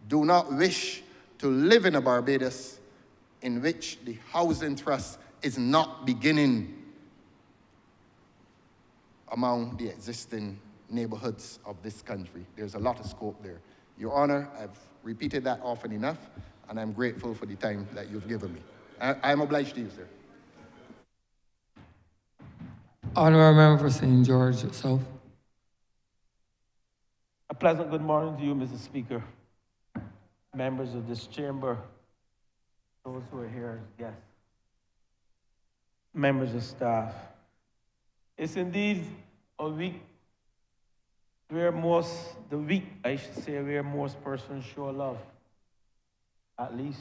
do not wish to live in a Barbados in which the housing trust is not beginning among the existing neighborhoods of this country. There's a lot of scope there. Your Honor, I've repeated that often enough, and I'm grateful for the time that you've given me. I'm obliged to you, sir. Honourable Member for St. George South. A pleasant good morning to you, Mr. Speaker, members of this chamber, those who are here as guests, members of staff. It's indeed a week where most persons show love. At least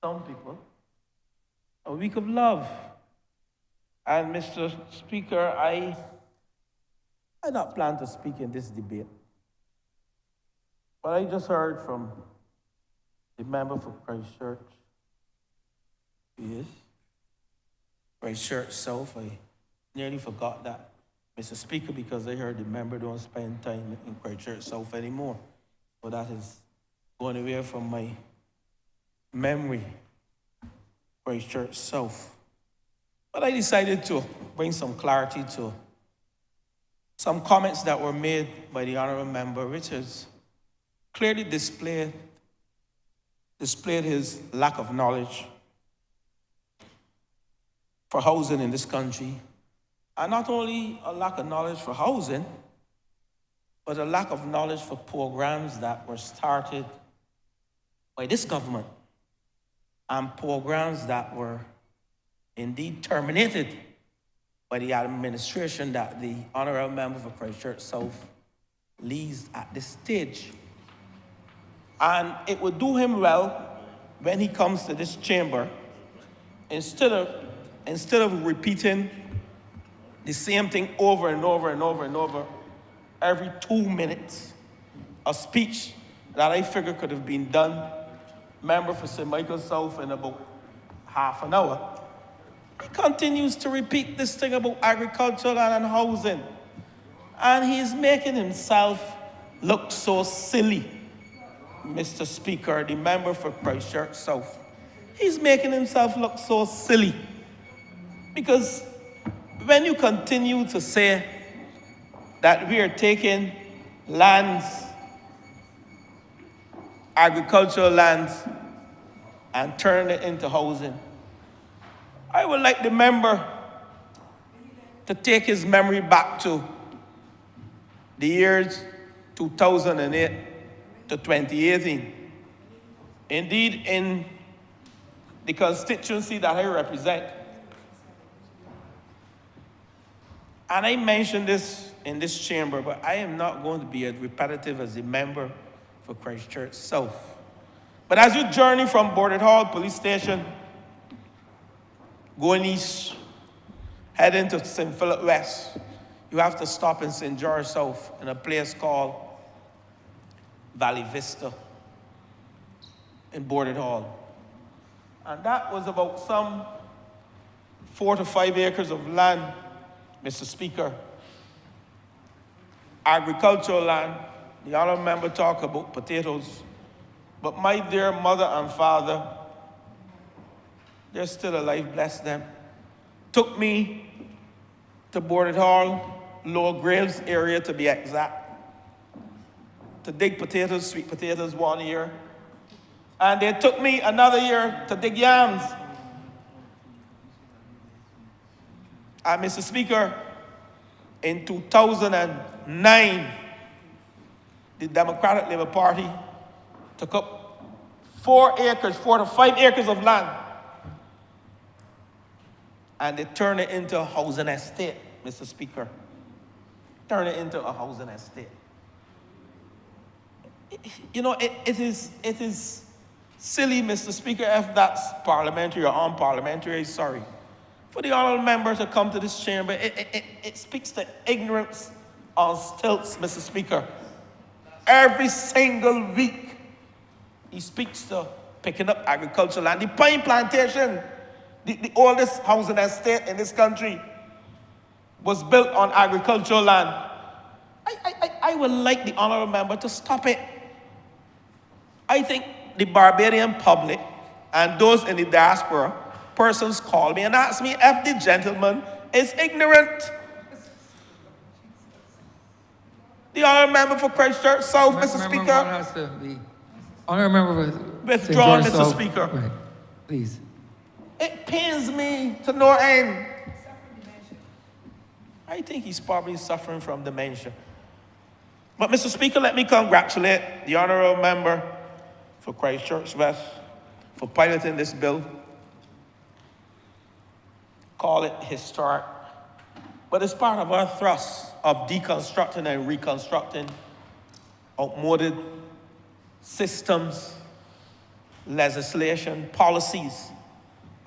some people. A week of love. And Mr. Speaker, I not plan to speak in this debate. But I just heard from the member for Christchurch. Yes. Christchurch South. I nearly forgot that, Mr. Speaker, because I heard the member don't spend time in Christchurch South anymore. So that is going away from my memory, Christchurch South. But I decided to bring some clarity to some comments that were made by the honourable member, which has clearly displayed his lack of knowledge for housing in this country. And not only a lack of knowledge for housing, but a lack of knowledge for programs that were started by this government and programs that were indeed terminated by the administration that the honourable member for Christchurch South leads at this stage. And it would do him well when he comes to this chamber, instead of repeating the same thing over and over and over and over every 2 minutes, a speech that I figure could have been done, member for St. Michael South, in about half an hour. He continues to repeat this thing about agriculture and housing. And he's making himself look so silly, Mr. Speaker, the member for Christchurch South. He's making himself look so silly. Because when you continue to say that we are taking lands, agricultural lands, and turning it into housing, I would like the member to take his memory back to the years 2008 to 2018. Indeed, in the constituency that I represent, and I mentioned this in this chamber, but I am not going to be as repetitive as the member for Christchurch South. But as you journey from Boarded Hall Police Station, going east, heading to St. Philip West, you have to stop in St. George South in a place called Valley Vista in Boarded Hall. And that was about some 4 to 5 acres of land, Mr. Speaker. Agricultural land. The honourable member talked about potatoes. But my dear mother and father, they're still alive, bless them, took me to Boarded Hall, Lower Graves area to be exact, to dig potatoes, sweet potatoes 1 year. And they took me another year to dig yams. And Mr. Speaker, in 2009, the Democratic Labour Party took up 4 to 5 acres of land, and they turned it into a housing estate, Mr. Speaker. Turn it into a housing estate. You know, it is silly, Mr. Speaker, if that's parliamentary or unparliamentary, sorry, for the honourable member to come to this chamber. It speaks to ignorance on stilts, Mr. Speaker. Every single week, he speaks to picking up agricultural land. The pine plantation, the oldest housing estate in this country, was built on agricultural land. I would like the honourable member to stop it. I think the Barbadian public and those in the diaspora, persons call me and ask me if the gentleman is ignorant. The honourable member for Christchurch South, Mr. Member Speaker. Hall has to be. Honourable member for Withdrawn, St. Mr. George South. Speaker. Right. Please. It pains me to no end. I think he's probably suffering from dementia. But Mr. Speaker, let me congratulate the honourable member for Christchurch West for piloting this bill. Call it historic. But it's part of our thrust of deconstructing and reconstructing outmoded systems, legislation, policies,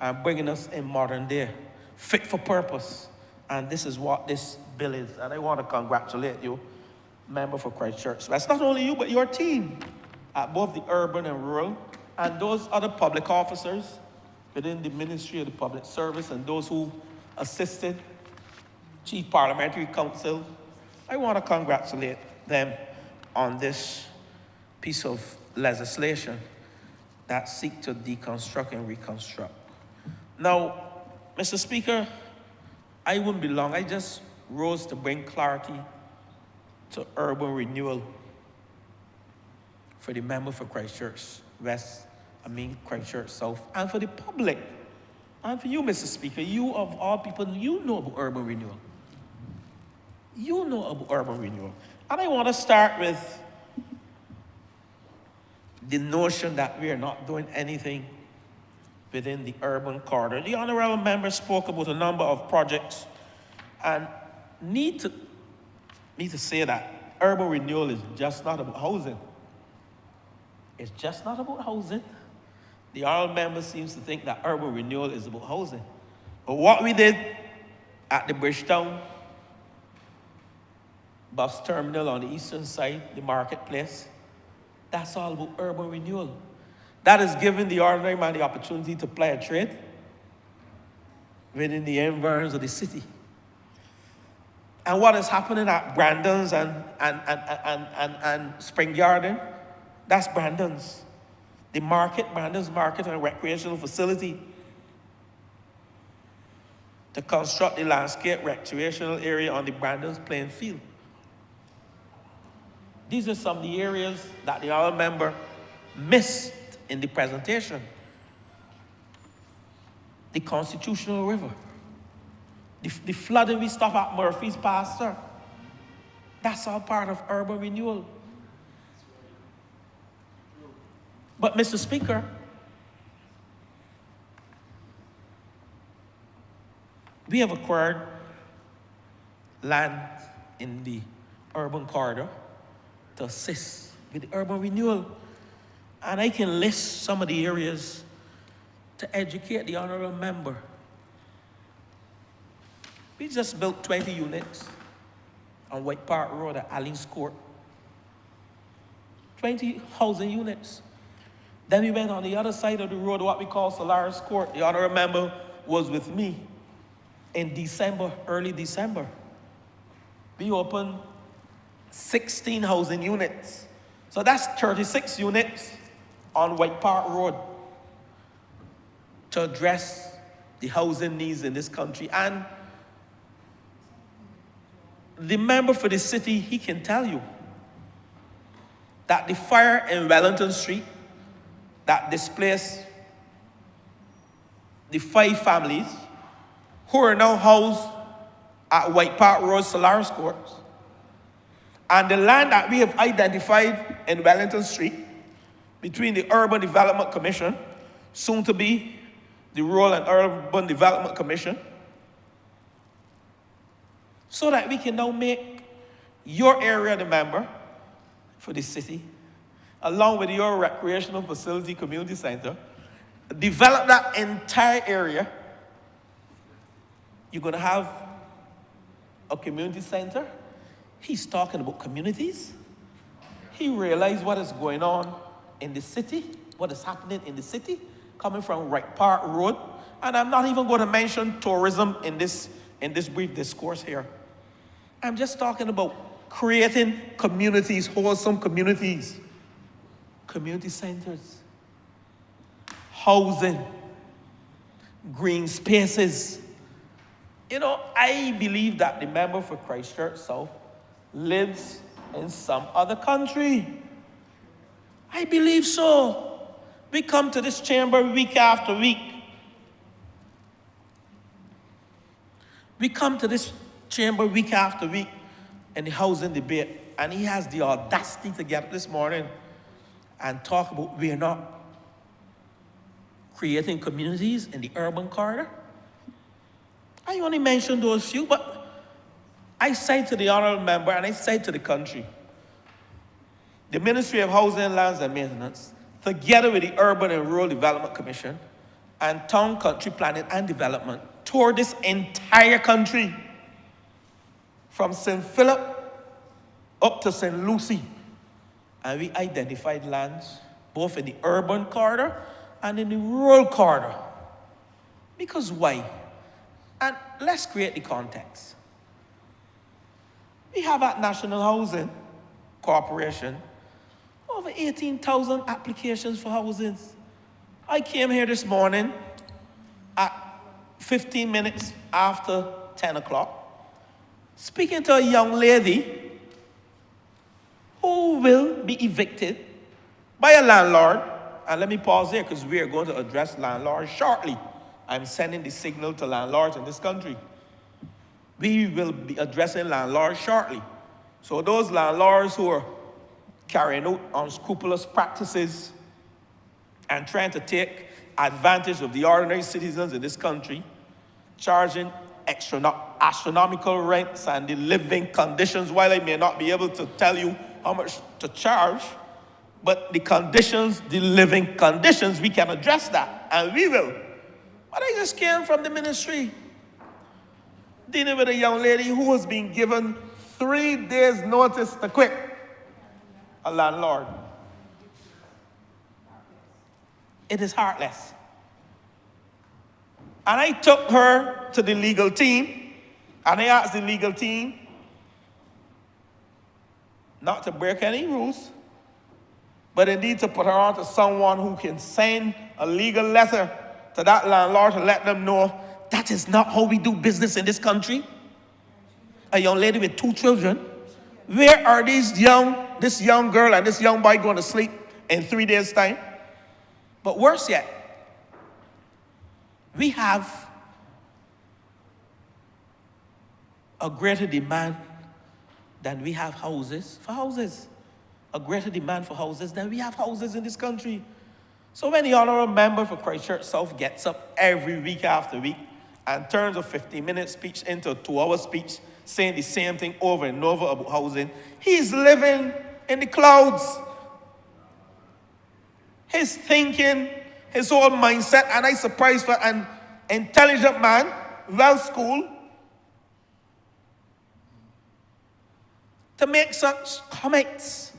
and bringing us in modern day, fit for purpose. And this is what this bill is. And I want to congratulate you, member for Christchurch. That's not only you, but your team at both the urban and rural, and those other public officers within the Ministry of the Public Service and those who assisted, Chief Parliamentary Council. I want to congratulate them on this piece of legislation that seeks to deconstruct and reconstruct. Now, Mr. Speaker, I wouldn't be long. I just rose to bring clarity to urban renewal for the member for Christchurch West, Christchurch South, and for the public. And for you, Mr. Speaker, you of all people, you know about urban renewal. You know about urban renewal. And I want to start with the notion that we are not doing anything within the urban corridor. The honourable member spoke about a number of projects, and need to say that urban renewal is just not about housing. It's just not about housing. The honourable member seems to think that urban renewal is about housing. But what we did at the Bridgetown bus terminal on the eastern side, the marketplace, that's all about urban renewal. That is giving the ordinary man the opportunity to play a trade within the environs of the city. And what is happening at Brandon's and Spring Garden, that's Brandon's. The market, Brandon's Market and Recreational Facility, to construct the landscape recreational area on the Brandon's playing field. These are some of the areas that the honourable member missed in the presentation. The Constitutional River, the flooding we stop at Murphy's Pasture, that's all part of urban renewal. But Mr. Speaker, we have acquired land in the urban corridor to assist with the urban renewal. And I can list some of the areas to educate the honourable member. We just built 20 units on White Park Road at Alley's Court. 20 housing units. Then we went on the other side of the road, what we call Solaris Court. The honourable member was with me in December, early December. We opened 16 housing units. So that's 36 units on White Park Road to address the housing needs in this country. And the member for the city, he can tell you that the fire in Wellington Street that displaced the 5 families who are now housed at White Park Road, Solaris Courts, and the land that we have identified in Wellington Street between the Urban Development Commission, soon to be the Rural and Urban Development Commission, so that we can now make your area the member for the city, along with your recreational facility community center, develop that entire area. You're going to have a community center. He's talking about communities. He realized what is going on in the city, what is happening in the city, coming from Wright Park Road. And I'm not even going to mention tourism in this brief discourse here. I'm just talking about creating communities, wholesome communities, community centers, housing, green spaces. You know, I believe that the member for Christchurch South lives in some other country. I believe so. We come to this chamber week after week. We come to this chamber week after week in the housing debate, and he has the audacity to get up this morning and talk about we're not creating communities in the urban corridor. I only mentioned those few, but I say to the honourable member and I say to the country, the Ministry of Housing, Lands and Maintenance, together with the Urban and Rural Development Commission and Town, Country Planning and Development, toured this entire country from St. Philip up to St. Lucie. And we identified lands both in the urban corridor and in the rural corridor. Because why? And let's create the context. We have at National Housing Corporation over 18,000 applications for houses. I came here this morning at 15 minutes after 10 o'clock, speaking to a young lady who will be evicted by a landlord. And let me pause there because we are going to address landlords shortly. I'm sending the signal to landlords in this country. We will be addressing landlords shortly. So those landlords who are carrying out unscrupulous practices and trying to take advantage of the ordinary citizens in this country, charging astronomical rents and the living conditions, while I may not be able to tell you how much to charge, but the conditions, the living conditions, we can address that, and we will. But I just came from the ministry dealing with a young lady who has been given 3 days' notice to quit, a landlord. It is heartless. And I took her to the legal team, and I asked the legal team not to break any rules, but indeed to put her on to someone who can send a legal letter to that landlord to let them know that is not how we do business in this country. A young lady with 2 children, where are this young girl and this young boy going to sleep in 3 days' time? But worse yet, we have a greater demand than we have houses for houses. A greater demand for houses than we have houses in this country. So when the honourable member for Christchurch South gets up every week after week and turns a 15-minute speech into a 2-hour speech saying the same thing over and over about housing, he's living in the clouds. His thinking, his whole mindset, and I'm surprised for an intelligent man, well-schooled, to make such comments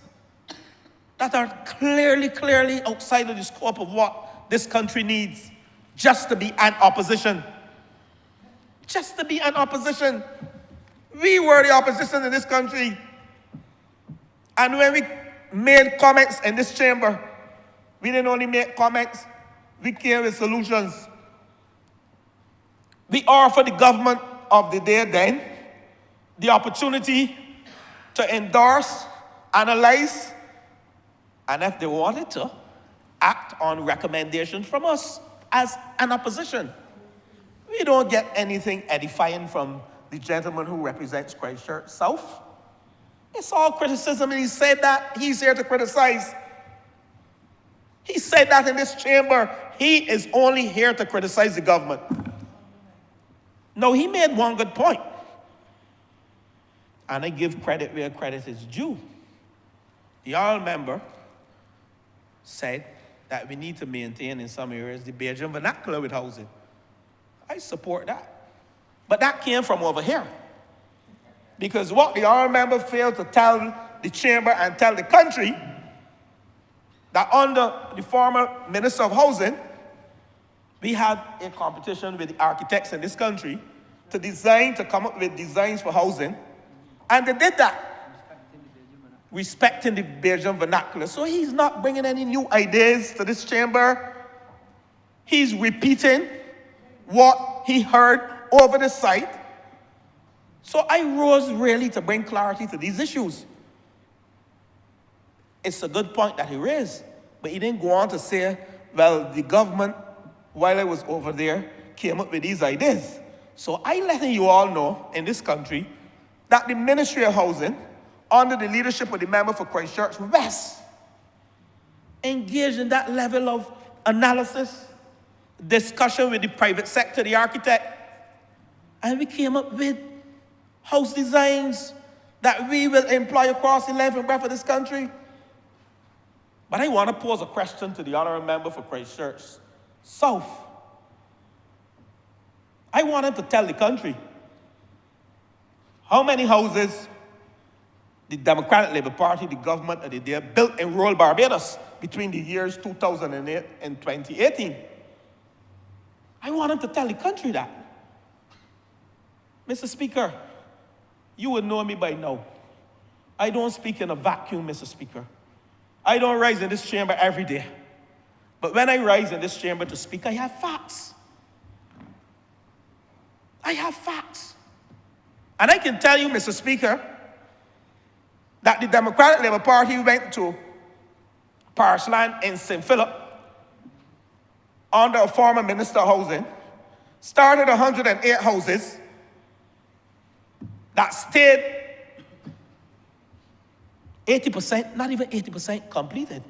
that are clearly outside of the scope of what this country needs, just to be an opposition. Just to be an opposition. We were the opposition in this country. And when we made comments in this chamber, we didn't only make comments, we came with solutions. We offered the government of the day then the opportunity to endorse, analyze, and if they wanted to, act on recommendations from us as an opposition. We don't get anything edifying from the gentleman who represents Christchurch South. It's all criticism, and he said that he's here to criticize. He said that in this chamber. He is only here to criticize the government. No, he made one good point. And I give credit where credit is due. The honourable member said that we need to maintain in some areas the Bajan vernacular with housing. I support that. But that came from over here. Because what the honourable member failed to tell the chamber and tell the country, that under the former Minister of Housing, we had a competition with the architects in this country to come up with designs for housing. And they did that, respecting the Bajan vernacular. So he's not bringing any new ideas to this chamber. He's repeating what he heard over the site. So I rose really to bring clarity to these issues. It's a good point that he raised, but he didn't go on to say, well, the government, while I was over there, came up with these ideas. So I'm letting you all know in this country that the Ministry of Housing, under the leadership of the member for Christchurch West, engaged in that level of analysis, discussion with the private sector, the architect, and we came up with house designs that we will employ across the length and breadth of this country. But I want to pose a question to the honourable member for Christchurch South. I want him to tell the country how many houses the Democratic Labour Party, the government of the day, built in rural Barbados between the years 2008 and 2018. I want him to tell the country that. Mr. Speaker, you would know me by now. I don't speak in a vacuum, Mr. Speaker. I don't rise in this chamber every day. But when I rise in this chamber to speak, I have facts. I have facts. And I can tell you, Mr. Speaker, that the Democratic Labour Party went to Parish Land in St. Philip under a former Minister of Housing, started 108 houses that stayed 80%, not even 80% completed.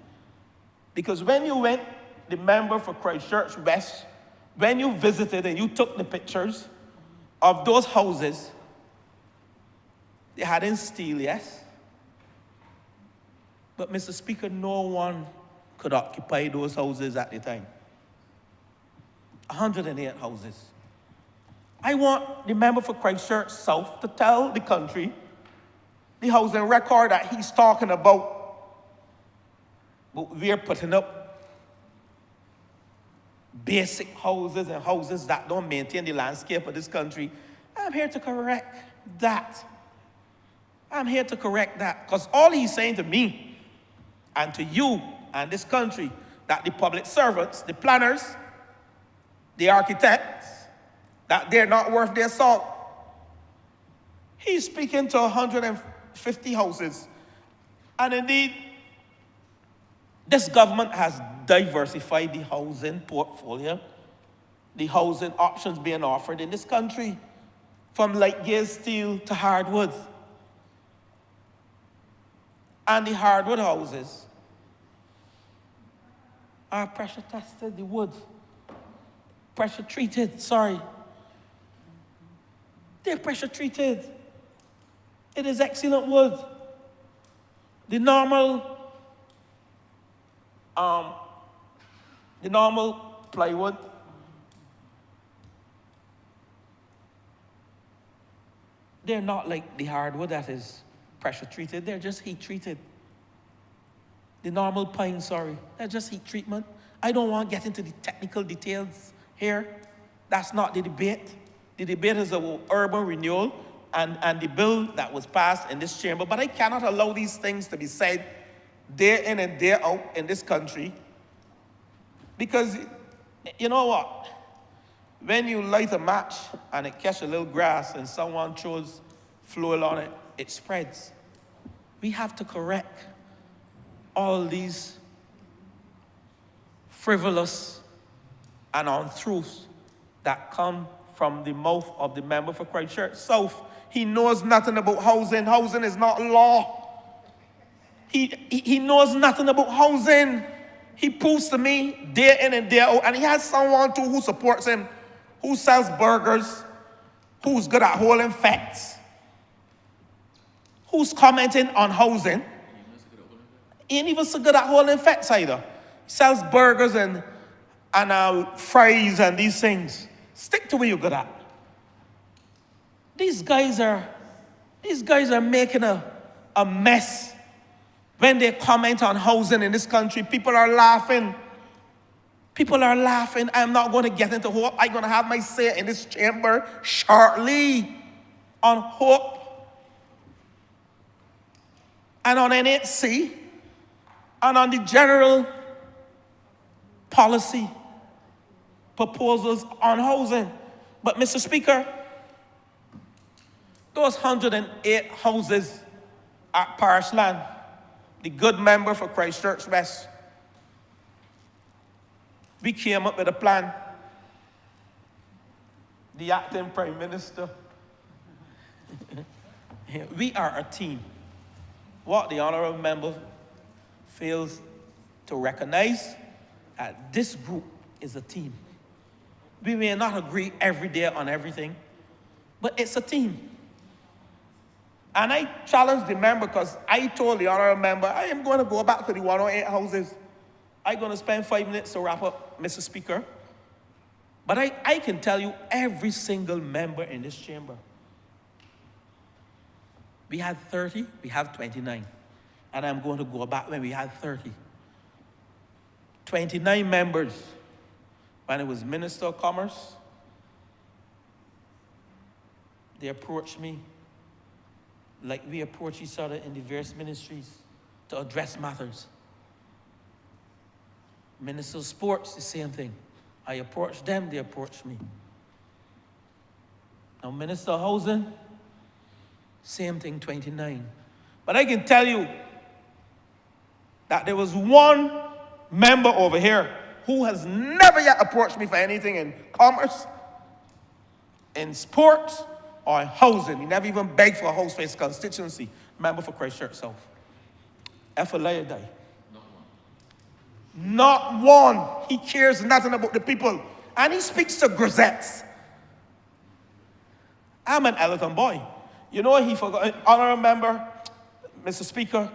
Because when you went, the member for Christchurch West, when you visited and you took the pictures of those houses, they had in steel, yes? But Mr. Speaker, no one could occupy those houses at the time. 108 houses. I want the member for Christchurch South to tell the country the housing record that he's talking about. But we're putting up basic houses and houses that don't maintain the landscape of this country. I'm here to correct that. I'm here to correct that. Because all he's saying to me and to you and this country, that the public servants, the planners, the architects, that they're not worth their salt. He's speaking to 150 houses. And indeed, this government has diversified the housing portfolio, the housing options being offered in this country, from light gauge steel to hardwood. And the hardwood houses are pressure tested, the wood, pressure treated, sorry. They're pressure treated. It is excellent wood. The normal plywood, they're not like the hardwood that is pressure treated, they're just heat treated. The normal pine, sorry, they're just heat treatment. I don't want to get into the technical details here. That's not the debate. The debate is about urban renewal and the bill that was passed in this chamber. But I cannot allow these things to be said day in and day out in this country. Because, you know what? When you light a match and it catches a little grass and someone throws fuel on it, it spreads. We have to correct all these frivolous and untruths that come from the mouth of the member for Christchurch South. He knows nothing about housing. Housing is not law. He knows nothing about housing. He proves to me day in and day out, and he has someone too who supports him, who sells burgers, who's good at holding facts, who's commenting on housing. He ain't even so good at holding facts either. He sells burgers and fries and these things. Stick to what you're good at. These guys are making a mess. When they comment on housing in this country, people are laughing. People are laughing. I'm not going to get into hope. I'm going to have my say in this chamber shortly on hope and on NHC and on the general policy proposals on housing. But Mr. Speaker, those 108 houses at Parish Land, the good member for Christchurch West, we came up with a plan. The acting Prime Minister. We are a team. What the honourable member fails to recognize, that this group is a team. We may not agree every day on everything, but it's a team. And I challenged the member because I told the honourable member, I am going to go back to the 108 houses. I'm going to spend 5 minutes to wrap up, Mr. Speaker. But I can tell you every single member in this chamber. We had 30, we have 29. And I'm going to go back when we had 30. 29 members when it was Minister of Commerce. They approached me like we approach each other in the various ministries to address matters. Minister of Sports, the same thing. I approached them, they approached me. Now, Minister of Housing, same thing, 29. But I can tell you that there was one member over here who has never yet approached me for anything in commerce, in sports, or in housing. He never even begged for a house for his constituency. Member for Christchurch South. Epheliadai. Not one. He cares nothing about the people. And he speaks to grisettes. I'm an Elton boy. You know what he forgot? Honourable member, Mr. Speaker,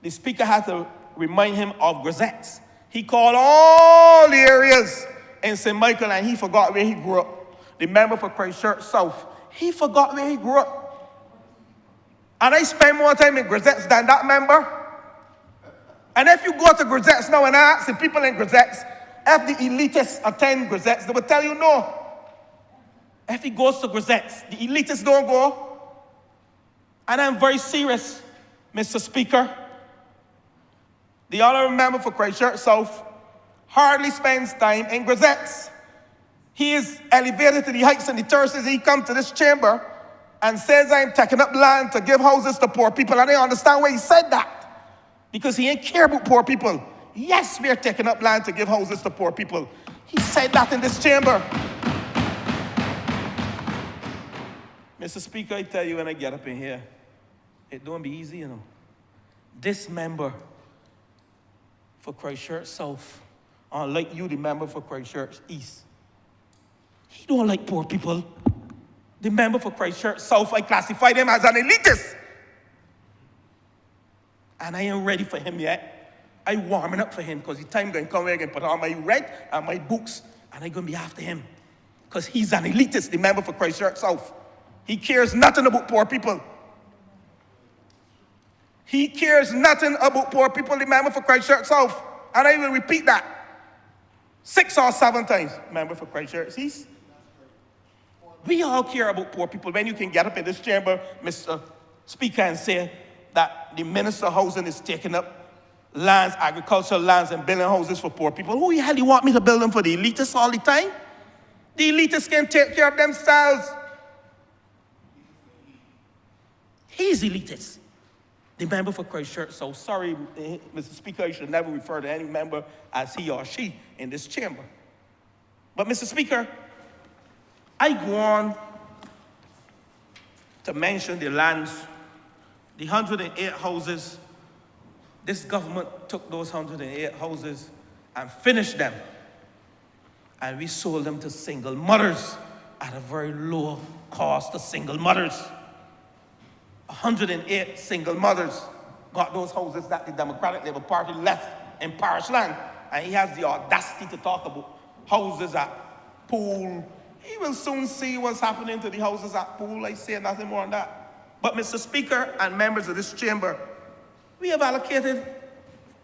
the Speaker had to remind him of grisettes. He called all the areas in St. Michael and he forgot where he grew up. The member for Christchurch South, he forgot where he grew up. And I spend more time in grisettes than that member. And if you go to grisettes now and ask the people in grisettes, if the elitists attend grisettes, they will tell you no. If he goes to grisettes, the elitists don't go. And I'm very serious, Mr. Speaker. The honourable member for Christchurch South hardly spends time in grisettes. He is elevated to the heights and the terraces. He comes to this chamber and says, I'm taking up land to give houses to poor people. And I understand why he said that. Because he ain't care about poor people. Yes, we are taking up land to give houses to poor people. He said that in this chamber. Mr. Speaker, I tell you when I get up in here, it don't be easy, you know. This member for Christchurch South, unlike you, the member for Christchurch East, he don't like poor people. The member for Christchurch South, I classified him as an elitist. And I ain't ready for him yet. I warming up for him because the time going to come where I can put on my red and my books and I'm going to be after him. Because he's an elitist, the member for Christchurch South. He cares nothing about poor people. He cares nothing about poor people, the member for Christchurch South. And I will repeat that 6 or 7 times, member for Christchurch East. We all care about poor people. When you can get up in this chamber, Mr. Speaker, and say that the Minister of Housing is taking up lands, agricultural lands, and building houses for poor people. Who the hell you want me to build them for? The elitists all the time? The elitists can take care of themselves. He's elitist. The member for Christchurch. So sorry, Mr. Speaker, you should never refer to any member as he or she in this chamber. But Mr. Speaker, I go on to mention the lands, the 108 houses. This government took those 108 houses and finished them. And we sold them to single mothers at a very low cost to single mothers. 108 single mothers got those houses that the Democratic Labour Party left in parish land. And he has the audacity to talk about houses at Pool. He will soon see what's happening to the houses at Pool. I say nothing more on that. But Mr. Speaker and members of this chamber, we have allocated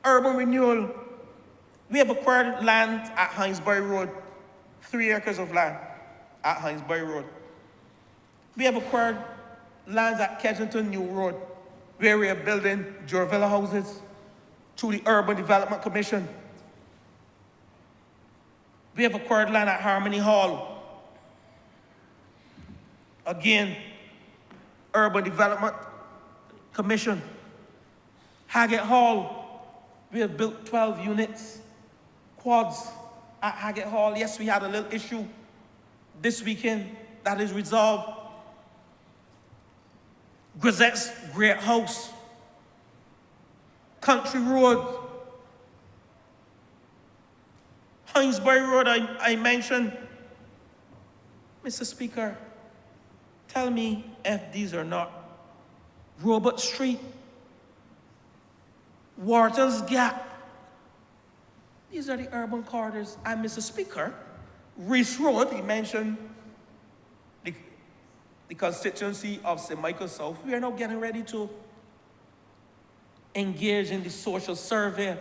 urban renewal. We have acquired land at Hinesbury Road, 3 acres of land at Hinesbury Road. We have acquired lands at Kensington New Road, where we are building Jurvilla houses through the Urban Development Commission. We have acquired land at Harmony Hall. Again, Urban Development Commission. Haggett Hall, we have built 12 units, quads at Haggett Hall. Yes, we had a little issue this weekend that is resolved. Grisette's Great House, Country Road, Hinesbury Road, I mentioned. Mr. Speaker, tell me if these are not Robert Street, Wharton's Gap. These are the urban corridors. And Mr. Speaker, Reese Road, he mentioned the constituency of St. Michael South. We are now getting ready to engage in the social survey.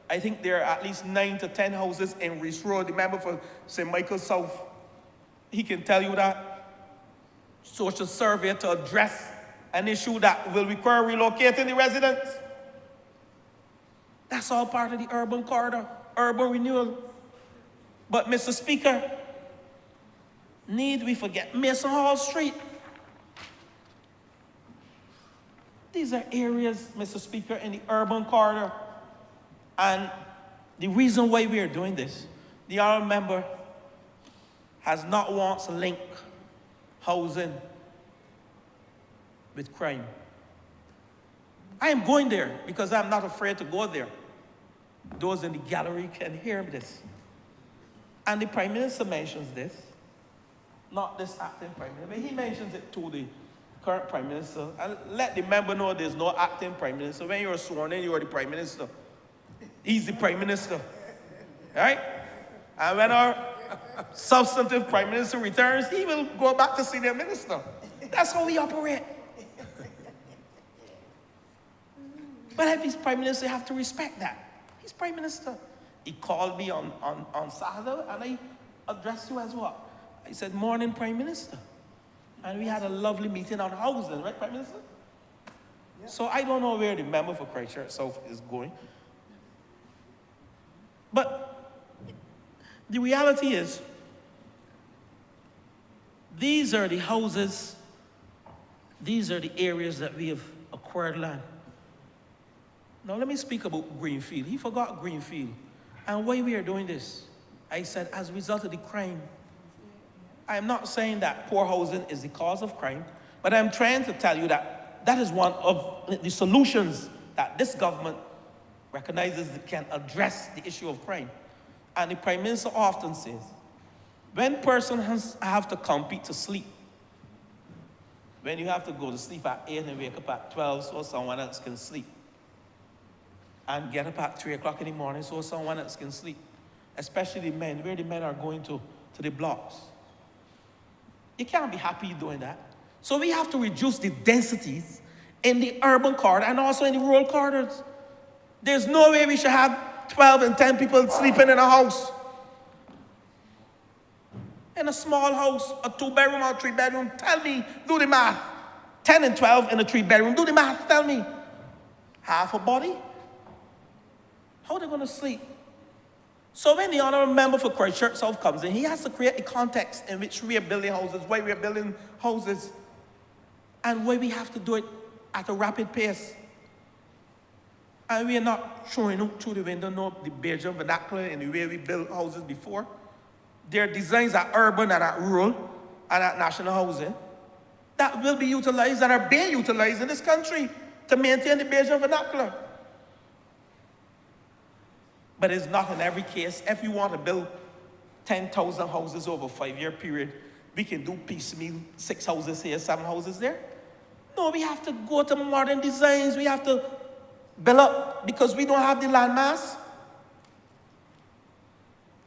I think there are at least 9 to 10 houses in Reese Road. The member for St. Michael South, he can tell you that. Social survey to address an issue that will require relocating the residents. That's all part of the urban corridor, urban renewal. But Mr. Speaker, need we forget Mason Hall Street? These are areas, Mr. Speaker, in the urban corridor. And the reason why we are doing this, the honourable member has not once linked housing with crime. I am going there because I'm not afraid to go there. Those in the gallery can hear this. And the Prime Minister mentions this, not this acting Prime Minister, but he mentions it to the current Prime Minister. And let the member know there's no acting Prime Minister. When you're sworn in, you are the Prime Minister. He's the Prime Minister, right? And when our substantive Prime Minister returns, he will go back to senior minister. That's how we operate. But if he's Prime Minister, you have to respect that. He's Prime Minister. He called me on Saturday, and I addressed you as what? I said, morning, Prime Minister. And we had a lovely meeting on housing, right, Prime Minister? Yeah. So I don't know where the member for Christchurch South is going. But the reality is, these are the houses, these are the areas that we have acquired land. Now let me speak about Greenfield. He forgot Greenfield. And why we are doing this, I said, as a result of the crime. I am not saying that poor housing is the cause of crime, but I'm trying to tell you that that is one of the solutions that this government recognizes that can address the issue of crime. And the Prime Minister often says, when persons have to compete to sleep, when you have to go to sleep at 8 and wake up at 12 so someone else can sleep, and get up at 3 o'clock in the morning so someone else can sleep, especially the men, where the men are going to the blocks. You can't be happy doing that. So we have to reduce the densities in the urban corridor and also in the rural corridors. There's no way we should have 12 and 10 people sleeping in a house. In a small house, a 2-bedroom or 3-bedroom, tell me, do the math. 10 and 12 in a 3-bedroom, do the math, tell me. Half a body? How are they going to sleep? So when the honourable member for Christchurch South comes in, he has to create a context in which we are building houses, why we are building houses, and why we have to do it at a rapid pace. And we are not throwing out through the window the Bajan vernacular in the way we built houses before. Their designs are urban and are rural and at national housing that will be utilized and are being utilized in this country to maintain the Bajan vernacular. But it's not in every case. If we want to build 10,000 houses over a 5-year period, we can do piecemeal, 6 houses here, 7 houses there. No, we have to go to modern designs. We have to build up because we don't have the land mass.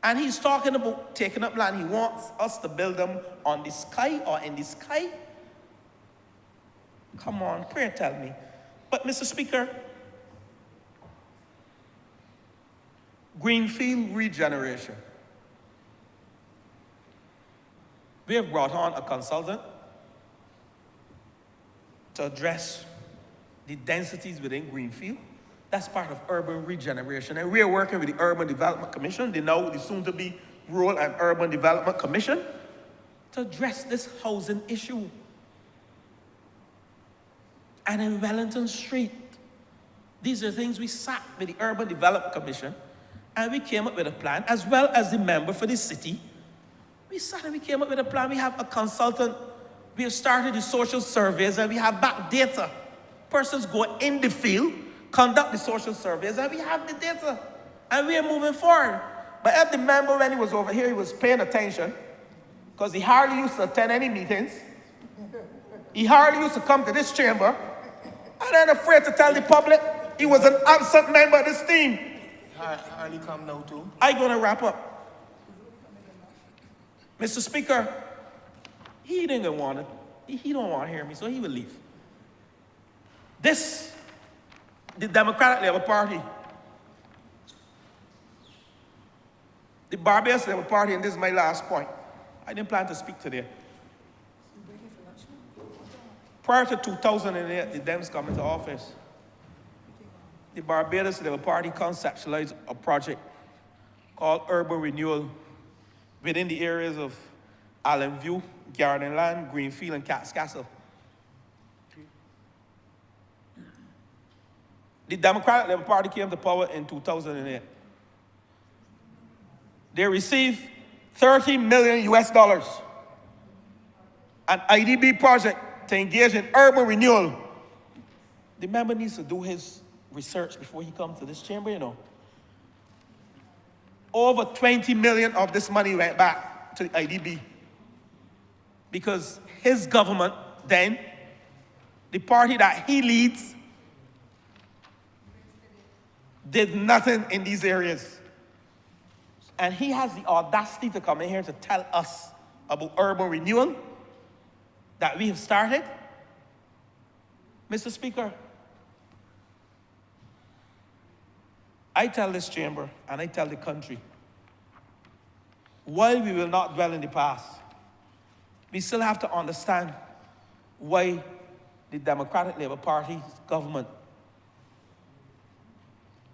And he's talking about taking up land. He wants us to build them on the sky or in the sky. Come on, pray tell me. But Mr. Speaker, greenfield regeneration. We have brought on a consultant to address the densities within greenfield. That's part of urban regeneration. And we are working with the Urban Development Commission, the soon-to-be Rural and Urban Development Commission, to address this housing issue. And in Wellington Street, these are things we sat with the Urban Development Commission, and we came up with a plan, as well as the member for the city. We sat and we came up with a plan. We have a consultant. We have started the social surveys, and we have back data. Persons go in the field, conduct the social surveys, and we have the data. And we are moving forward. But if the member, when he was over here, he was paying attention, because he hardly used to attend any meetings. He hardly used to come to this chamber. And then afraid to tell the public he was an absent member of this team. Hardly come now too. I'm going to wrap up. Mr. Speaker, he didn't want it. He don't want to hear me, so he will leave. The Democratic Labour Party, the Barbados Labour Party, and this is my last point. I didn't plan to speak today. Prior to 2008, the Dems come into office. The Barbados Labour Party conceptualized a project called Urban Renewal within the areas of Island View, Garden Land, Greenfield, and Cat's Castle. The Democratic Labour Party came to power in 2008. They received $30 million US, an IDB project to engage in urban renewal. The member needs to do his research before he comes to this chamber, you know. Over 20 million of this money went back to the IDB because his government then, the party that he leads, did nothing in these areas. And he has the audacity to come in here to tell us about urban renewal that we have started. Mr. Speaker, I tell this chamber and I tell the country, while we will not dwell in the past, we still have to understand why the Democratic Labour Party's government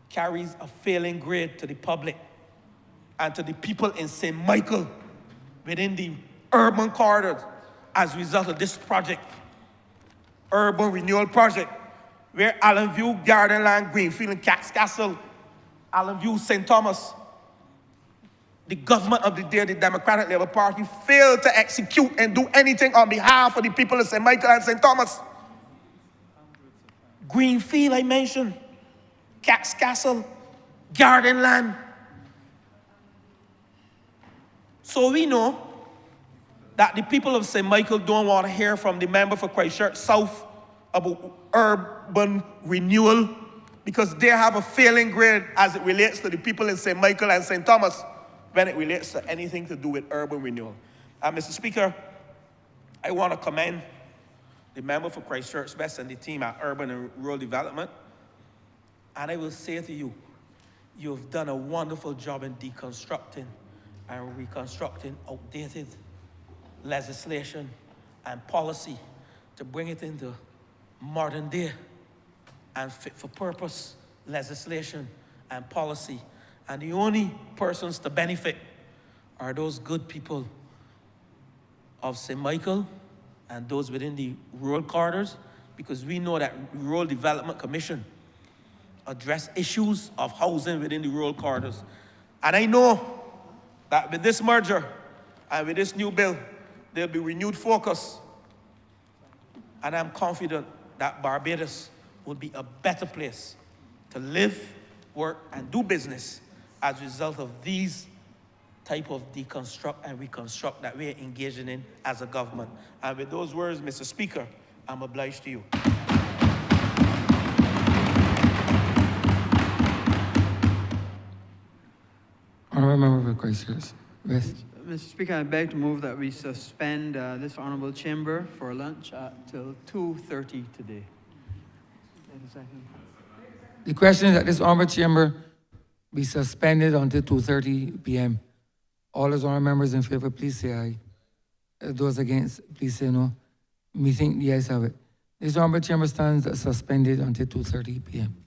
carries a failing grade to the public and to the people in St. Michael within the urban corridors as a result of this project, urban renewal project, where Island View, Garden Land, Greenfield, and Cat's Castle, Island View, St. Thomas, the government of the day, the Democratic Labour Party, failed to execute and do anything on behalf of the people of St. Michael and St. Thomas. Greenfield, I mentioned, Cat's Castle, Garden Land. So we know that the people of St. Michael don't want to hear from the member for Christchurch South about urban renewal because they have a failing grade as it relates to the people in St. Michael and St. Thomas when it relates to anything to do with urban renewal. And Mr. Speaker, I want to commend the member for Christchurch West and the team at Urban and Rural Development. And I will say to you, you've done a wonderful job in deconstructing and reconstructing outdated legislation and policy to bring it into modern day and fit for purpose legislation and policy. And the only persons to benefit are those good people of St. Michael and those within the rural corridors, because we know that Rural Development Commission address issues of housing within the rural corridors. And I know that with this merger and with this new bill, there'll be renewed focus. And I'm confident that Barbados will be a better place to live, work, and do business as a result of these type of deconstruct and reconstruct that we're engaging in as a government. And with those words, Mr. Speaker, I'm obliged to you. Honourable Member for Christchurch West. Mr. Speaker, I beg to move that we suspend this honourable chamber for lunch till 2:30 today. The question is that this honourable chamber be suspended until 2:30 p.m. All those honourable members in favour, please say aye. Those against, please say no. Meeting, the ayes have it. This honourable chamber stands suspended until 2:30 p.m.